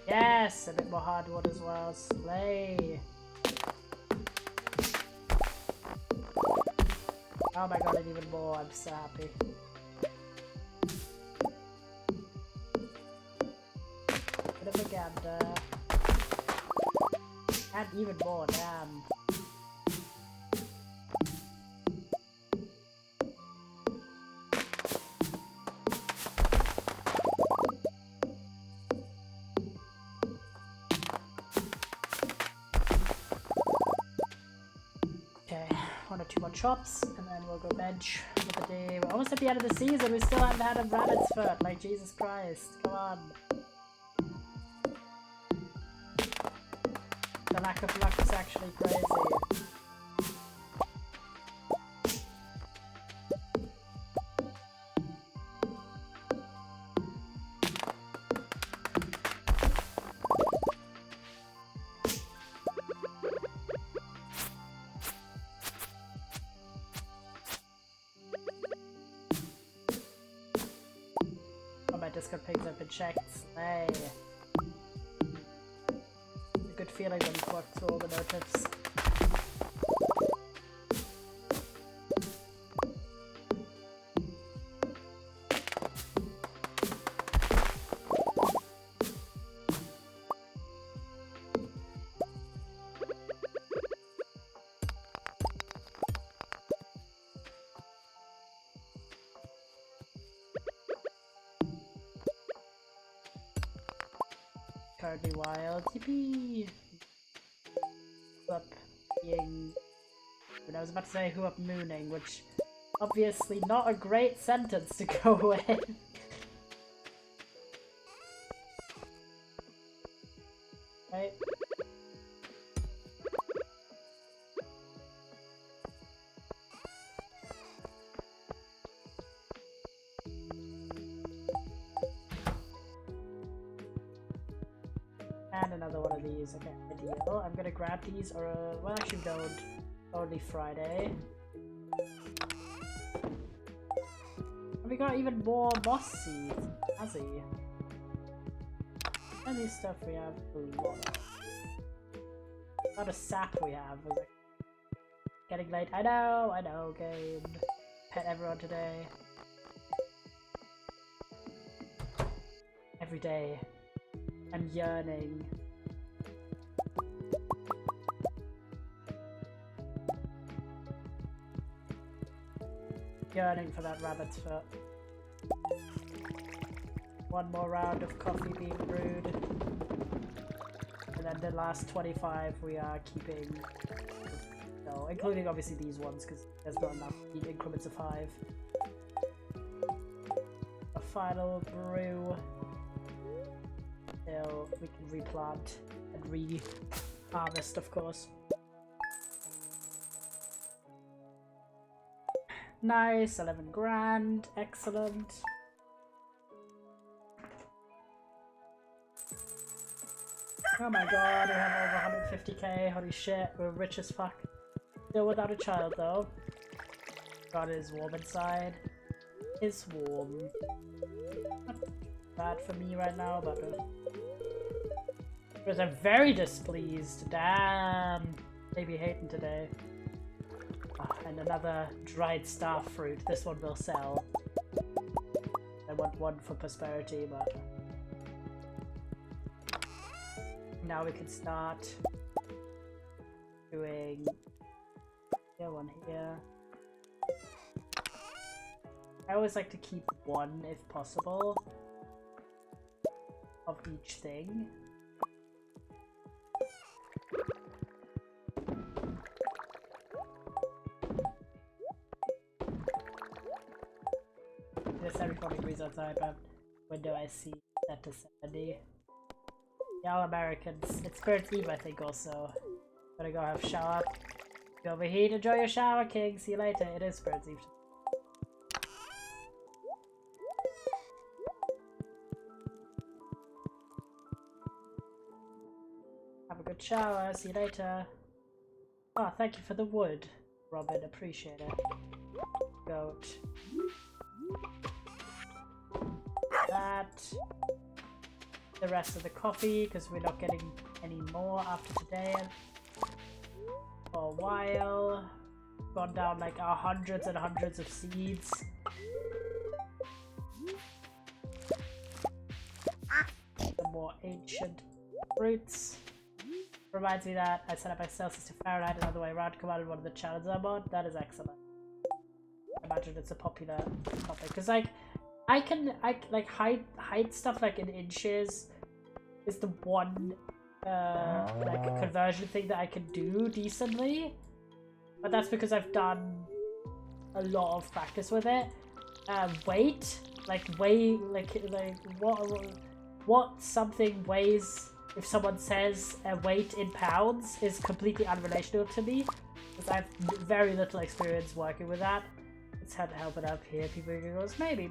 Yes, a bit more hardwood as well. Slay. Oh my god, and even more. I'm so happy. Bit of a gander. And even more, damn. Chops, and then we'll go bench for the day. We're almost at the end of the season, we still haven't had a rabbit's foot, like Jesus Christ, come on. The lack of luck is actually crazy. Discord pigs have been checked. Hey. It's a good feeling when you've worked through all the notifs. Currently wild. Yippee! Who up being... I was about to say who up mooning, which obviously not a great sentence to go with. Right? And another one of these. Okay, ideal. I'm gonna grab these, or well, actually don't. Only Friday. And we got even more moss seeds. Azzy. And these stuff we have a lot of. A lot of sap we have. Was like getting late. I know, game. Pet everyone today. Every day. I'm yearning. yearning for that rabbit's foot. One more round of coffee being brewed. And then the last 25 we are keeping. No, including obviously these ones because there's not enough in increments of 5. A final brew. Till we can replant and re-harvest, of course. Nice, 11 grand, excellent. Oh my god, we have over 150k, holy shit, we're rich as fuck. Still without a child though. God, it is warm inside. It's warm. Not bad for me right now, but I'm very displeased. Damn. Maybe hating today. And another dried star fruit. This one will sell. I want one for prosperity, but now we can start doing one here. I always like to keep one if possible of each thing. It's 74 degrees outside, but window I see set to 70. Y'all Americans. It's Spirit's Eve, I think, also. Gotta go have a shower. Go overheat, enjoy your shower, King. See you later. It is Spirit's Eve. Have a good shower. See you later. Oh, thank you for the wood, Robin. Appreciate it. Goat. That. The rest of the coffee, because we're not getting any more after today. For a while. Gone down like hundreds and hundreds of seeds. Some more ancient fruits. Reminds me that I set up my Celsius to Fahrenheit another way around, commanded one of the challenges I'm on. That is excellent. I imagine it's a popular topic. Because like I like hide stuff like in inches is the one like conversion thing that I can do decently. But that's because I've done a lot of practice with it. Weight, like what something weighs, if someone says a weight in pounds, is completely unrelational to me, because I have very little experience working with that. Let's have to help it up here. People goes, maybe.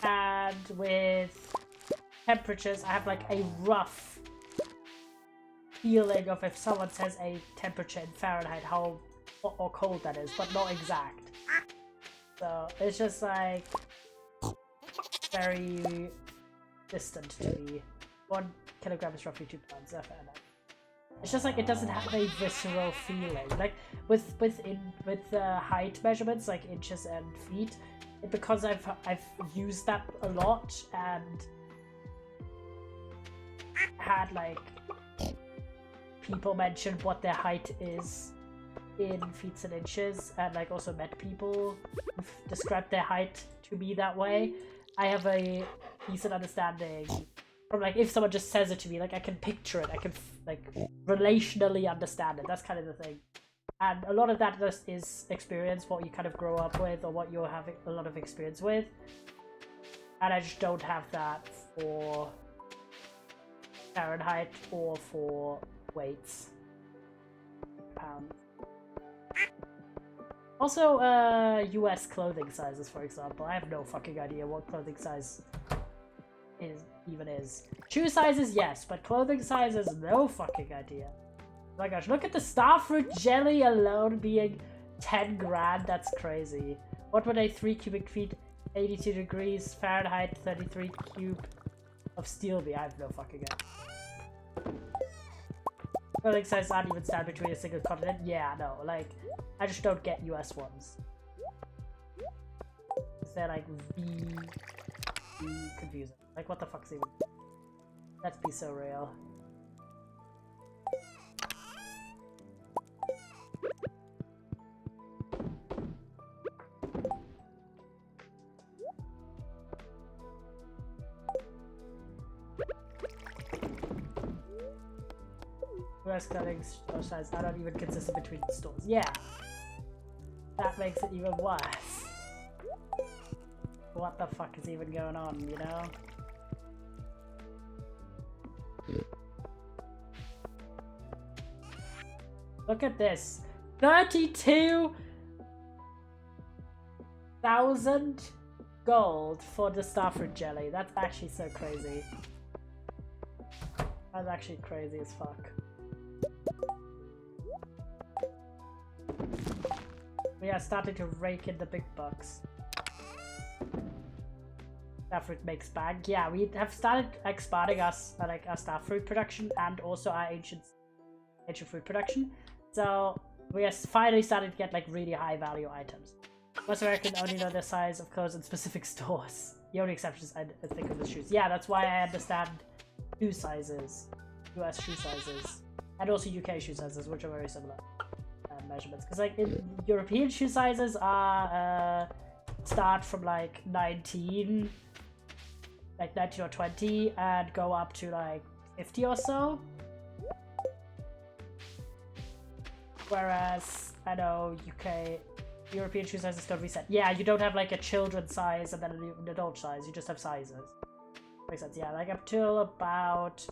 And with temperatures, I have like a rough feeling of if someone says a temperature in Fahrenheit, how hot or cold that is, but not exact. So it's just like very distant to me. 1 kilogram is roughly 2 pounds. Fair enough. It's just like it doesn't have a visceral feeling. Like with height measurements, like inches and feet, because I've used that a lot and had like people mention what their height is in feet and inches, and like also met people who've described their height to me that way. I have a decent understanding from like if someone just says it to me, like I can picture it, I can like relationally understand it. That's kind of the thing. And a lot of that just is experience, what you kind of grow up with or what you're having a lot of experience with. And I just don't have that for Fahrenheit or for weights. Pounds. Also, US clothing sizes, for example. I have no fucking idea what clothing size even is. Shoe sizes, yes, but clothing sizes, no fucking idea. Oh my gosh, look at the starfruit jelly alone being 10 grand. That's crazy. What would a 3 cubic feet, 82 degrees Fahrenheit, 33 cube of steel be? I have no fucking idea. Clothing sizes aren't even stand between a single continent. Yeah, no, like, I just don't get US ones. They're like confusing. Like, what the fuck's even? Let's be so real. US clothing store sizes are not even consistent between stores. Yeah. That makes it even worse. What the fuck is even going on, you know? Look at this. 32,000 gold for the starfruit jelly. That's actually so crazy. That's actually crazy as fuck. We are starting to rake in the big bucks. Starfruit makes bank. Yeah, we have started expanding our starfruit production and also our ancient fruit production. So we are finally starting to get like really high value items. Most Americans only know the size of clothes in specific stores. The only exception is I think of the shoes. Yeah, that's why I understand shoe sizes, US shoe sizes, and also UK shoe sizes, which are very similar measurements. Because like European shoe sizes are start from like 19 or 20 and go up to like 50 or so. Whereas I know European shoe sizes don't reset. Yeah, you don't have like a children's size and then an adult size. You just have sizes. Makes sense. Yeah, like up till about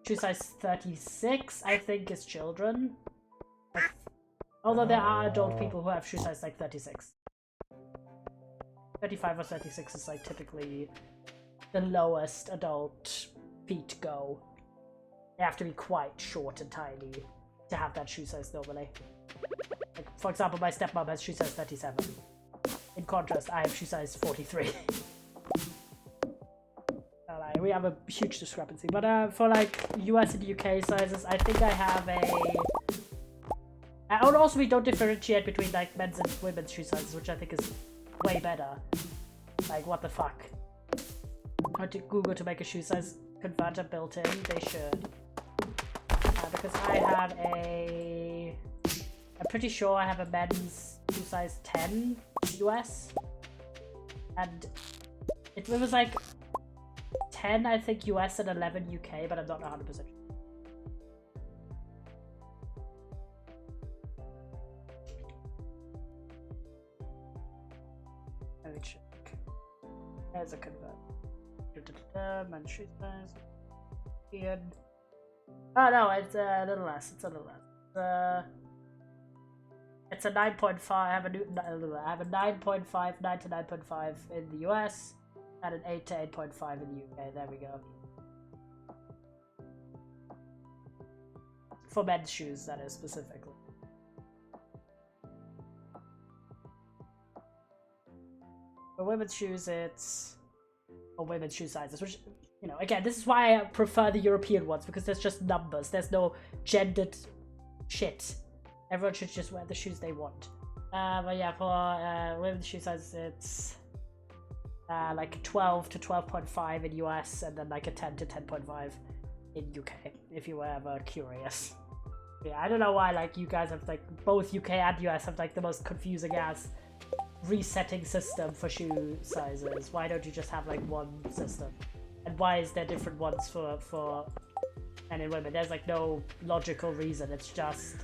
shoe size 36, I think, is children. Although there are adult people who have shoe size like 36. 35 or 36 is like typically the lowest adult feet go. They have to be quite short and tiny to have that shoe size normally. Like, for example, my stepmom has shoe size 37. In contrast, I have shoe size 43. We have a huge discrepancy. But for like US and UK sizes, I think I have a... And also we don't differentiate between like men's and women's shoe sizes, which I think is way better. Like, what the fuck? I had to Google to make a shoe size converter built in. They should. Because I have a... I'm pretty sure I have a men's shoe size 10 US. And it was like 10, I think, US and 11 UK, but I'm not 100% sure. Let me check. There's a convert. Men's shoe size. Ian. Oh no, it's a little less. It's a little less. It's a 9.5. I have a 9.5, 9 to 9.5 in the US, and an 8 to 8.5 in the UK. There we go. For men's shoes, that is specifically. For women's shoes, it's women's shoe sizes, which, you know, again, this is why I prefer the European ones, because there's just numbers. There's no gendered shit. Everyone should just wear the shoes they want. But yeah, for women's shoe sizes, it's like 12 to 12.5 in US, and then like a 10 to 10.5 in UK, if you were ever curious. Yeah, I don't know why like you guys have like both UK and US have like the most confusing ass resetting system for shoe sizes. Why don't you just have like one system? And why is there different ones for men and women? There's like no logical reason. It's just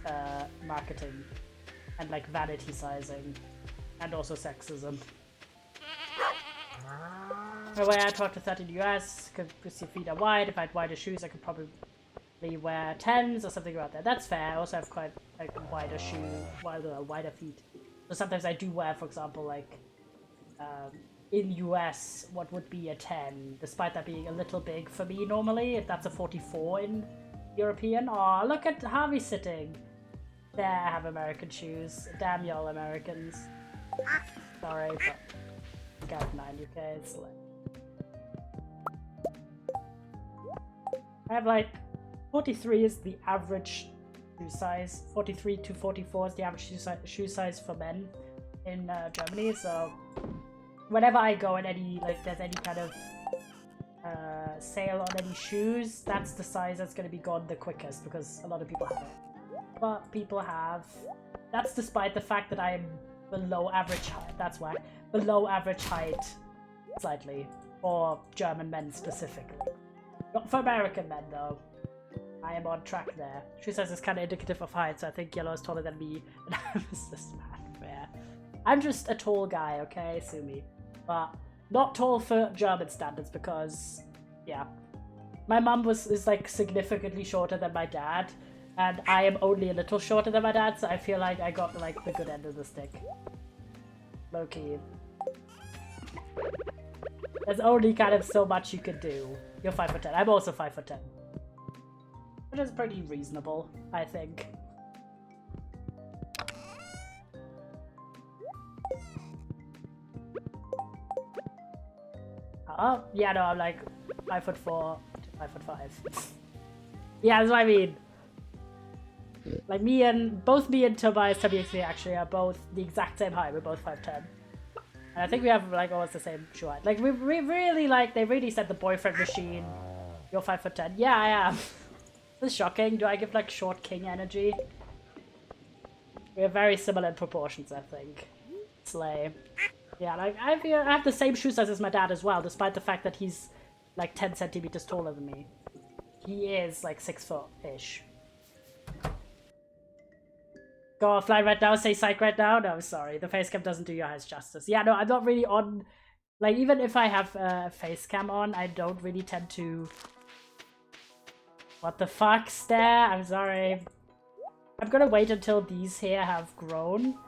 marketing and like vanity sizing and also sexism. The way I talk to 13 US, because your feet are wide. If I had wider shoes, I could probably wear 10s or something around there. That's fair. I also have quite like wider feet. So sometimes I do wear, for example, like in US, what would be a 10, despite that being a little big for me normally. If that's a 44 in European. Oh, look at Harvey sitting. There, I have American shoes. Damn y'all Americans. Sorry, but got 9 UK. It's like I have like 43 is the average shoe size. 43 to 44 is the average shoe size for men in Germany. So whenever I go in any, like, there's any kind of sale on any shoes, that's the size that's going to be gone the quickest, because a lot of people have it. But people have, that's despite the fact that I'm below average height. That's why below average height slightly for German men specifically. Not for American men though. I am on track there. She says it's kind of indicative of height, so I think yellow is taller than me. And I'm just not fair. I'm just a tall guy, okay, Sumi. But not tall for German standards because, yeah. My mum is like significantly shorter than my dad. And I am only a little shorter than my dad, so I feel like I got like the good end of the stick. Low-key. There's only kind of so much you can do. You're 5'10". I'm also 5'10". Which is pretty reasonable, I think. Yeah, no, I'm like 5'4" to 5'5". Yeah, that's what I mean. Like both me and Tobias Tabiexi actually are both the exact same height. We're both 5'10". And I think we have like almost the same shoe height. Like we really like, they really said the boyfriend machine. You're 5'10". Yeah, I am. This is shocking. Do I give like short king energy? We are very similar in proportions, I think. Slay. Yeah, like I have the same shoe size as my dad as well, despite the fact that he's like 10 centimeters taller than me. He is like 6 foot-ish. Go offline right now, say psych right now? No, sorry, the face cam doesn't do your eyes justice. Yeah, no, I'm not really on, like even if I have a face cam on, I don't really tend to... What the fuck, stare? I'm sorry. I'm gonna wait until these here have grown.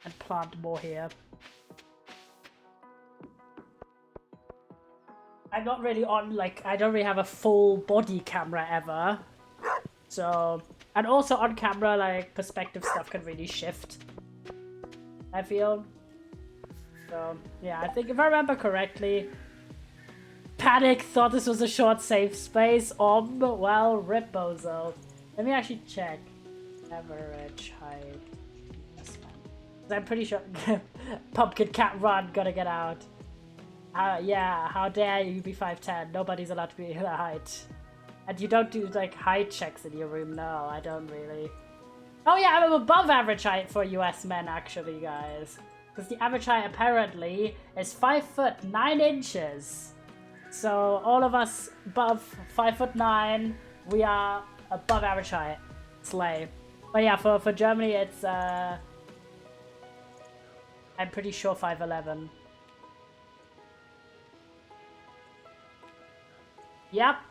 And plant more here. I'm not really on, like, I don't really have a full body camera ever. So, and also on camera, like, perspective stuff can really shift. I feel. So, yeah, I think if I remember correctly, Panic thought this was a short safe space. Well, rip bozo. Let me actually check. Average height. I'm pretty sure Pumpkin Cat Run, gotta get out. Yeah, how dare you be 5'10". Nobody's allowed to be that height. And you don't do like height checks in your room. No, I don't really. Oh yeah, I'm above average height for US men actually, guys. Because the average height apparently is 5'9". So all of us above 5'9", we are above average height. Slay. But yeah, for Germany it's I'm pretty sure 5'11". Yep,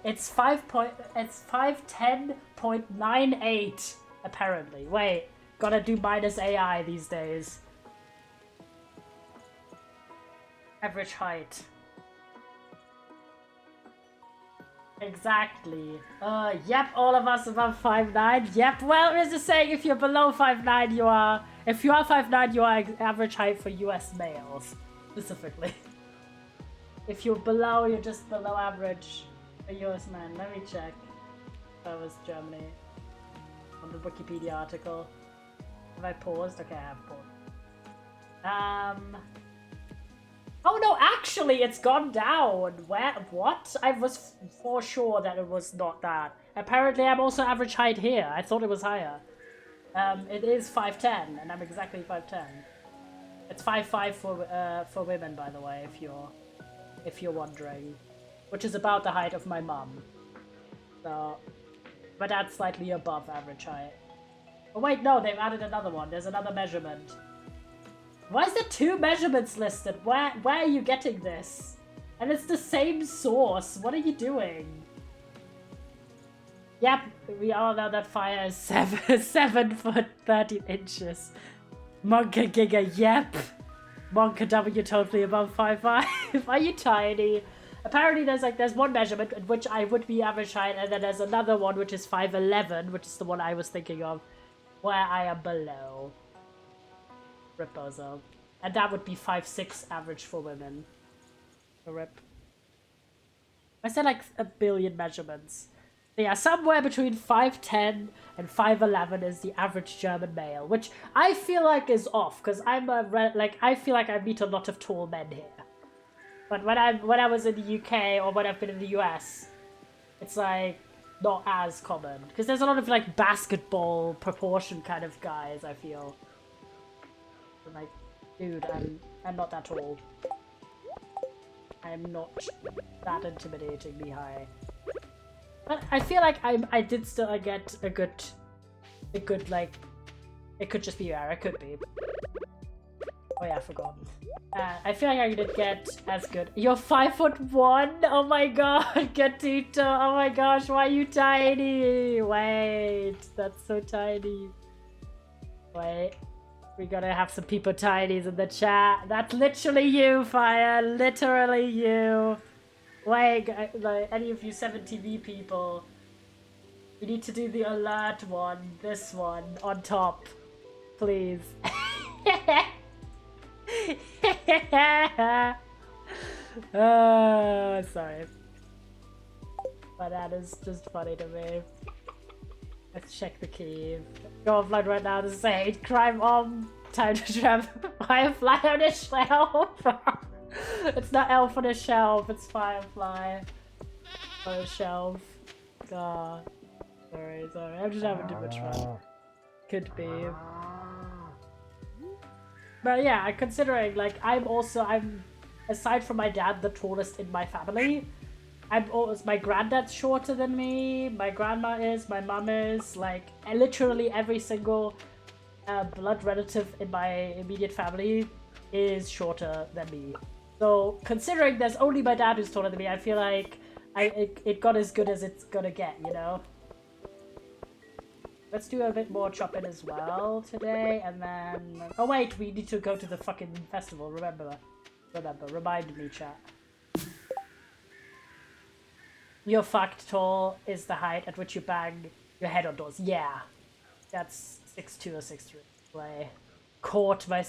it's 510.98 apparently. Wait, gotta do minus AI these days. Average height. Exactly. Yep, all of us above 5'9". Yep, well, it's just saying if you're below 5'9", you are... If you are 5'9", you are average height for US males, specifically. If you're below, you're just below average for US men. Let me check. That was Germany. On the Wikipedia article. Have I paused? Okay, I have paused. Oh no, actually, it's gone down. Where? What? I was for sure that it was not that. Apparently, I'm also average height here. I thought it was higher. It is 5'10", and I'm exactly 5'10". It's 5'5" for women, by the way, if you're wondering, which is about the height of my mum. So, but that's slightly above average height. Oh wait, no, they've added another one. There's another measurement. Why is there 2 measurements listed? Where are you getting this? And it's the same source. What are you doing? Yep, we all know that fire is 7 foot 13 inches. Monka Giga, yep. Monka W totally above 5'5". Are you tiny? Apparently there's one measurement at which I would be average height, and then there's another one which is 5'11", which is the one I was thinking of, where I am below. Ripozo. And that would be 5'6" average for women. A rip. I said like a billion measurements. But yeah, somewhere between 5'10" and 5'11" is the average German male, which I feel like is off, because I'm I feel like I meet a lot of tall men here. But when I was in the UK or when I've been in the US, it's like not as common, because there's a lot of like basketball proportion kind of guys, I feel. I'm like, dude, I'm not that tall. I'm not that intimidatingly high. But I feel like I did still get a good like, it could just be rare, it could be. Oh yeah, I forgot. I feel like I did get as good. You're 5'1"? Oh my god, Gatito. Oh my gosh, why are you tiny? Wait, that's so tiny. Wait, we gotta have some people tinies in the chat. That's literally you, Fire. Literally you. Wait, like any of you 7TV people, we need to do the alert one. This one on top, please. Oh, sorry. But that is just funny to me. Let's check the key. Go offline right now to say hate crime on. Time to trap Firefly on a shelf. It's not elf on a shelf, it's Firefly on a shelf. God. Sorry. I'm just having too much fun. Could be. But yeah, considering, like, I'm aside from my dad, the tallest in my family. My granddad's shorter than me, my grandma is, my mum is, like, literally every single blood relative in my immediate family is shorter than me. So, considering there's only my dad who's taller than me, I feel like it got as good as it's gonna get, you know? Let's do a bit more chopping as well today, and then... Oh wait, we need to go to the fucking festival, remember, remind me, chat. Your fact tall is the height at which you bang your head on doors. Yeah, that's 6'2" or 6'3". Play. Caught my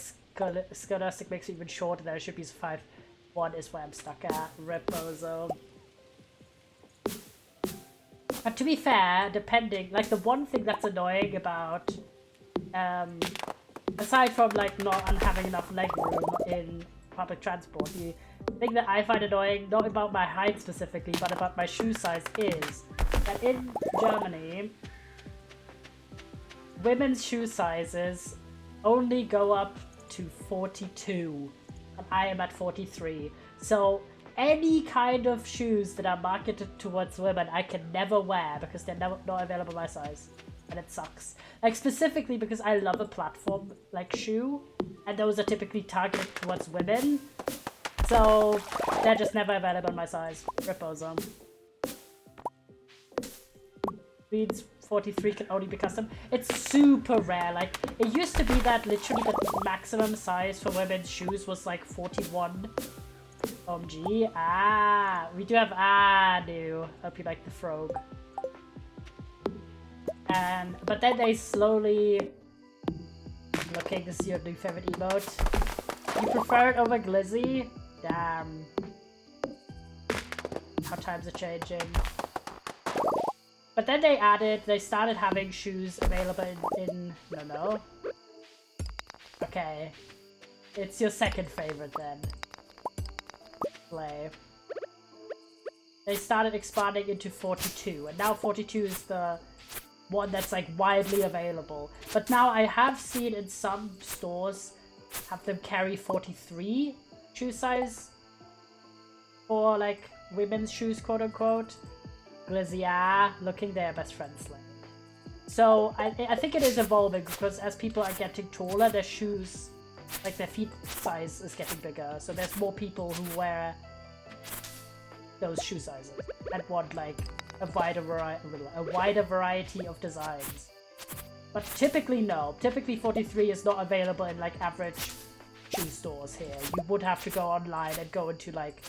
scholastic makes it even shorter than it should be, 5'1" is where I'm stuck at. Reposo. But to be fair, depending, like the one thing that's annoying about, aside from like not having enough leg room in public transport, the thing that I find annoying, not about my height specifically, but about my shoe size is that in Germany, women's shoe sizes only go up to 42, and I am at 43. So any kind of shoes that are marketed towards women, I can never wear because they're not available my size, and it sucks. Like specifically because I love a platform like shoe, and those are typically targeted towards women, so they're just never available in my size. Ripozo. Reads 43 can only be custom. It's super rare. Like it used to be that literally the maximum size for women's shoes was like 41. OMG. We do have new. Hope you like the frog. But then they slowly... Looking to see your new favorite emote. You prefer it over Glizzy? Damn. How times are changing. But then they started having shoes available in no. Okay. It's your second favorite then. Play. They started expanding into 42, and now 42 is the one that's like widely available. But now I have seen in some stores have them carry 43 shoe size for like women's shoes, quote unquote. Glizia, looking their best friend Slim. So I think it is evolving because as people are getting taller, their shoes, like their feet size is getting bigger. So there's more people who wear those shoe sizes and want like a wider variety of designs. But typically no. Typically 43 is not available in like average shoe stores here. You would have to go online and go into like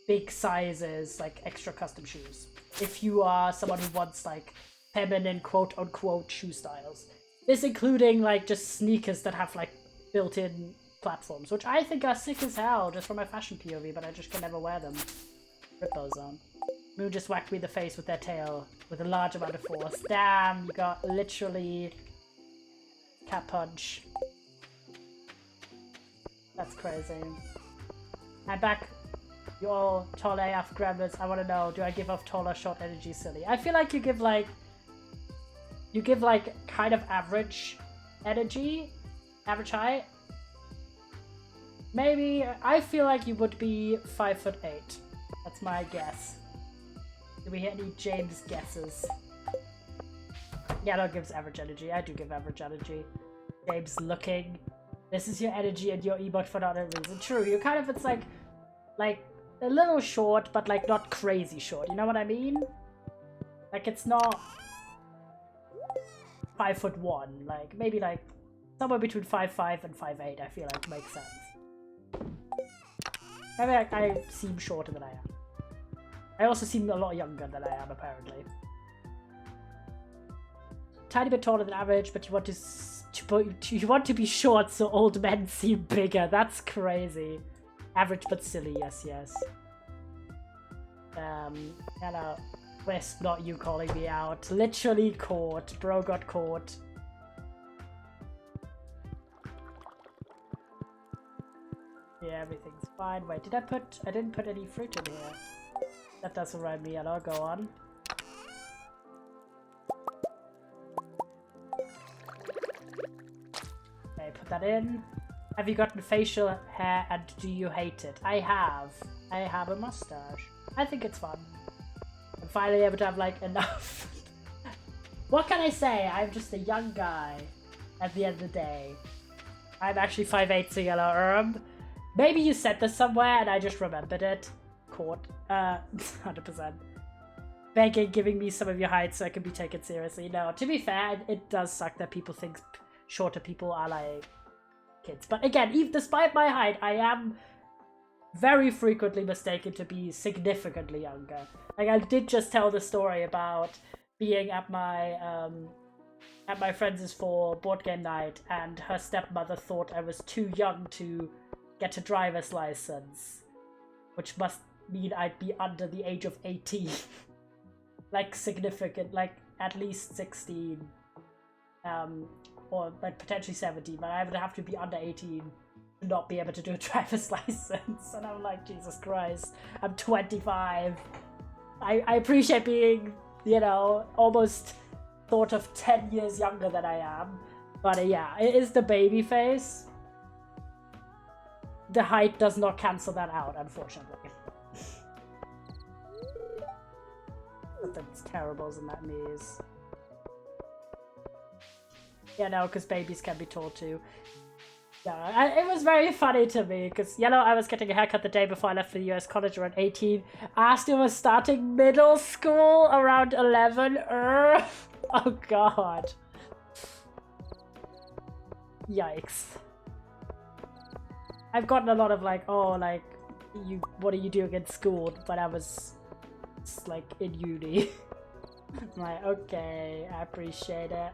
big sizes, like extra custom shoes, if you are someone who wants like feminine quote unquote shoe styles. This including like just sneakers that have like built-in platforms, which I think are sick as hell just from my fashion POV, but I just can never wear them. Rip those on. Moon just whacked me in the face with their tail with a large amount of force. Damn, you got literally cat punch. That's crazy. I'm back. You all tall AF gremlins. I want to know, do I give off tall or short energy silly? I feel like you give like kind of average energy, average height. Maybe, I feel like you would be 5'8". That's my guess. Do we hear any James guesses? Yellow gives average energy. I do give average energy. James looking. This is your energy and your emote for not a reason. True, you kind of, it's like a little short, but like not crazy short. You know what I mean? Like it's not 5'1", like maybe like somewhere between 5'5" and 5'8", I feel like makes sense. I mean, like, I seem shorter than I am. I also seem a lot younger than I am, apparently. Tiny bit taller than average, but you want to be short so old men seem bigger. That's crazy. Average but silly, yes, yes. Hello. West, not you calling me out. Literally caught. Bro got caught. Yeah, everything's fine. Wait, I didn't put any fruit in here. That doesn't rhyme me at all. Go on. Okay, put that in. Have you gotten facial hair and do you hate it? I have. I have a mustache. I think it's fun. I'm finally able to have like enough. What can I say? I'm just a young guy at the end of the day. I'm actually 5'8", so yellow. Maybe you said this somewhere and I just remembered it. Caught. 100%. Begging, giving me some of your height so I can be taken seriously. No, to be fair, it does suck that people think shorter people are like kids. But again, even despite my height, I am very frequently mistaken to be significantly younger. Like I did just tell the story about being at my friend's for board game night, and her stepmother thought I was too young to get a driver's license, which must mean I'd be under the age of 18. Like significant, like at least 16, or like potentially 17, but I would have to be under 18 to not be able to do a driver's license. And I'm like, Jesus Christ, I'm 25. I appreciate being, you know, almost thought of 10 years younger than I am, but yeah, it is the baby face. The height does not cancel that out, unfortunately. Something's terrible in that maze. Yeah, no, because babies can be tall too. Yeah, it was very funny to me because, you know, I was getting a haircut the day before I left for the US college around 18. Aston was starting middle school around 11. Oh god. Yikes. I've gotten a lot of like, oh, like, what are you doing in school? But I was like in uni. I'm like, okay, I appreciate it.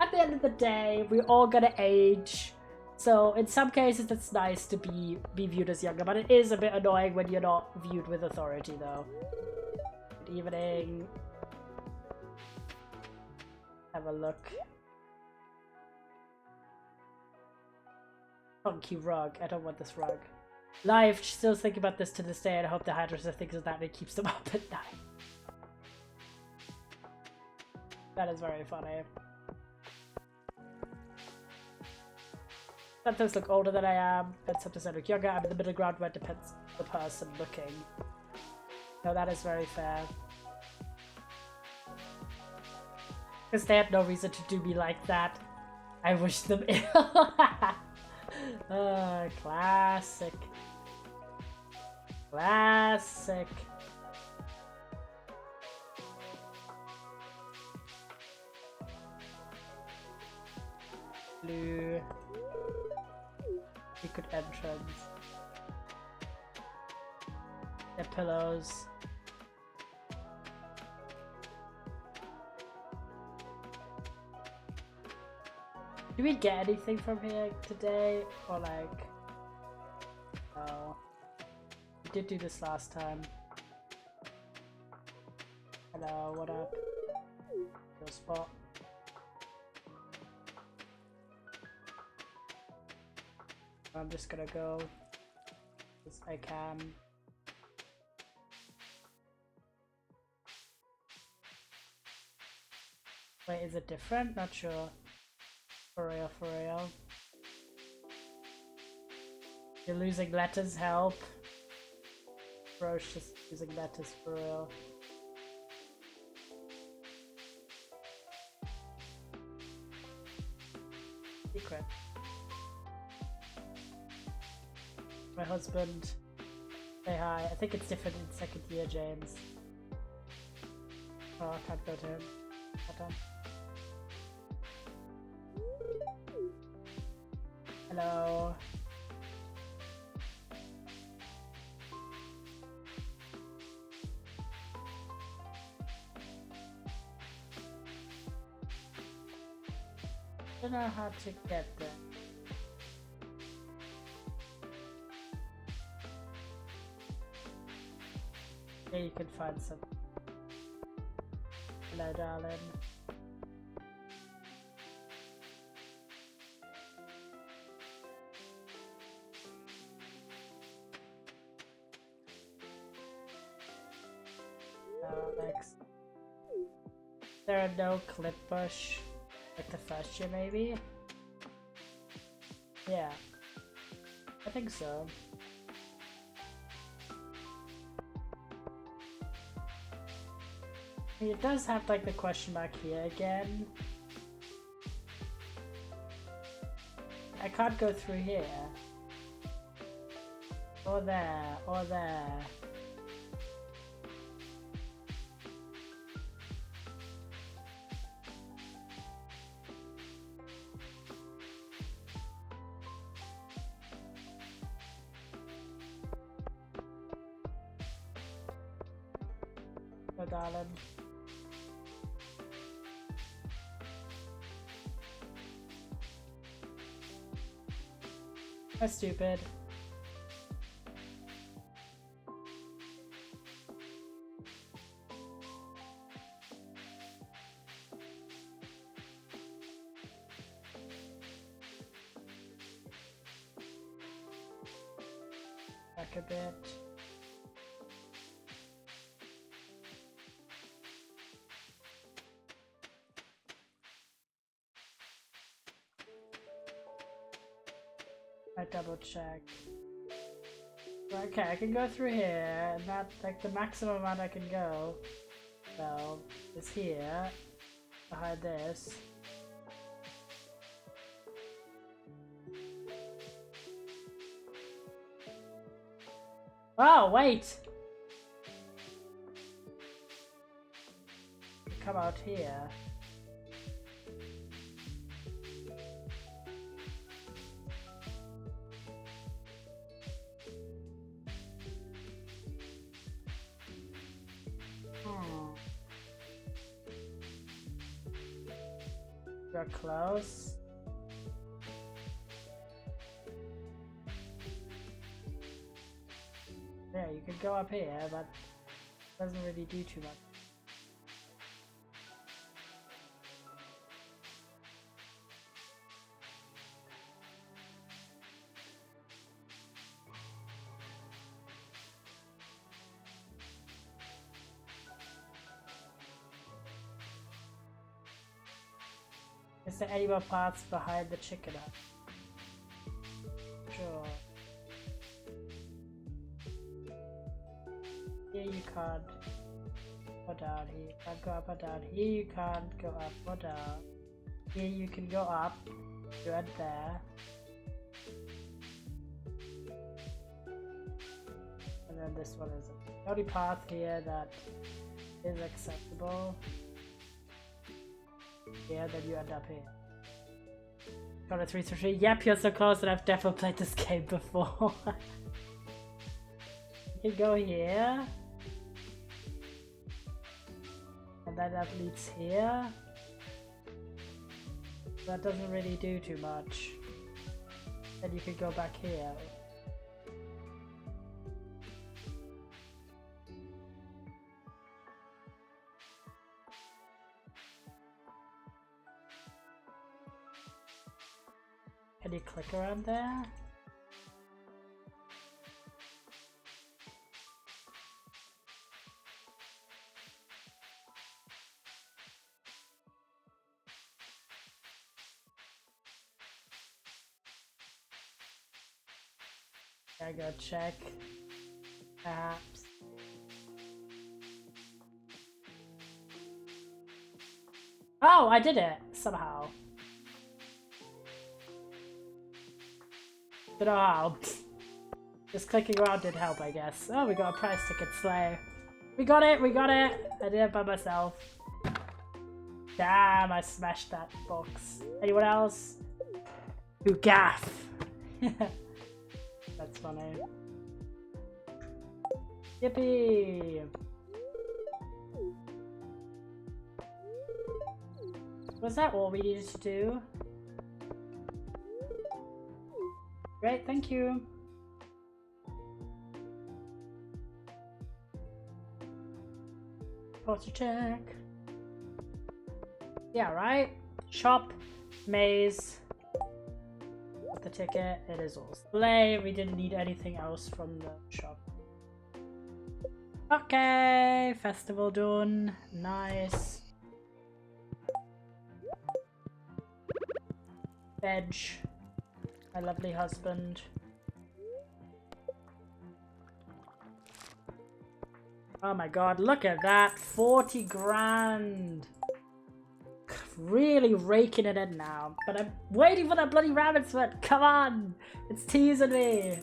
At the end of the day, we're all gonna age. So in some cases it's nice to be viewed as younger, but it is a bit annoying when you're not viewed with authority though. Good evening. Have a look. Funky rug. I don't want this rug. Live, still thinking about this to this day, and I hope the hairdresser thinks of that and it keeps them up at night. That is very funny. Sometimes look older than I am, and sometimes I look younger. I'm in the middle ground where it depends on the person looking. No, that is very fair. Because they had no reason to do me like that. I wish them ill. Classic. Classic. Blue. Secret entrance. Their pillows. Did we get anything from here today? Or like... No. We did do this last time. Hello, what up? Your spot. I'm just gonna go as I can. Wait, is it different? Not sure. For real, for real. You're losing letters, help. Bro's just losing letters for real. Secret. My husband. Say hi. I think it's different in second year, James. Oh, I can't go to him. Hold on. Hello. I don't know how to get there. Yeah, you can find some. Hello, darling. Alex. There are no clip bush like the first year, maybe? Yeah, I think so. It does have like the question mark here again. I can't go through here. Or there, or there. Oh, darling. That's stupid. Back a bit. I double check. Okay, I can go through here, and that, like, the maximum amount I can go, well, is here, behind this. Oh, wait! Come out here. You're close. Yeah, you could go up here, but it doesn't really do too much. Is there any more parts behind the chicken hut? Sure. Here you can't go down, here you can't go up or down, here you can't go up or down. Here you can go up, you went there. And then this one is the only path here that is acceptable. Yeah, then you end up here. Got a 3-3. Yep, you're so close, and I've definitely played this game before. You can go here. And then that leads here. That doesn't really do too much. Then you could go back here. Can you click around there? I go check apps. Oh, I did it somehow. Don't know how. Just clicking around did help, I guess. Oh, we got a prize ticket, slay. We got it, we got it! I did it by myself. Damn, I smashed that box. Anyone else? Who gaff? That's funny. Yippee! Was that all we needed to do? Great, thank you. Porter check. Yeah, right? Shop, maze. The ticket, it is all slay. We didn't need anything else from the shop. Okay, festival done. Nice. Veg. My lovely husband. Oh my god, look at that. 40 grand. Really raking it in now. But I'm waiting for that bloody rabbit's foot. Come on. It's teasing me.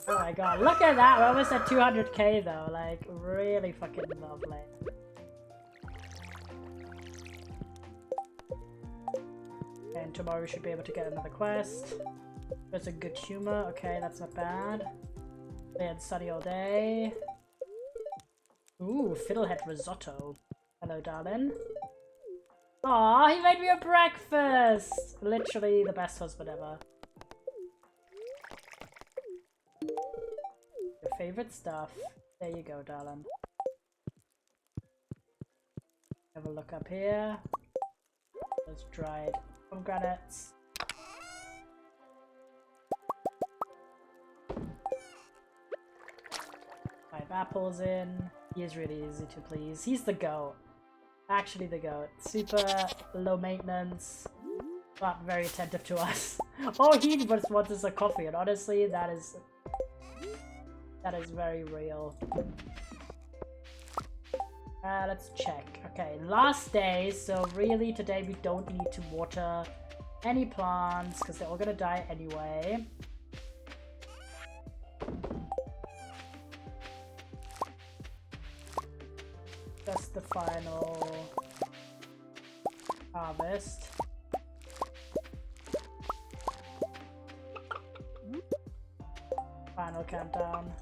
Oh my god, look at that. We're almost at 200k though. Like, really fucking lovely. And tomorrow we should be able to get another quest. There's a good humor. Okay, that's not bad. Play and study all day. Ooh, fiddlehead risotto. Hello, darling. Aw, he made me a breakfast! Literally the best husband ever. Your favorite stuff. There you go, darling. Have a look up here. There's dried pomegranates. 5 apples in. He is really easy to please. He's the goat. Actually the goat. Super low maintenance, but very attentive to us. Oh, he just wants us a coffee, and honestly, that is very real. Let's check. Okay, last day, so really today we don't need to water any plants, because they're all gonna die anyway. Just the final harvest. Final countdown.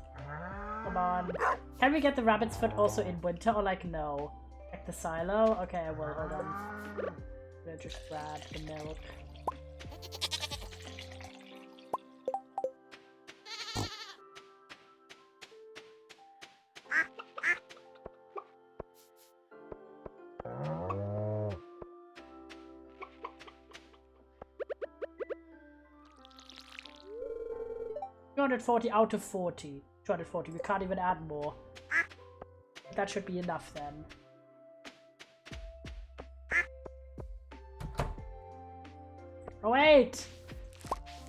Come on. Can we get the rabbit's foot also in winter, or like no? Check the silo? Okay, I will. Hold on. I'm gonna just grab the milk. $240 out of 40. 240. We can't even add more. That should be enough then. Oh wait!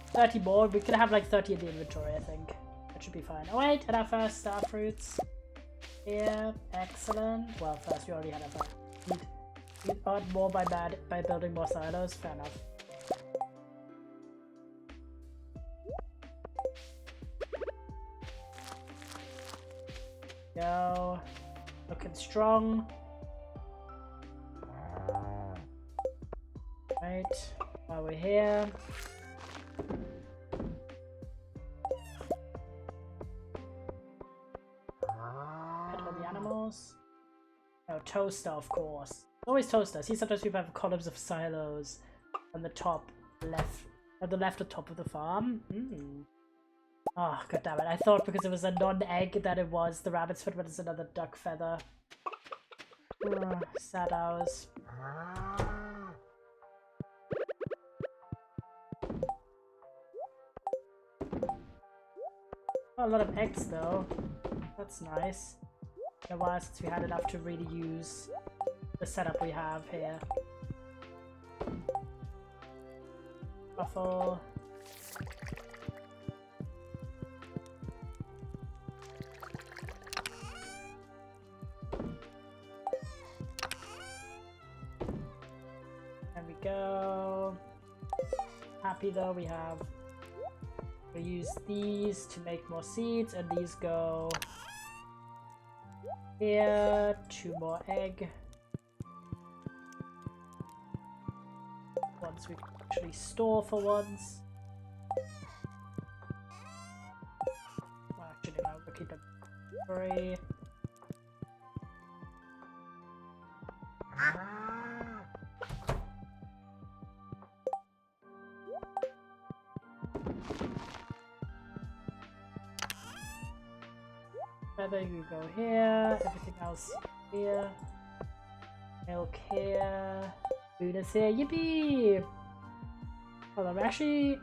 30 more. We can have like 30 in the inventory, I think. That should be fine. Oh wait, and our first star fruits. Here, excellent. Well, first we already had our first. We earned more by building more silos. Fair enough. Go. Looking strong. Right. While we're here. Pet all the animals. Oh, toaster, of course. Always toaster. See, sometimes people have columns of silos on the top left, at the left or top of the farm. Oh, god damn it. I thought because it was a non-egg that it was the rabbit's foot, but it's another duck feather. Sad hours. Oh, a lot of eggs though. That's nice. Been a while since we had enough to really use the setup we have here. Truffle. There we go. Happy though, we We'll use these to make more seeds, and these go here. 2 more egg. Ones we can actually store for once. Well, actually, no, we'll keep them 3. Feather, you go here. Everything else here. Milk here. Food is here. Yippee! Hold on, actually.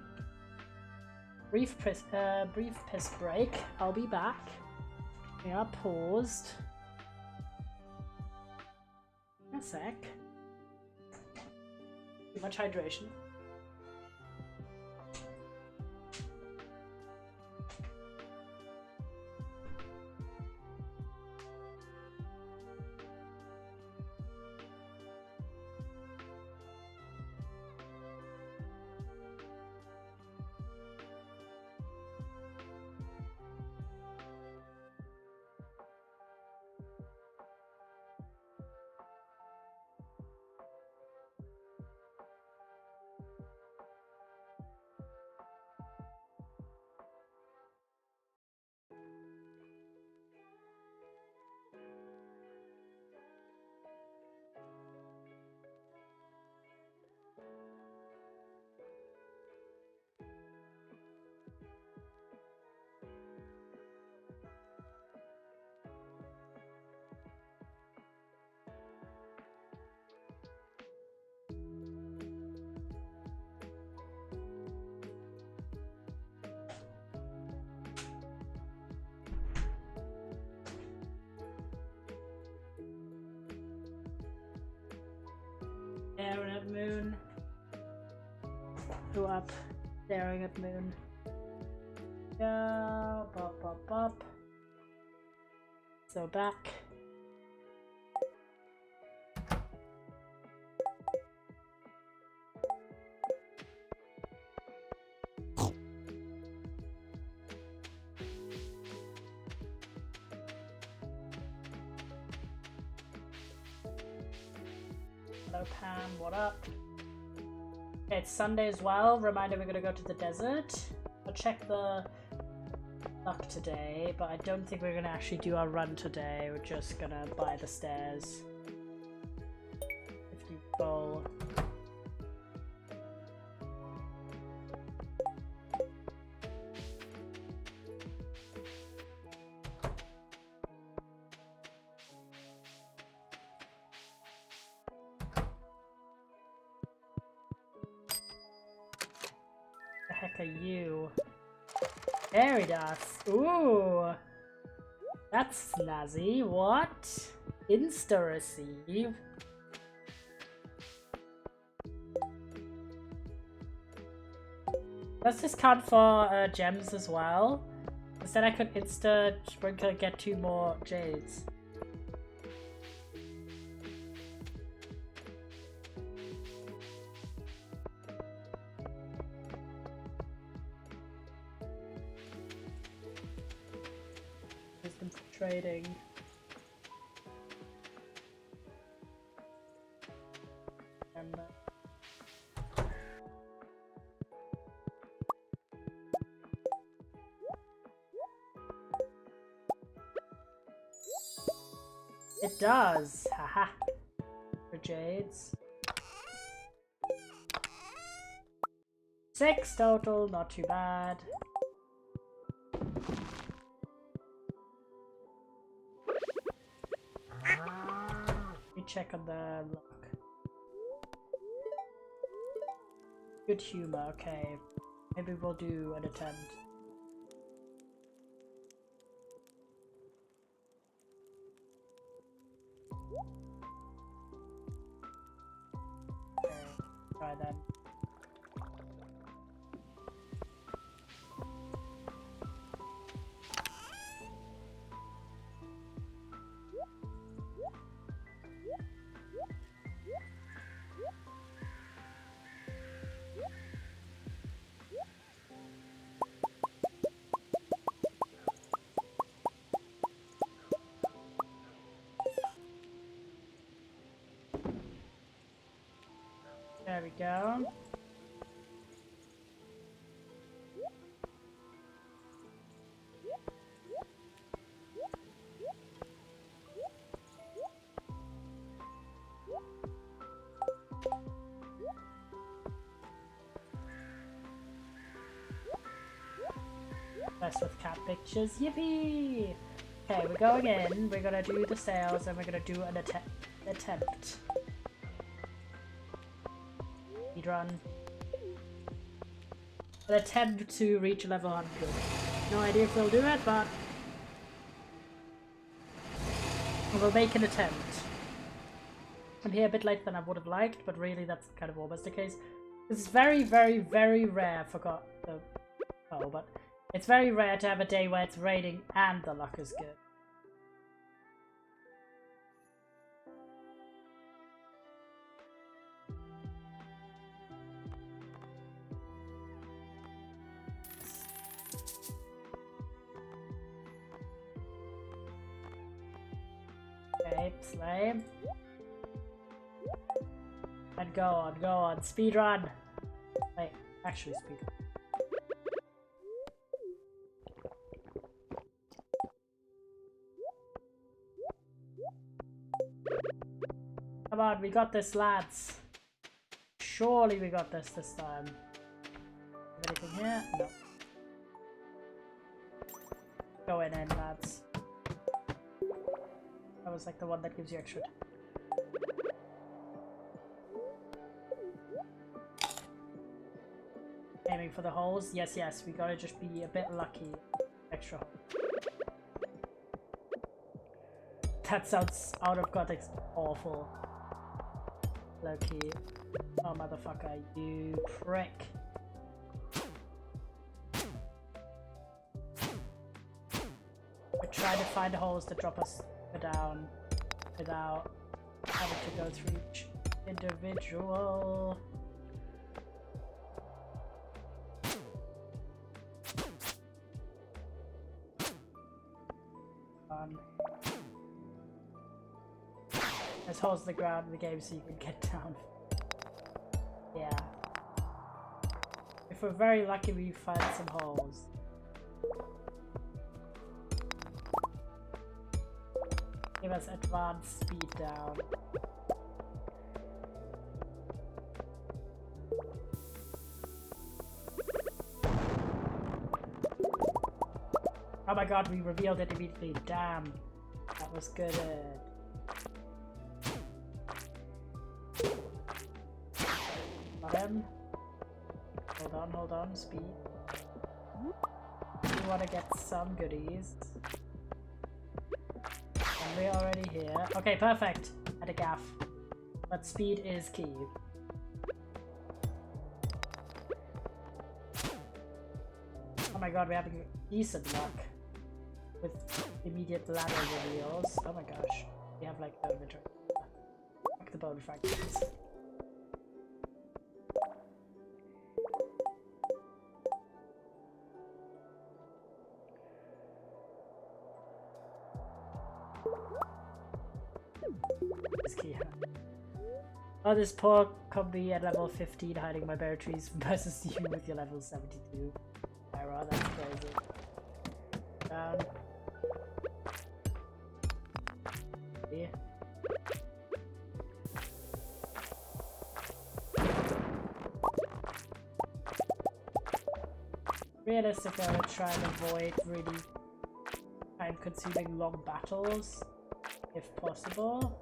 Brief piss break. I'll be back. We are paused. A sec. Too much hydration. Staring at moon. Go up. Staring at moon. Go. Bop, bop, bop. So back. Hello Pam, what up? Okay, it's Sunday as well. Reminder, we're gonna go to the desert. I'll check the luck today, but I don't think we're gonna actually do our run today. We're just gonna buy the stairs. 50 bowl. The heck are you? Fairy dust. Ooh. That's snazzy. What? Insta receive. Does this count for gems as well? Instead I could insta sprinkle and get 2 more jades. Wisdom for trading. And it does! Haha! For jades. 6 total, not too bad. Let me check on the luck. Good humor, okay. Maybe we'll do an attempt. Okay, try then. There we go. Best with cat pictures, yippee! Okay, we're going in, we're gonna do the sales, and we're gonna do an attempt. Speedrun. An attempt to reach level 100. No idea if we'll do it, but we'll make an attempt. I'm here a bit later than I would have liked, but really that's kind of almost the case. It's very, very, very rare, but it's very rare to have a day where it's raining and the luck is good. Okay, slay. And go on, speedrun! Wait, actually speedrun. Come on, we got this, lads. Surely we got this time. Anything here? No. Go in, lads. That was like the one that gives you extra. Aiming for the holes. Yes, yes, we gotta just be a bit lucky. Extra hole. That sounds out of context awful. Low-key. Oh, motherfucker, you prick. We're trying to find holes to drop us down without having to go through each individual. There's holes in the ground in the game so you can get down. Yeah. If we're very lucky we find some holes. Give us advanced speed down. Oh my god, we revealed it immediately. Damn. That was good. Hold on, speed. We want to get some goodies. And we're already here. Okay, perfect. At a gaff. But speed is key. Oh my god, we're having decent luck with immediate ladder reveals. Oh my gosh. We have like no return. Fuck the bone fragments. Oh, this poor combi at level 15 hiding my berry trees versus you with your level 72. Ira, that's crazy. Down. Yeah. Realistically, I would try and avoid really time-consuming long battles, if possible.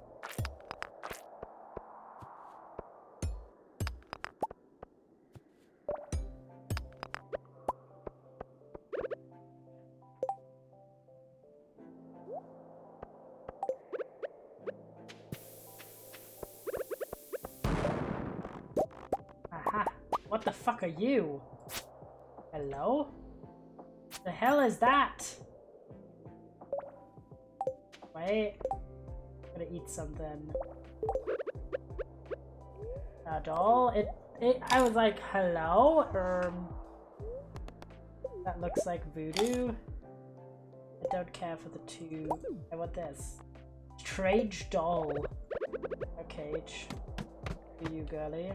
What the fuck are you? Hello? The hell is that? Wait. I'm gonna eat something. A doll? I was like, hello? That looks like voodoo. I don't care for the two. I want this. Strange doll. Okay, for you, girly.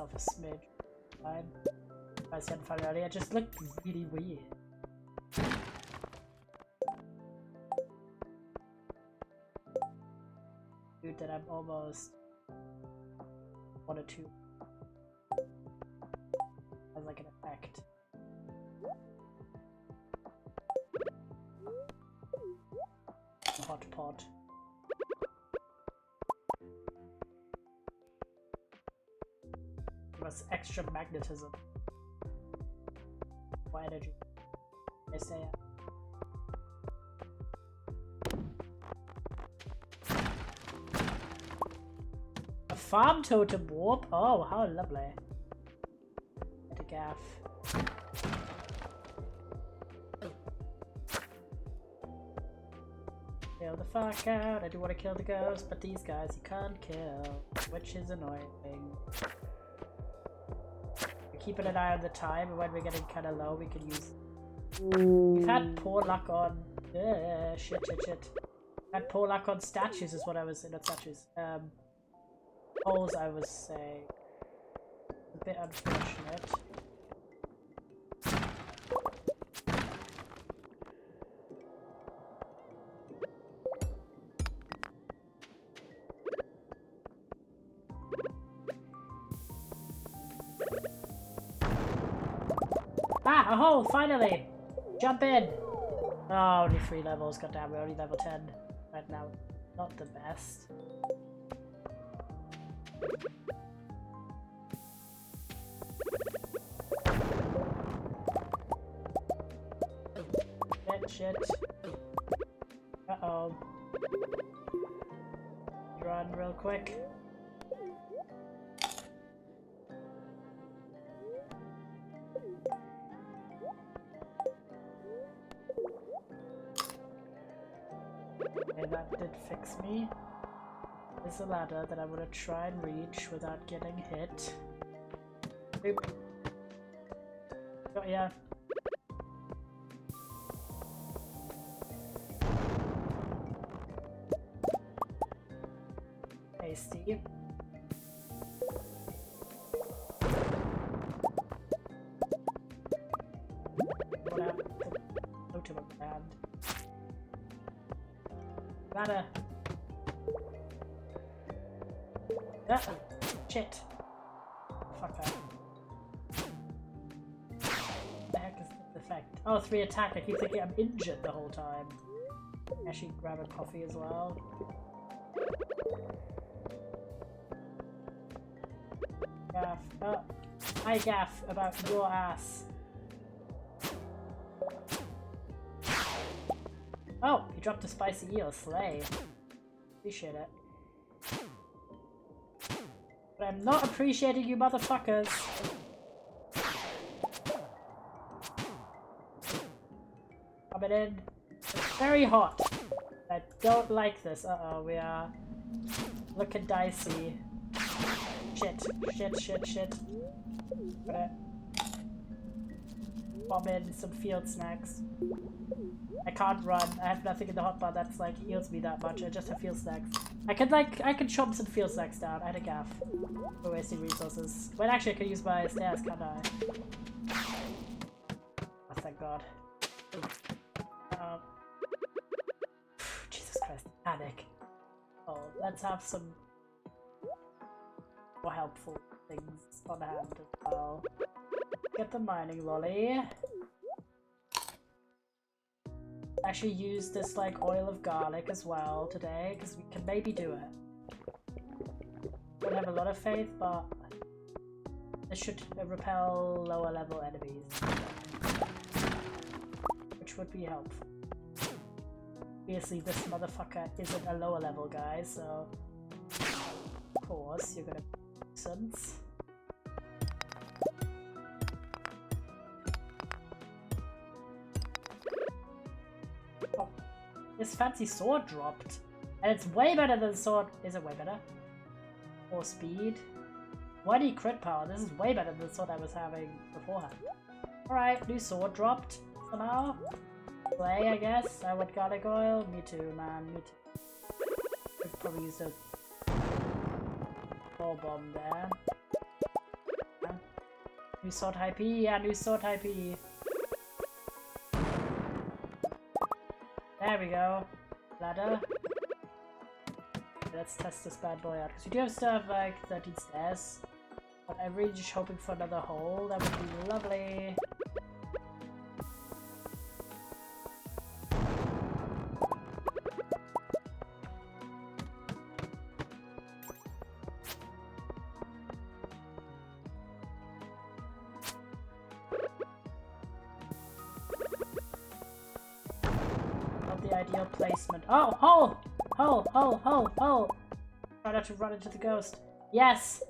myself a smidge. Fine. I said fun earlier, it just looked really weird. Dude, that I'm almost 1 or 2. As like an effect. Hot pot. Give us extra magnetism. More energy. I say it. A farm totem warp? Oh, how lovely. Get a gaff. Kill the fuck out. I do want to kill the ghost, but these guys you can't kill, which is annoying. We're keeping an eye on the time, and when we're getting kind of low, we can use. We've had poor luck on. Shit. Had poor luck on statues, is what I was saying. Not statues. Holes, I was saying. A bit unfortunate. Ah, a hole, finally! Jump in! Oh, only 3 levels, goddamn, we're only level 10 right now. Not the best. Shit. Uh-oh. Run real quick. Okay, that did fix me. There's a ladder that I'm gonna try and reach without getting hit. Boop. Got ya. Hey, Steve. What happened? Go to a band. Ladder. Ah, shit. Fuck that. What the heck is this effect? Oh, 3 attack. I keep thinking I'm injured the whole time. Actually, grab a coffee as well. Gaff. Oh, I gaff about your ass. Oh, he dropped a spicy eel. Slay. Appreciate it. But I'm not appreciating you motherfuckers. Coming in. It's very hot. I don't like this. Uh-oh, we are looking dicey. Shit. Gonna bomb in some field snacks. I can't run. I have nothing in the hotbar that's like heals me that much. I just have field snacks. I can chop some field snacks down. I had a gaff. We're wasting resources. Well, actually, I could use my stairs, can't I? Oh, thank God. Jesus Christ, panic. Oh, let's have some more helpful things on hand as well. Get the mining lolly. Actually use this like oil of garlic as well today, because we can maybe do it. Don't have a lot of faith, but this should repel lower level enemies, which would be helpful. Obviously this motherfucker isn't a lower level guy, so of course you're gonna sense. Oh, this fancy sword dropped, and it's way better than the sword. Is it way better? More speed. 20 crit power. This is way better than the sword I was having beforehand. Alright, new sword dropped somehow. Play, I guess. I want garlic oil. Me too, man. Me too. Could probably use a ball bomb there. New sword type E, yeah, new sword type E. There we go. Ladder. Let's test this bad boy out. Because we do have stuff like 13 stairs. But I'm really just hoping for another hole. That would be lovely. Not the ideal placement. Oh, hole! Hole, hole, hole, hole! Try not to run into the ghost. Yes!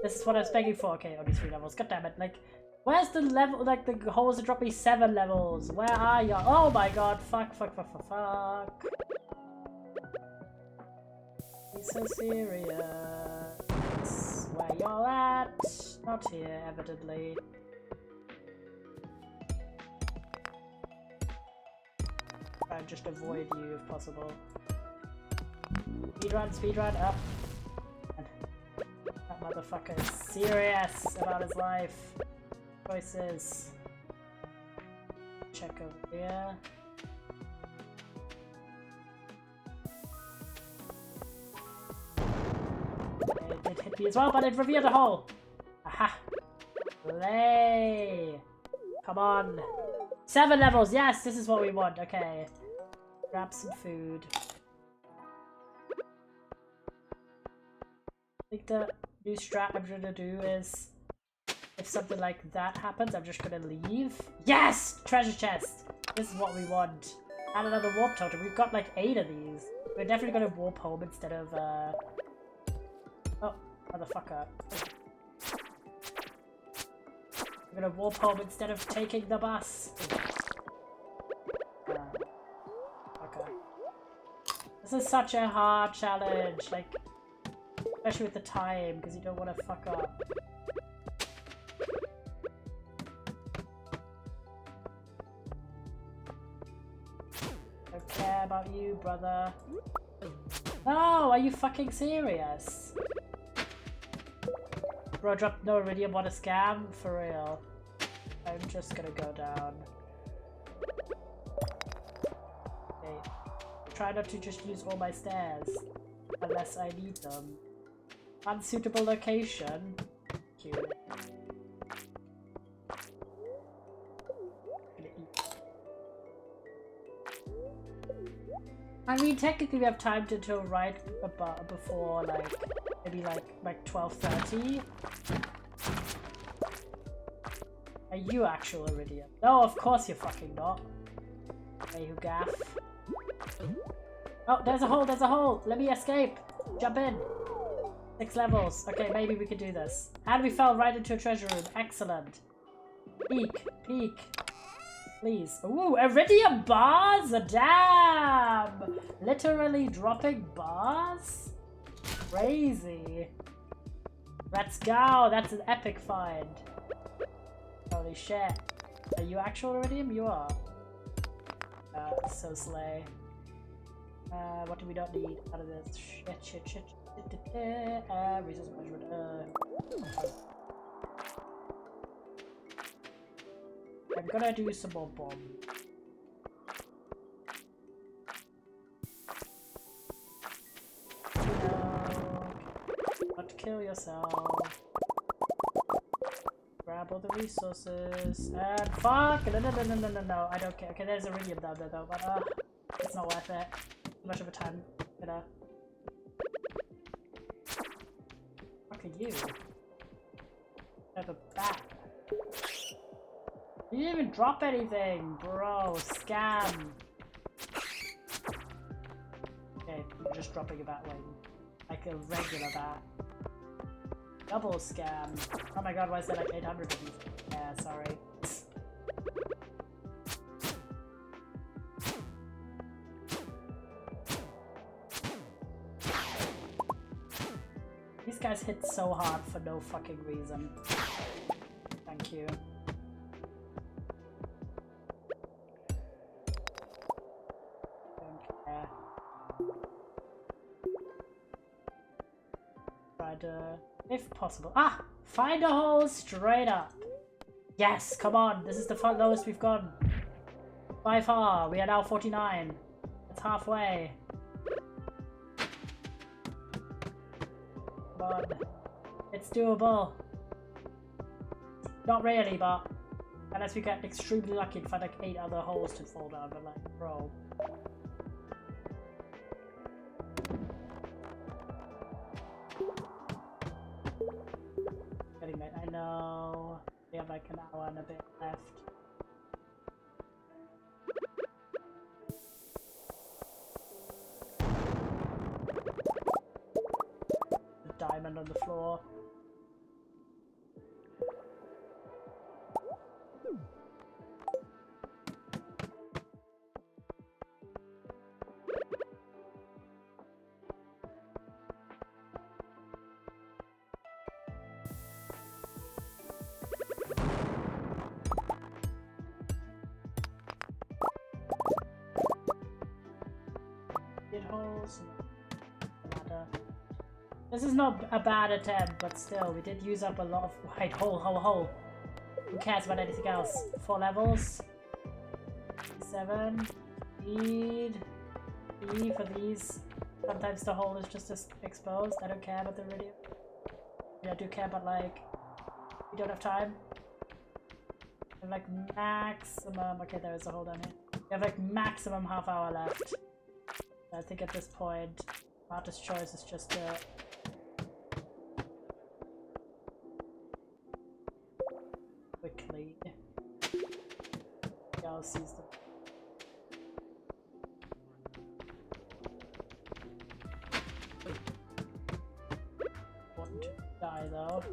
This is what I was begging for. Okay, only 3 levels. God damn it. Like, where's the level? Like, the holes that drop me 7 levels. Where are you? Oh my god. Fuck, fuck, fuck, fuck, fuck. Be so serious. Where you're at? Not here, evidently. Try and just avoid you if possible. Speed run, up. That motherfucker is serious about his life. Choices. Check over here. Okay, it did hit me as well, but it revealed a hole. Aha. Play. Come on. 7 levels, yes, this is what we want. Okay. Grab some food. I think the new strat I'm gonna do is, if something like that happens, I'm just gonna leave. Yes! Treasure chest! This is what we want. And another warp totem. We've got like 8 of these. We're definitely gonna warp home instead of, oh, motherfucker. We're gonna warp home instead of taking the bus. Okay. This is such a hard challenge, like, especially with the time, because you don't want to fuck up. Don't care about you, brother. Oh, are you fucking serious? Bro, drop no iridium, what a scam? For real. I'm just gonna go down. Okay. Try not to just use all my stairs. Unless I need them. Unsuitable location. Cute. I mean, technically we have time until right about before, like, maybe like 12:30. Are you actual iridium? No, of course you're fucking not. Hey, you gaff. Oh, there's a hole, there's a hole! Let me escape! Jump in! 6 levels. Okay, maybe we can do this. And we fell right into a treasure room. Excellent. Peek, peek. Please. Ooh, iridium bars? Damn! Literally dropping bars? Crazy. Let's go! That's an epic find. Holy shit. Are you actual iridium? You are. So slay. What do we not need out of this? Shit. Resource management. I'm gonna do some more bomb. Not kill yourself. Grab all the resources. And fuck! No, I don't care. Okay, there's iridium down there though, but it's not worth it. Too much of a time, you know. Fuck are you? I have a bat. You didn't even drop anything, bro. Scam. Okay, you're just dropping a bat wing. Like a regular bat. Double scam. Oh my god, why is there like 800 of these? Yeah, sorry. These guys hit so hard for no fucking reason. Thank you. Don't care. Try to, if possible. Ah! Find a hole straight up. Yes, come on. This is the lowest we've gone. By far. We are now 49. It's halfway. Come on. It's doable. Not really, but unless we get extremely lucky and find like 8 other holes to fall down, but like, bro. Getting late, I know. We have like an hour and a bit left. The diamond on the floor. Holes and ladder. This is not a bad attempt, but still, we did use up a lot of white hole. Who cares about anything else? 4 levels. 7. Speed. E for these. Sometimes the hole is just exposed. I don't care about the radio. Yeah, I do care, but like, we don't have time. We have like maximum. Okay, there is a hole down here. We have like maximum half hour left. I think at this point, smartest choice is just to quickly. Y'all sees them. Want to die though.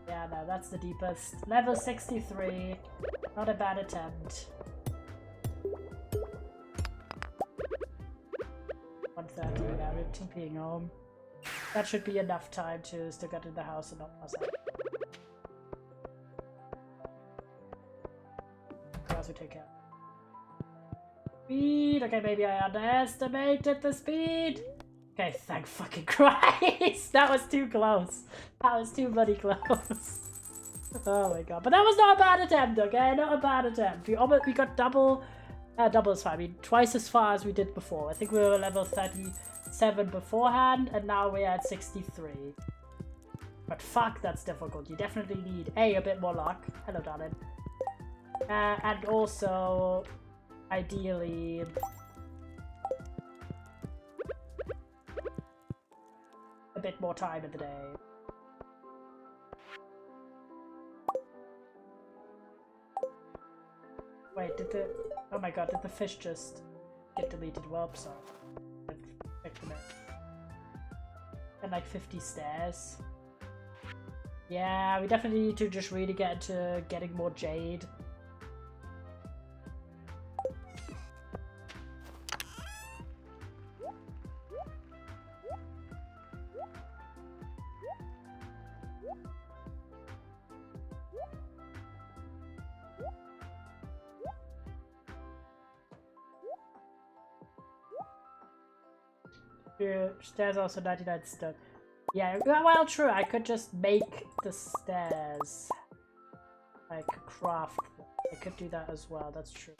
Yeah, no, that's the deepest. Level 63. Not a bad attempt. 1:30, yeah, we're TPing home. That should be enough time to still get in the house and not pass out. As we take care. Speed! Okay, maybe I underestimated the speed! Okay, thank fucking Christ! That was too close. That was too bloody close. Oh my god. But that was not a bad attempt, okay? Not a bad attempt. We got double. Double is fine. I mean, twice as far as we did before. I think we were level 37 beforehand, and now we're at 63. But fuck, that's difficult. You definitely need a bit more luck. Hello, darling. And also, ideally, a bit more time in the day. Wait, oh my god, did the fish just get deleted? Well, sorry. Pick them up. And like 50 stairs. Yeah, we definitely need to just really get into getting more jade. Stairs also 99 stone. Yeah, well, true. I could just make the stairs. Like, craft them. I could do that as well. That's true.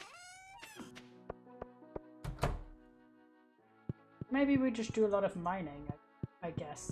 Maybe we just do a lot of mining, I guess.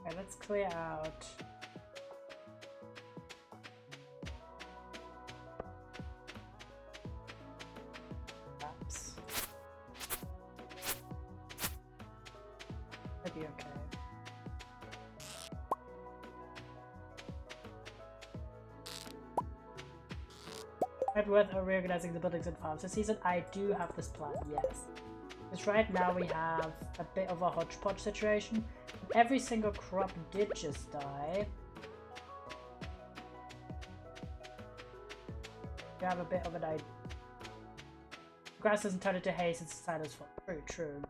Okay, let's clear out. Might be worth reorganizing the buildings and farms this season. I do have this plan, yes. Because right now we have a bit of a hodgepodge situation. Every single crop did just die. You have a bit of an idea. Grass doesn't turn into hay since the silence fall. True, true.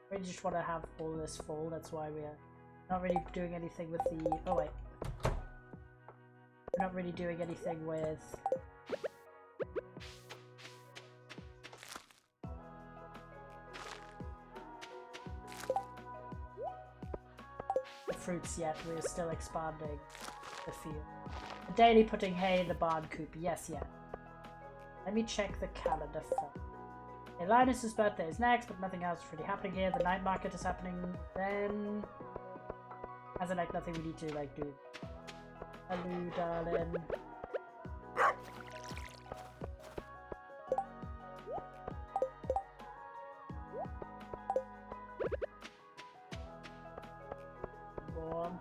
We just want to have all this full, that's why we're not really doing anything with the... Oh wait. We're not really doing anything with... the fruits yet, we're still expanding the field. Daily putting hay in the barn coop, yes, yeah. Let me check the calendar first. Hey, Linus's birthday is next, but nothing else is really happening here. The night market is happening then. As in, like, nothing we need to, like, do. Hello, darling. Warm.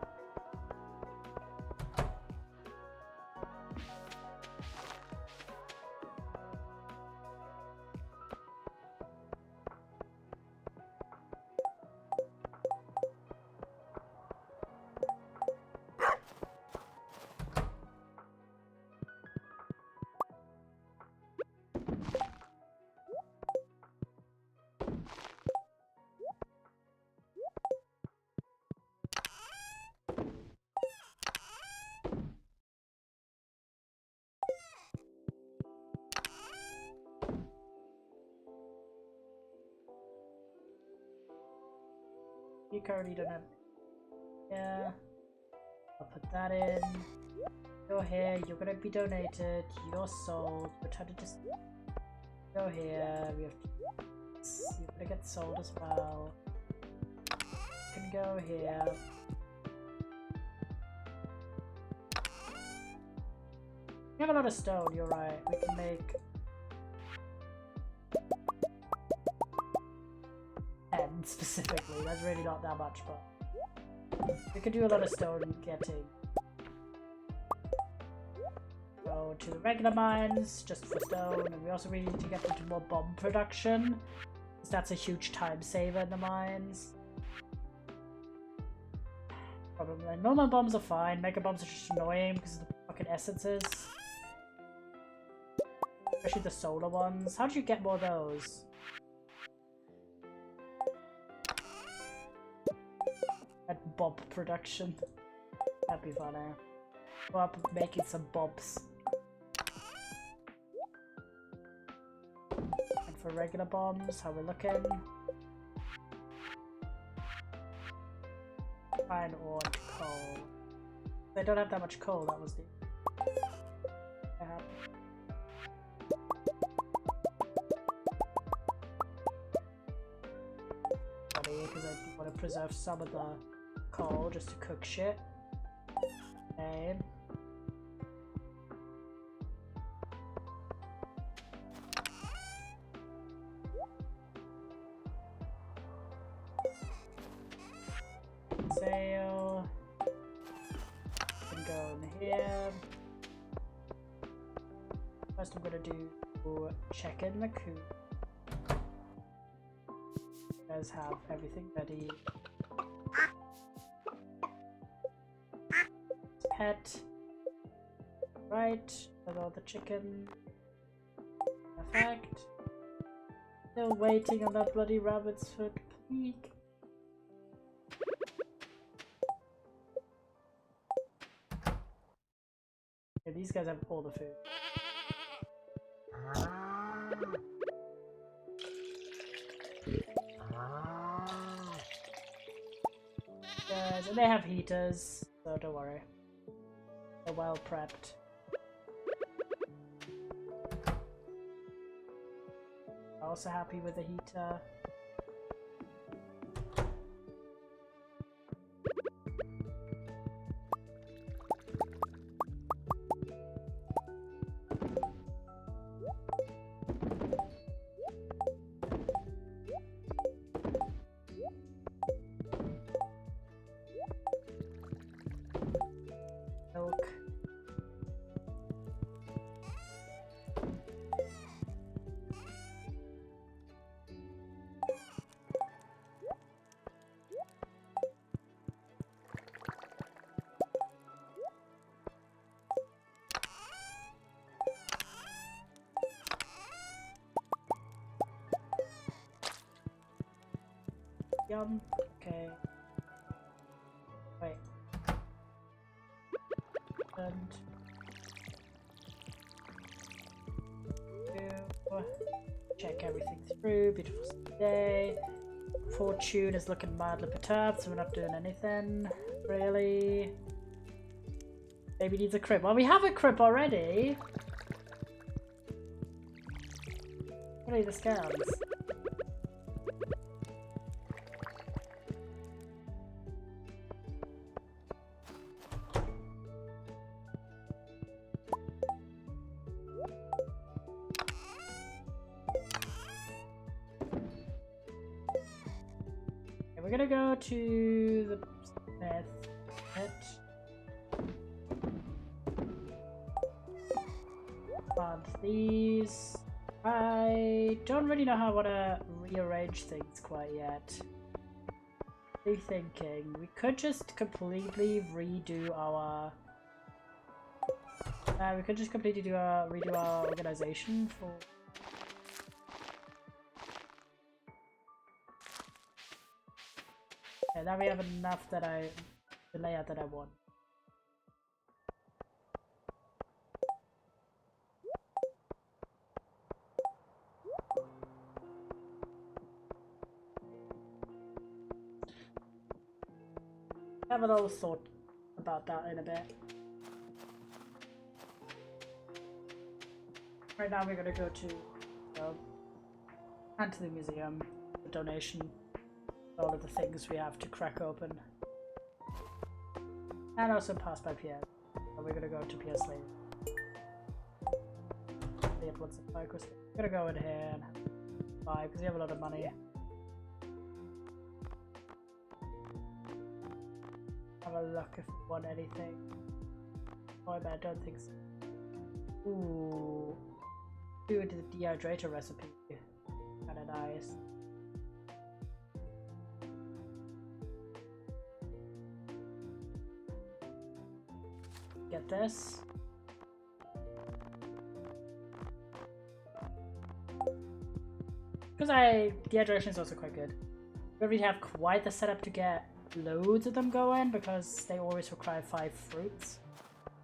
You currently don't have... Yeah. I'll put that in. Go here, you're gonna be donated. You're sold. Return to just... Go here. We have to... You're gonna get sold as well. You can go here. We have a lot of stone, you're right. We can make... 10 specifically. That's really not that much, but... We could do a lot of stone getting. Go to the regular mines, just for stone, and we also really need to get into more bomb production. Because that's a huge time saver in the mines. Probably. Normal bombs are fine, mega bombs are just annoying because of the fucking essences. Especially the solar ones. How do you get more of those? At bob production. That'd be funny. Go up making some bobs. And for regular bombs, how we're looking. Iron ore and coal. They don't have that much coal, that was the... Because I want to preserve some of the coal just to cook shit. Okay. Sail. Can go in here. First I'm gonna do check in the coop. Guys have everything ready. Pet. Right, with all the chicken. Perfect. Still waiting on that bloody rabbit's foot peak. Yeah, these guys have all the food. Guys, and they have heaters, so don't worry. They're well prepped. Also happy with the heater. jump. Okay. Wait. And check everything through. Beautiful day. Fortune is looking mildly perturbed, so we're not doing anything really. Maybe needs a crib. Well, we have a crib already. What are the scams? We're gonna go to the smith pit. Plant these. I don't really know how I want to rearrange things quite yet. Thinking we could just completely redo our. We could just completely redo our organization for. Okay, now we have enough that the layout that I want. Have a little thought about that in a bit. Right now we're gonna go to the museum, the donation, all of the things we have to crack open, and also pass by Pierre. So we're gonna go to Pierre's later. See it once the bike was. We're gonna go in here and buy because we have a lot of money. Have a look if we want anything. Oh, but I don't think so. Ooh. Do the dehydrator recipe. Kinda nice. Get this. Because dehydration is also quite good. We already have quite the setup to get loads of them going because they always require 5 fruits.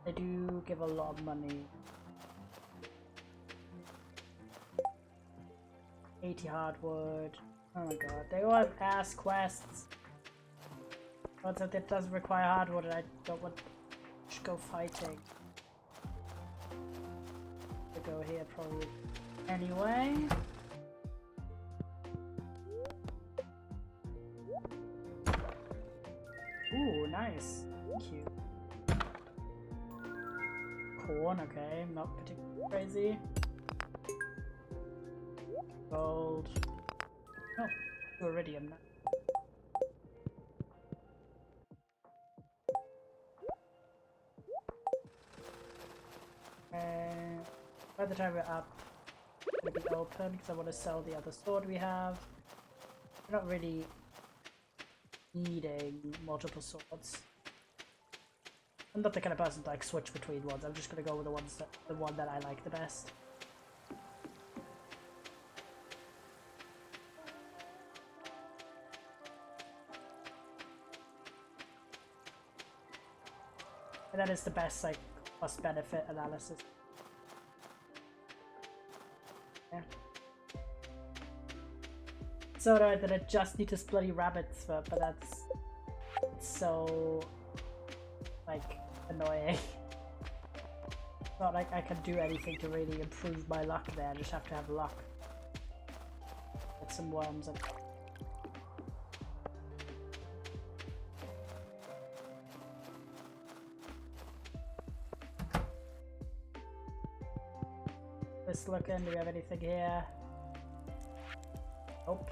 They do give a lot of money. 80 hardwood. Oh my god, they all have ass quests. But that doesn't require hardwood and I don't want to go fighting. To go here probably anyway. Ooh, nice. Thank you. Corn, okay, not particularly crazy. Gold. Oh, iridium now. By the time we're up, it'll be open because I want to sell the other sword we have. We're not really needing multiple swords. I'm not the kind of person to like switch between ones. I'm just gonna go with the one that I like the best. And that is the best like cost benefit analysis. Yeah. So annoying that I just need to bloody rabbits for, but that's so like annoying. It's not like I can do anything to really improve my luck there. I just have to have luck. Get some worms and just looking. Do we have anything here? Nope.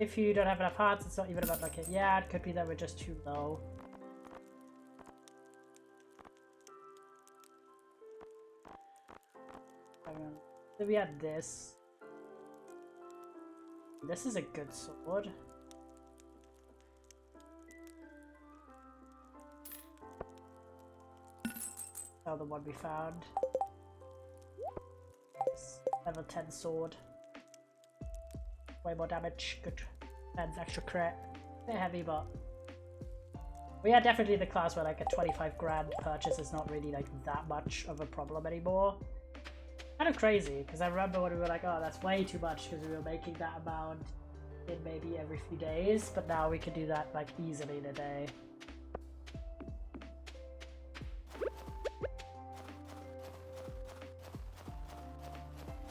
If you don't have enough hearts, it's not even about like it. Yeah, it could be that we're just too low. So we had this. This is a good sword. Oh, the one we found. Level 10 sword. Way more damage. Good. And extra crit. They're heavy, but we are definitely the class where like a 25 grand purchase is not really like that much of a problem anymore. Kind of crazy, because I remember when we were like, oh, that's way too much, because we were making that amount in maybe every few days, but now we can do that like easily in a day.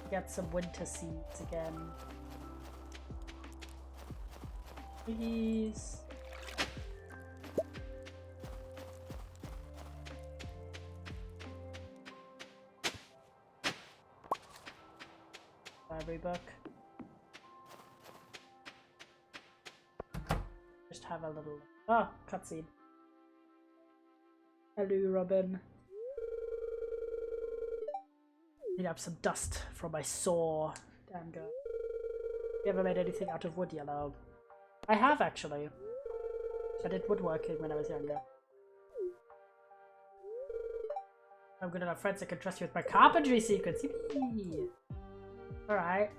Get some winter seeds again. Please. Library book. Just have a little. Oh, cutscene. Hello, Robin. Clean up some dust from my saw. Damn good. You ever made anything out of wood yellow? I have actually. I did woodworking when I was younger. I'm good enough friends I can trust you with my carpentry secrets. Yippee! Alright.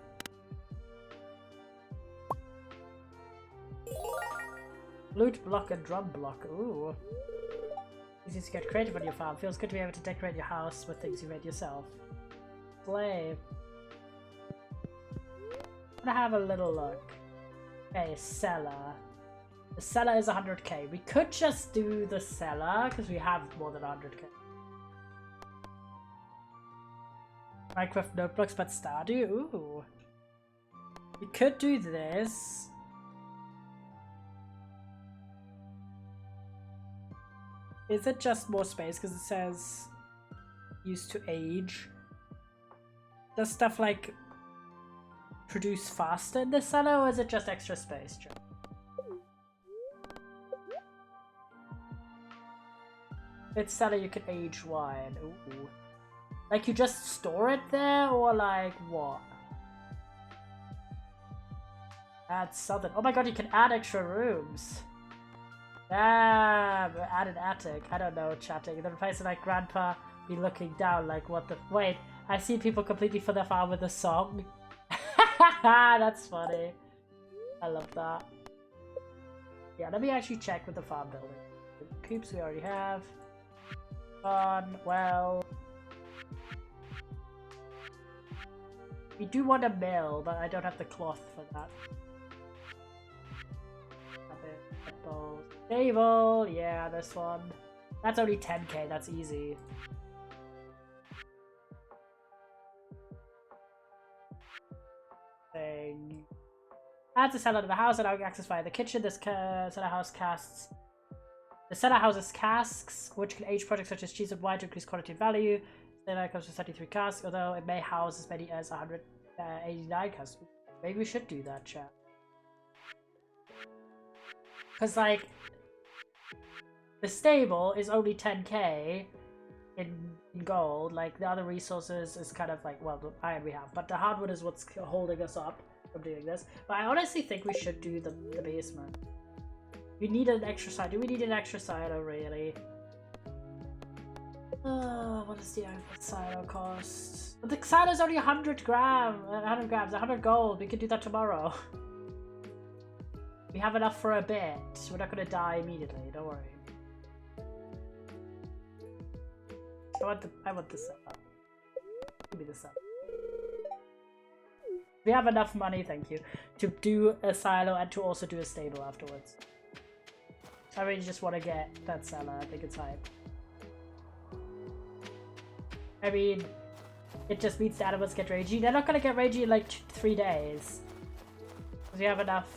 Loot block and drum block. Ooh. Easy to get creative on your farm. Feels good to be able to decorate your house with things you made yourself. Play. I'm gonna have a little look. Okay, cellar. The cellar is 100k. We could just do the cellar because we have more than 100k. Minecraft notebooks, but Stardew. Ooh. We could do this. Is it just more space? Because it says used to age. Does stuff like produce faster in this cellar, or is it just extra space? It's cellar you can age wine. Ooh. Like you just store it there, or like what? Add southern. Oh my god, you can add extra rooms. Damn, add an attic. I don't know, chatting. And then place it like grandpa be looking down like what the wait. I see people completely for their farm with a song. That's funny. I love that. Yeah, let me actually check with the farm building. The coops we already have. Well. We do want a mill, but I don't have the cloth for that. Stable, yeah, this one. That's only 10k, that's easy. Thing. Add the cellar to the house, allowing access via the kitchen. This cellar house casts. The cellar houses casks, which can age products such as cheese and wine to increase quality and value. Cellar comes with 33 casks, although it may house as many as 189 casks. Maybe we should do that, chat. Because, like, the stable is only 10k in gold. Like, the other resources is kind of like, well, the iron we have. But the hardwood is what's holding us up from doing this. But I honestly think we should do the basement. We need an extra side. Do we need an extra silo, really? What does the silo cost? But the silo is only 100 grams, 100 gold. We can do that tomorrow. We have enough for a bit. We're not gonna die immediately, don't worry. I want the cellar. Give me the cellar. We have enough money, thank you, to do a silo and to also do a stable afterwards. I really just want to get that cellar. I think it's hype. I mean, it just means the animals get ragey. They're not gonna get ragey in like 3 days. Because we have enough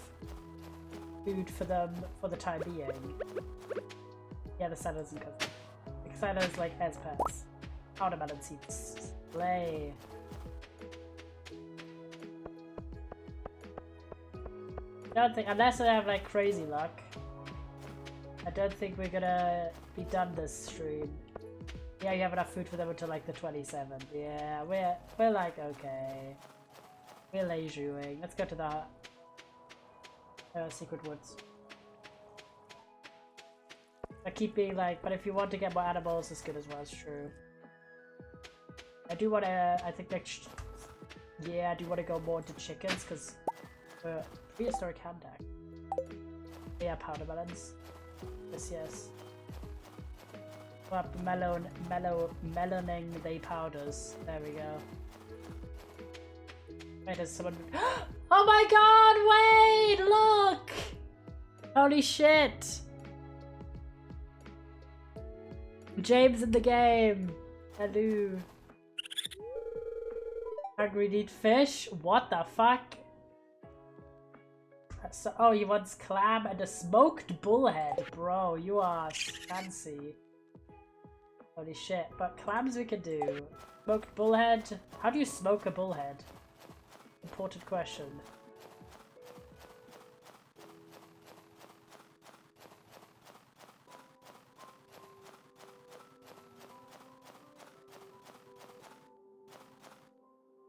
food for them for the time being. Yeah, the cellar isn't cousin. The cellar is like as pets. Watermelon seeds. Slay. I don't think, unless I have like crazy luck, I don't think we're gonna be done this stream. Yeah, you have enough food for them until like the 27th. Yeah, we're like okay. We're lazying. Let's go to the secret woods. I keep being like, but if you want to get more animals, it's good as well. It's true. I do want to. I think Yeah, I do want to go more into chickens because we're prehistoric hand deck. Yeah, powder melons. Yes. But meloning the powders. There we go. Wait, there's someone. Oh my god! Wait, look! Holy shit! James in the game. Hello. Hungry need fish? What the fuck? So, oh, he wants clam and a smoked bullhead. Bro, you are fancy. Holy shit. But clams we can do. Smoked bullhead? How do you smoke a bullhead? Important question.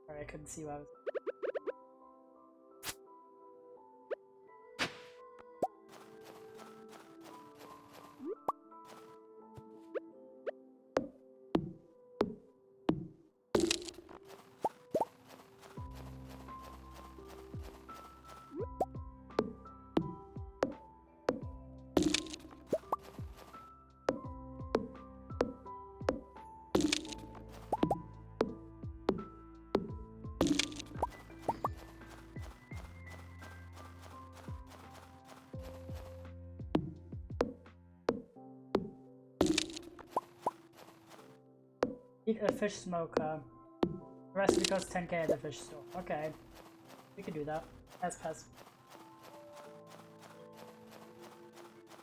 Sorry, I couldn't see what I was. Eat a fish smoker. The rest because 10k at the fish store. Okay. We can do that. As pass.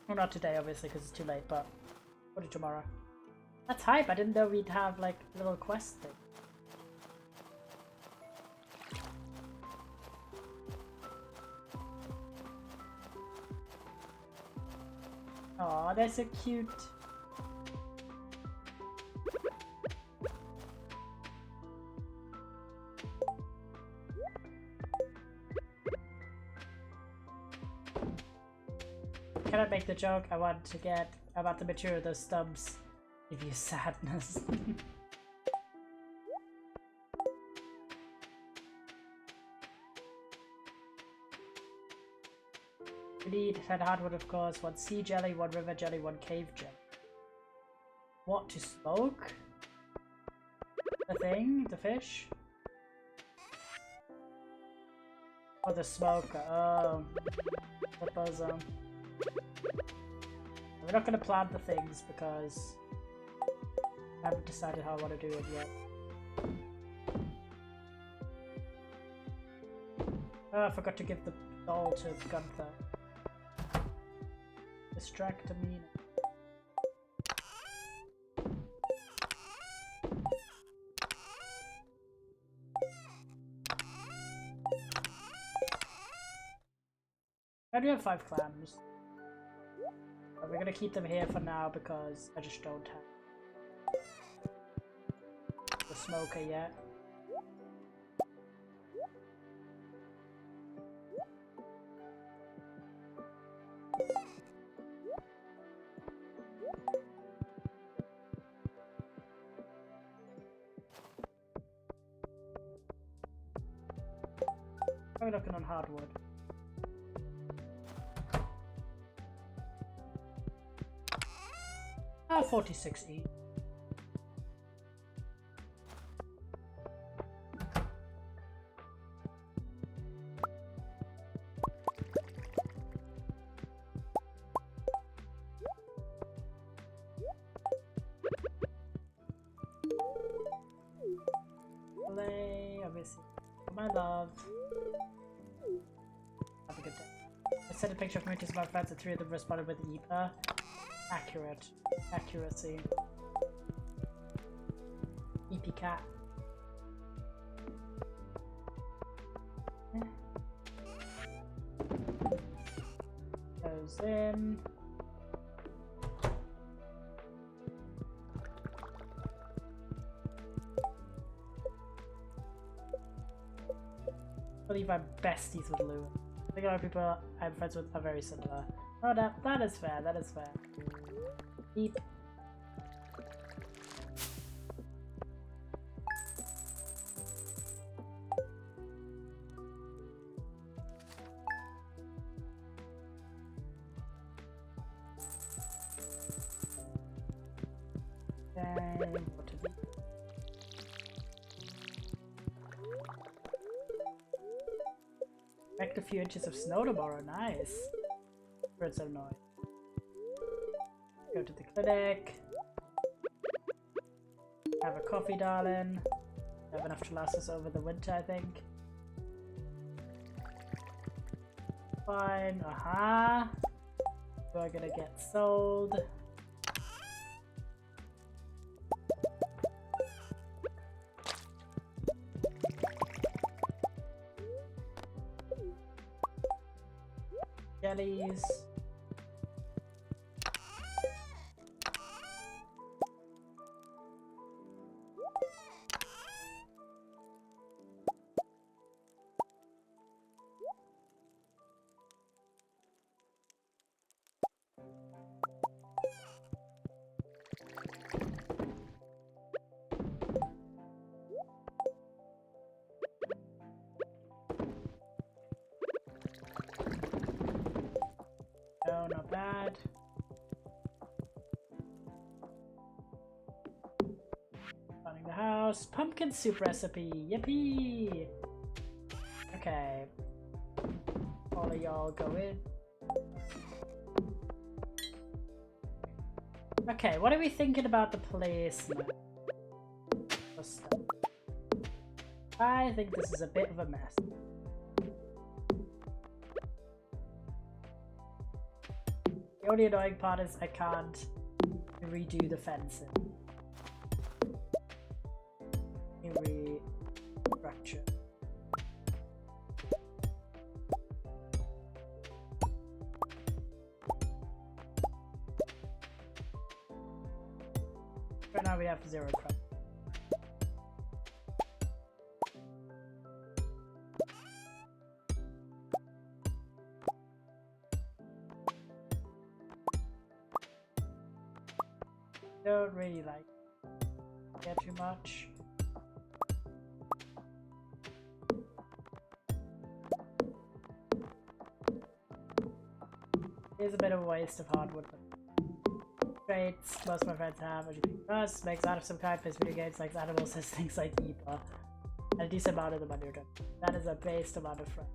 Well, not today, obviously, because it's too late, but we'll do tomorrow. That's hype. I didn't know we'd have, like, a little quest thing. Aw, they're so cute. Can I make the joke? I want to get about the material of those stubs. Give you sadness. We need 10 hardwood, of course, 1 sea jelly, 1 river jelly, 1 cave jelly. What to smoke? The thing? The fish? Oh, the smoker. Oh. The bozo. We're not going to plant the things because I haven't decided how I want to do it yet. Oh, I forgot to give the doll to Gunther. Distractamine. I do have 5 clams. But we're gonna keep them here for now because I just don't have the smoker yet. I'm looking on hardwood. Ah, 46E. Play, obviously. My love. Have a good day. I sent a picture of me to my friends and 3 of them responded with EPA. Accurate. Accuracy. EP cat. Goes in. I believe I'm besties with Lou. I think a lot of people I'm friends with are very similar. Oh, that is fair, that is fair. Eat. What to do? Expect a few inches of snow tomorrow. Nice. Birds are annoying. Go to the clinic. Have a coffee, darling. Have enough to last us over the winter, I think. Fine. Aha. You are gonna get sold. Jellies. No, not bad. Running the house. Pumpkin soup recipe. Yippee! Okay. All of y'all go in. Okay, what are we thinking about the placement? I think this is a bit of a mess. The only annoying part is I can't redo the fencing. Restructure. Right now we have 0 crop. Don't really like get too much. It's a bit of a waste of hardwood. Traits most of my friends have, as you think us, makes out of some kind, plays video games, likes animals, says things like Eva. And a decent amount of them under them. That is a based amount of friends.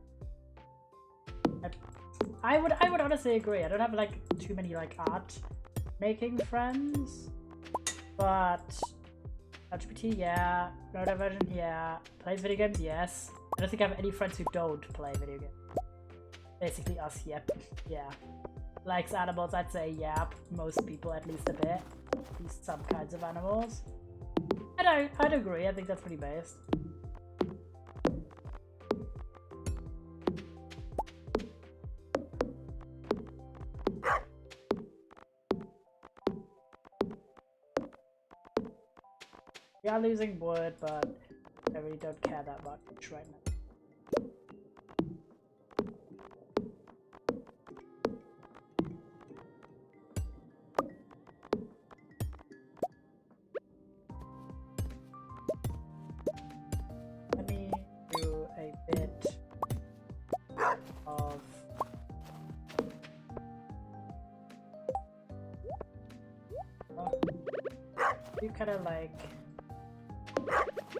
I would honestly agree. I don't have like too many like art making friends. But LGBT, yeah. Neurodivergent, yeah. Plays video games, yes. I don't think I have any friends who don't play video games. Basically us, yep. Yeah. Likes animals, I'd say yep. Most people at least a bit. At least some kinds of animals. And I'd agree, I think that's pretty based. We are losing wood, but I really don't care that much right now. Let me do a bit of you kind of like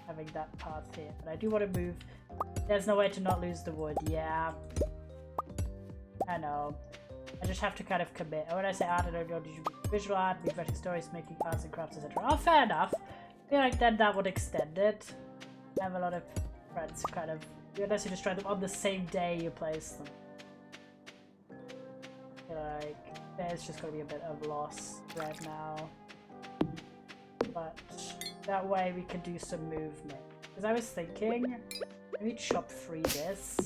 having that path here, but I do want to move. There's no way to not lose the wood. Yeah, I know. I just have to kind of commit. And when I say art, I don't know, did you do visual art, be writing stories, making arts and crafts, etc. Oh, fair enough. I feel like then that would extend it. I have a lot of friends who kind of, unless you just try them on the same day you place them. I feel like there's just going to be a bit of loss right now. But that way we can do some movement. Because I was thinking, maybe chop free this.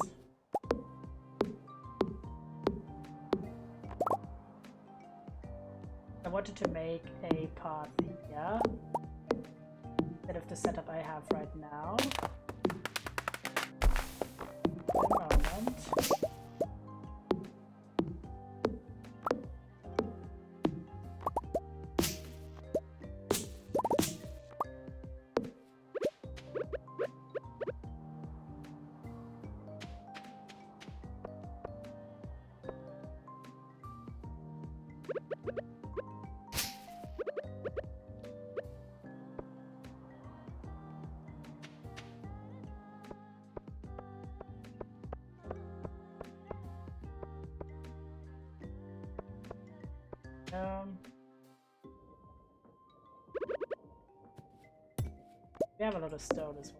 I wanted to make a path here instead of the setup I have right now. One moment. We have a lot of stone as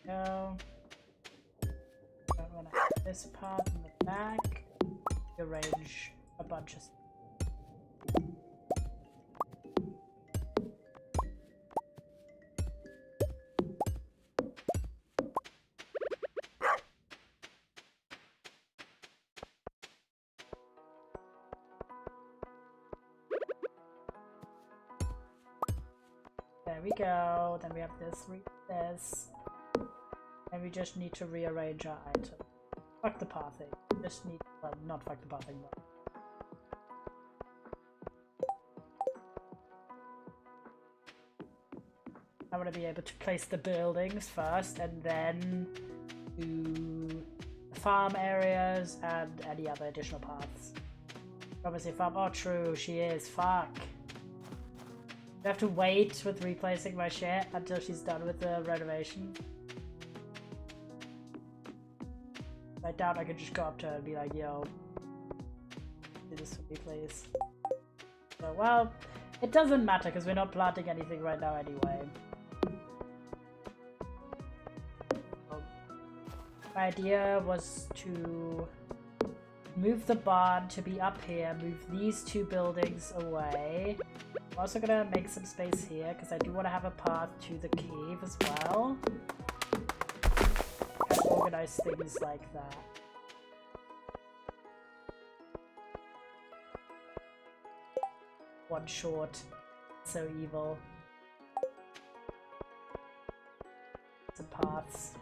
well. Don't want to have this part in the back. Arrange a bunch of stuff. There we go. Then we have this, this. And we just need to rearrange our item. Fuck the pathing. Just need, well, not fuck the pathing, but. I want to be able to place the buildings first and then do the farm areas and any other additional paths. Obviously farm, oh true, she is, fuck. I have to wait with replacing my shit until she's done with the renovation. I doubt I could just go up to her and be like, yo, do this for me please. So, well, it doesn't matter because we're not planting anything right now anyway. My idea was to move the barn to be up here, move these two buildings away. I'm also gonna make some space here because I do want to have a path to the cave as well. And organize things like that. One short, so evil. Some paths.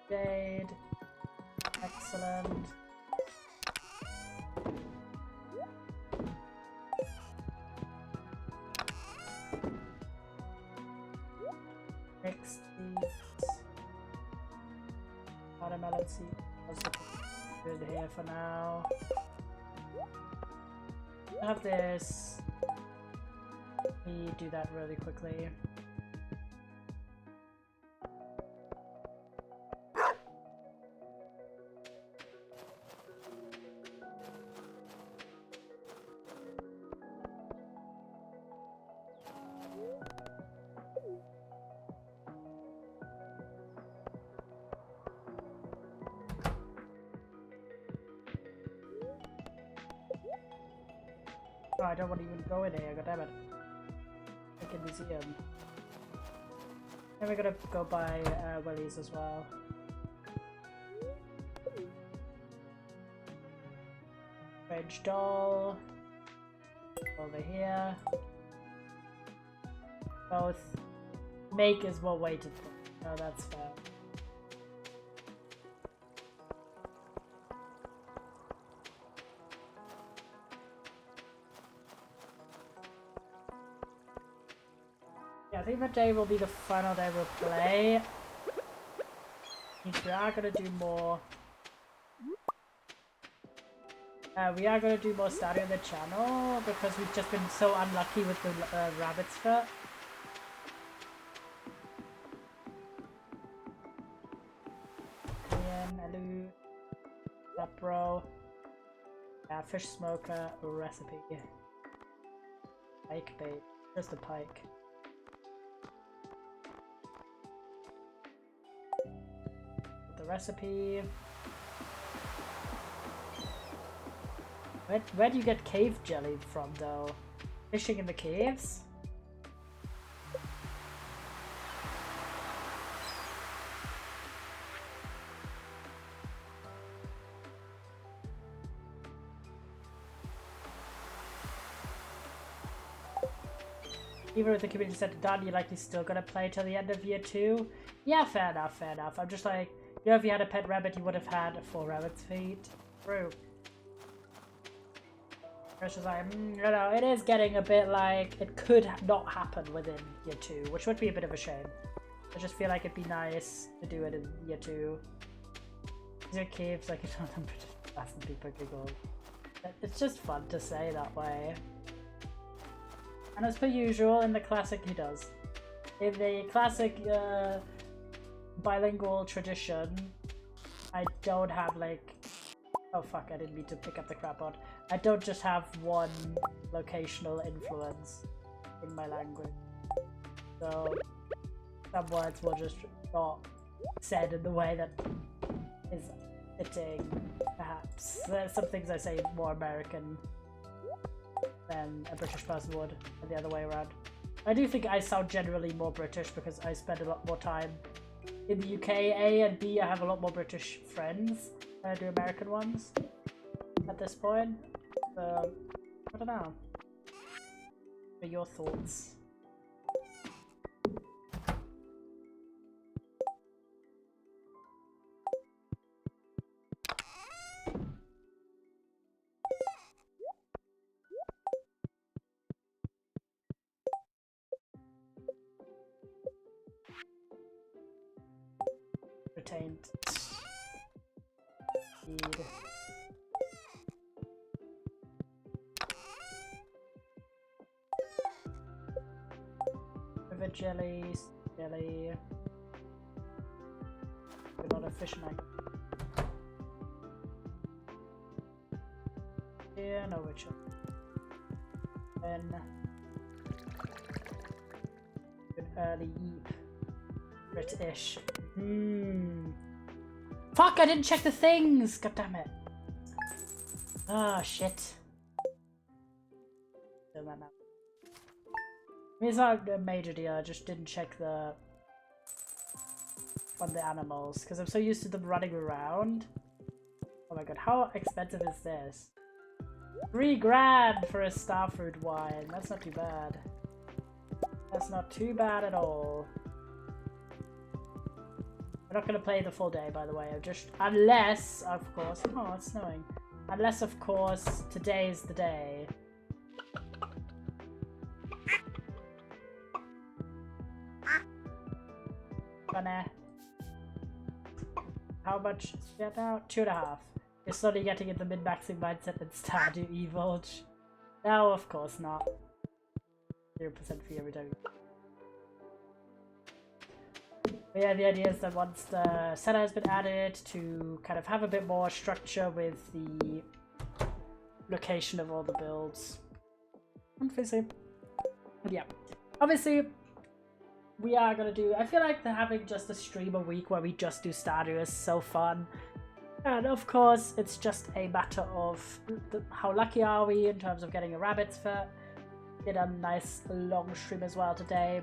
Jade. Excellent. Mixed seeds. Watermelon seeds. Also good here for now. I have this. Let me do that really quickly. Oh, I don't want to even go in here, goddammit. Like a museum. And we're gonna go by Willie's as well. Rage doll. Over here. Both. Make is what waited for. Oh, that's fair. I think that day will be the final day we'll play. We are gonna do more. We are gonna do more Stardew on the channel because we've just been so unlucky with the rabbit's foot. Ian, Alu, Lepro, fish smoker recipe. Pike bait, just a pike. Recipe. Where do you get cave jelly from though? Fishing in the caves? Even if the community said done, you're likely still gonna play till the end of year 2? Yeah, fair enough, fair enough. I'm just like, you know, if you had a pet rabbit, you would have had 4 rabbit's feet. True. It's just like, you know, it is getting a bit like, it could not happen within year 2, which would be a bit of a shame. I just feel like it'd be nice to do it in year 2. These are caves, like, it's not some people giggle. It's just fun to say that way. And as per usual, in the classic, he does. In the classic bilingual tradition, I don't have like... Oh fuck, I didn't mean to pick up the crap pot. I don't just have one locational influence in my language. So some words were just not said in the way that is fitting, perhaps. There's some things I say more American than a British person would, and the other way around. I do think I sound generally more British because I spend a lot more time in the UK, A, and B, I have a lot more British friends than I do American ones at this point. So, I don't know. What are your thoughts? Retained speed. River jelly, jelly. We're not a fish night. Yeah, no Richard. Then an early yeep. British. Fuck, I didn't check the things! God damn it. Ah, shit. Doing that now. I mean, it's not a major deal, I just didn't check the... on the animals, because I'm so used to them running around. Oh my god, how expensive is this? 3 grand for a starfruit wine. That's not too bad. That's not too bad at all. We're not going to play the full day, by the way. Unless, of course... Oh, it's snowing. Unless, of course, today is the day. Funny. How much is that now? 2.5. You're slowly getting in the min-maxing mindset and Stardew Evil. No, of course not. 0% fee every time. But yeah, the idea is that once the center has been added, to kind of have a bit more structure with the location of all the builds. Obviously, yeah. Obviously, we are gonna do... I feel like having just a stream a week where we just do Stardew is so fun. And of course, it's just a matter of how lucky are we in terms of getting a rabbit's foot. Did a nice long stream as well today.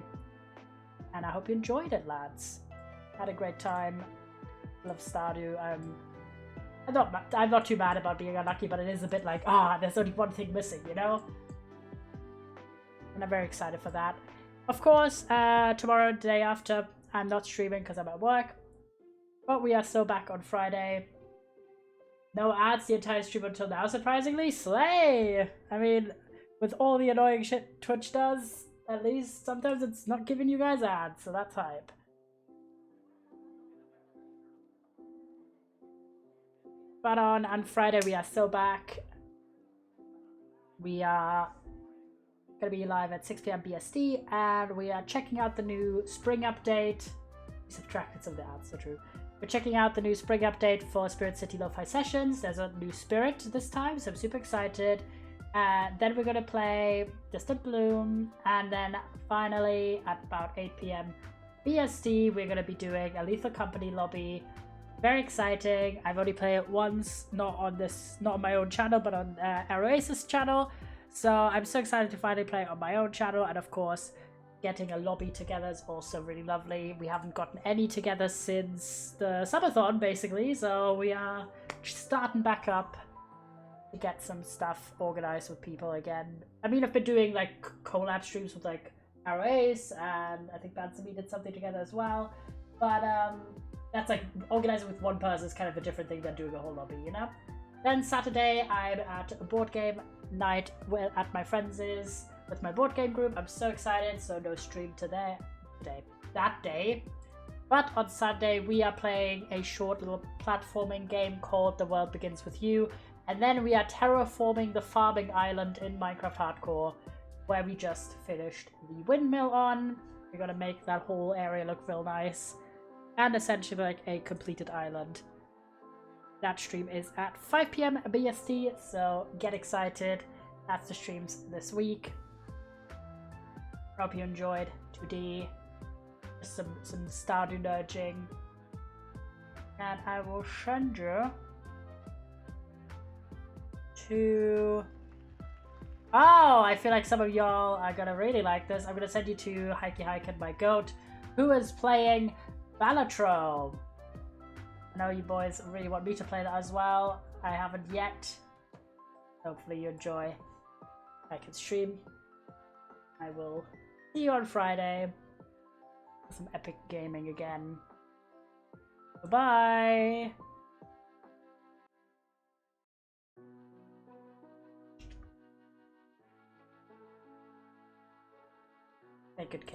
And I hope you enjoyed it, lads. Had a great time. Love Stardew. I'm not too bad about being unlucky, but it is a bit like, there's only one thing missing, you know? And I'm very excited for that. Of course, tomorrow, the day after, I'm not streaming because I'm at work. But we are still back on Friday. No ads the entire stream until now, surprisingly. Slay! I mean, with all the annoying shit Twitch does, at least sometimes it's not giving you guys ads, so that's hype. But on Friday we are still back. We are gonna be live at 6 PM BST, and we are checking out the new spring update. We subtracted some of the ads, so true. We're checking out the new spring update for Spirit City Lo-Fi Sessions. There's a new spirit this time, so I'm super excited. Then we're gonna play Distant Bloom, and then finally at about 8 PM BST, we're gonna be doing a Lethal Company lobby. Very exciting. I've only played it once, not on my own channel, but on Oasis channel. So I'm so excited to finally play it on my own channel, and of course, getting a lobby together is also really lovely. We haven't gotten any together since the subathon, basically, so we are starting back up to get some stuff organized with people again. I mean, I've been doing like collab streams with like Ace, and I think Bansami did something together as well, but that's like organizing with one person is kind of a different thing than doing a whole lobby, you know? Then Saturday, I'm at a board game night at my friends' with my board game group. I'm so excited, so no stream that day. But on Sunday, we are playing a short little platforming game called The World Begins With You. And then we are terraforming the farming island in Minecraft Hardcore, where we just finished the windmill on. We're gonna make that whole area look real nice. And essentially like a completed island. That stream is at 5 PM BST, so get excited. That's the streams this week. Hope you enjoyed 2D. Just some Stardew nudging. And I will send you to... Oh, I feel like some of y'all are gonna really like this. I'm gonna send you to Hikey Hike and my goat, who is playing Balatro. I know you boys really want me to play that as well. I haven't yet. Hopefully you enjoy. I can stream. I will see you on Friday. Some epic gaming again. Bye-bye! Take good care.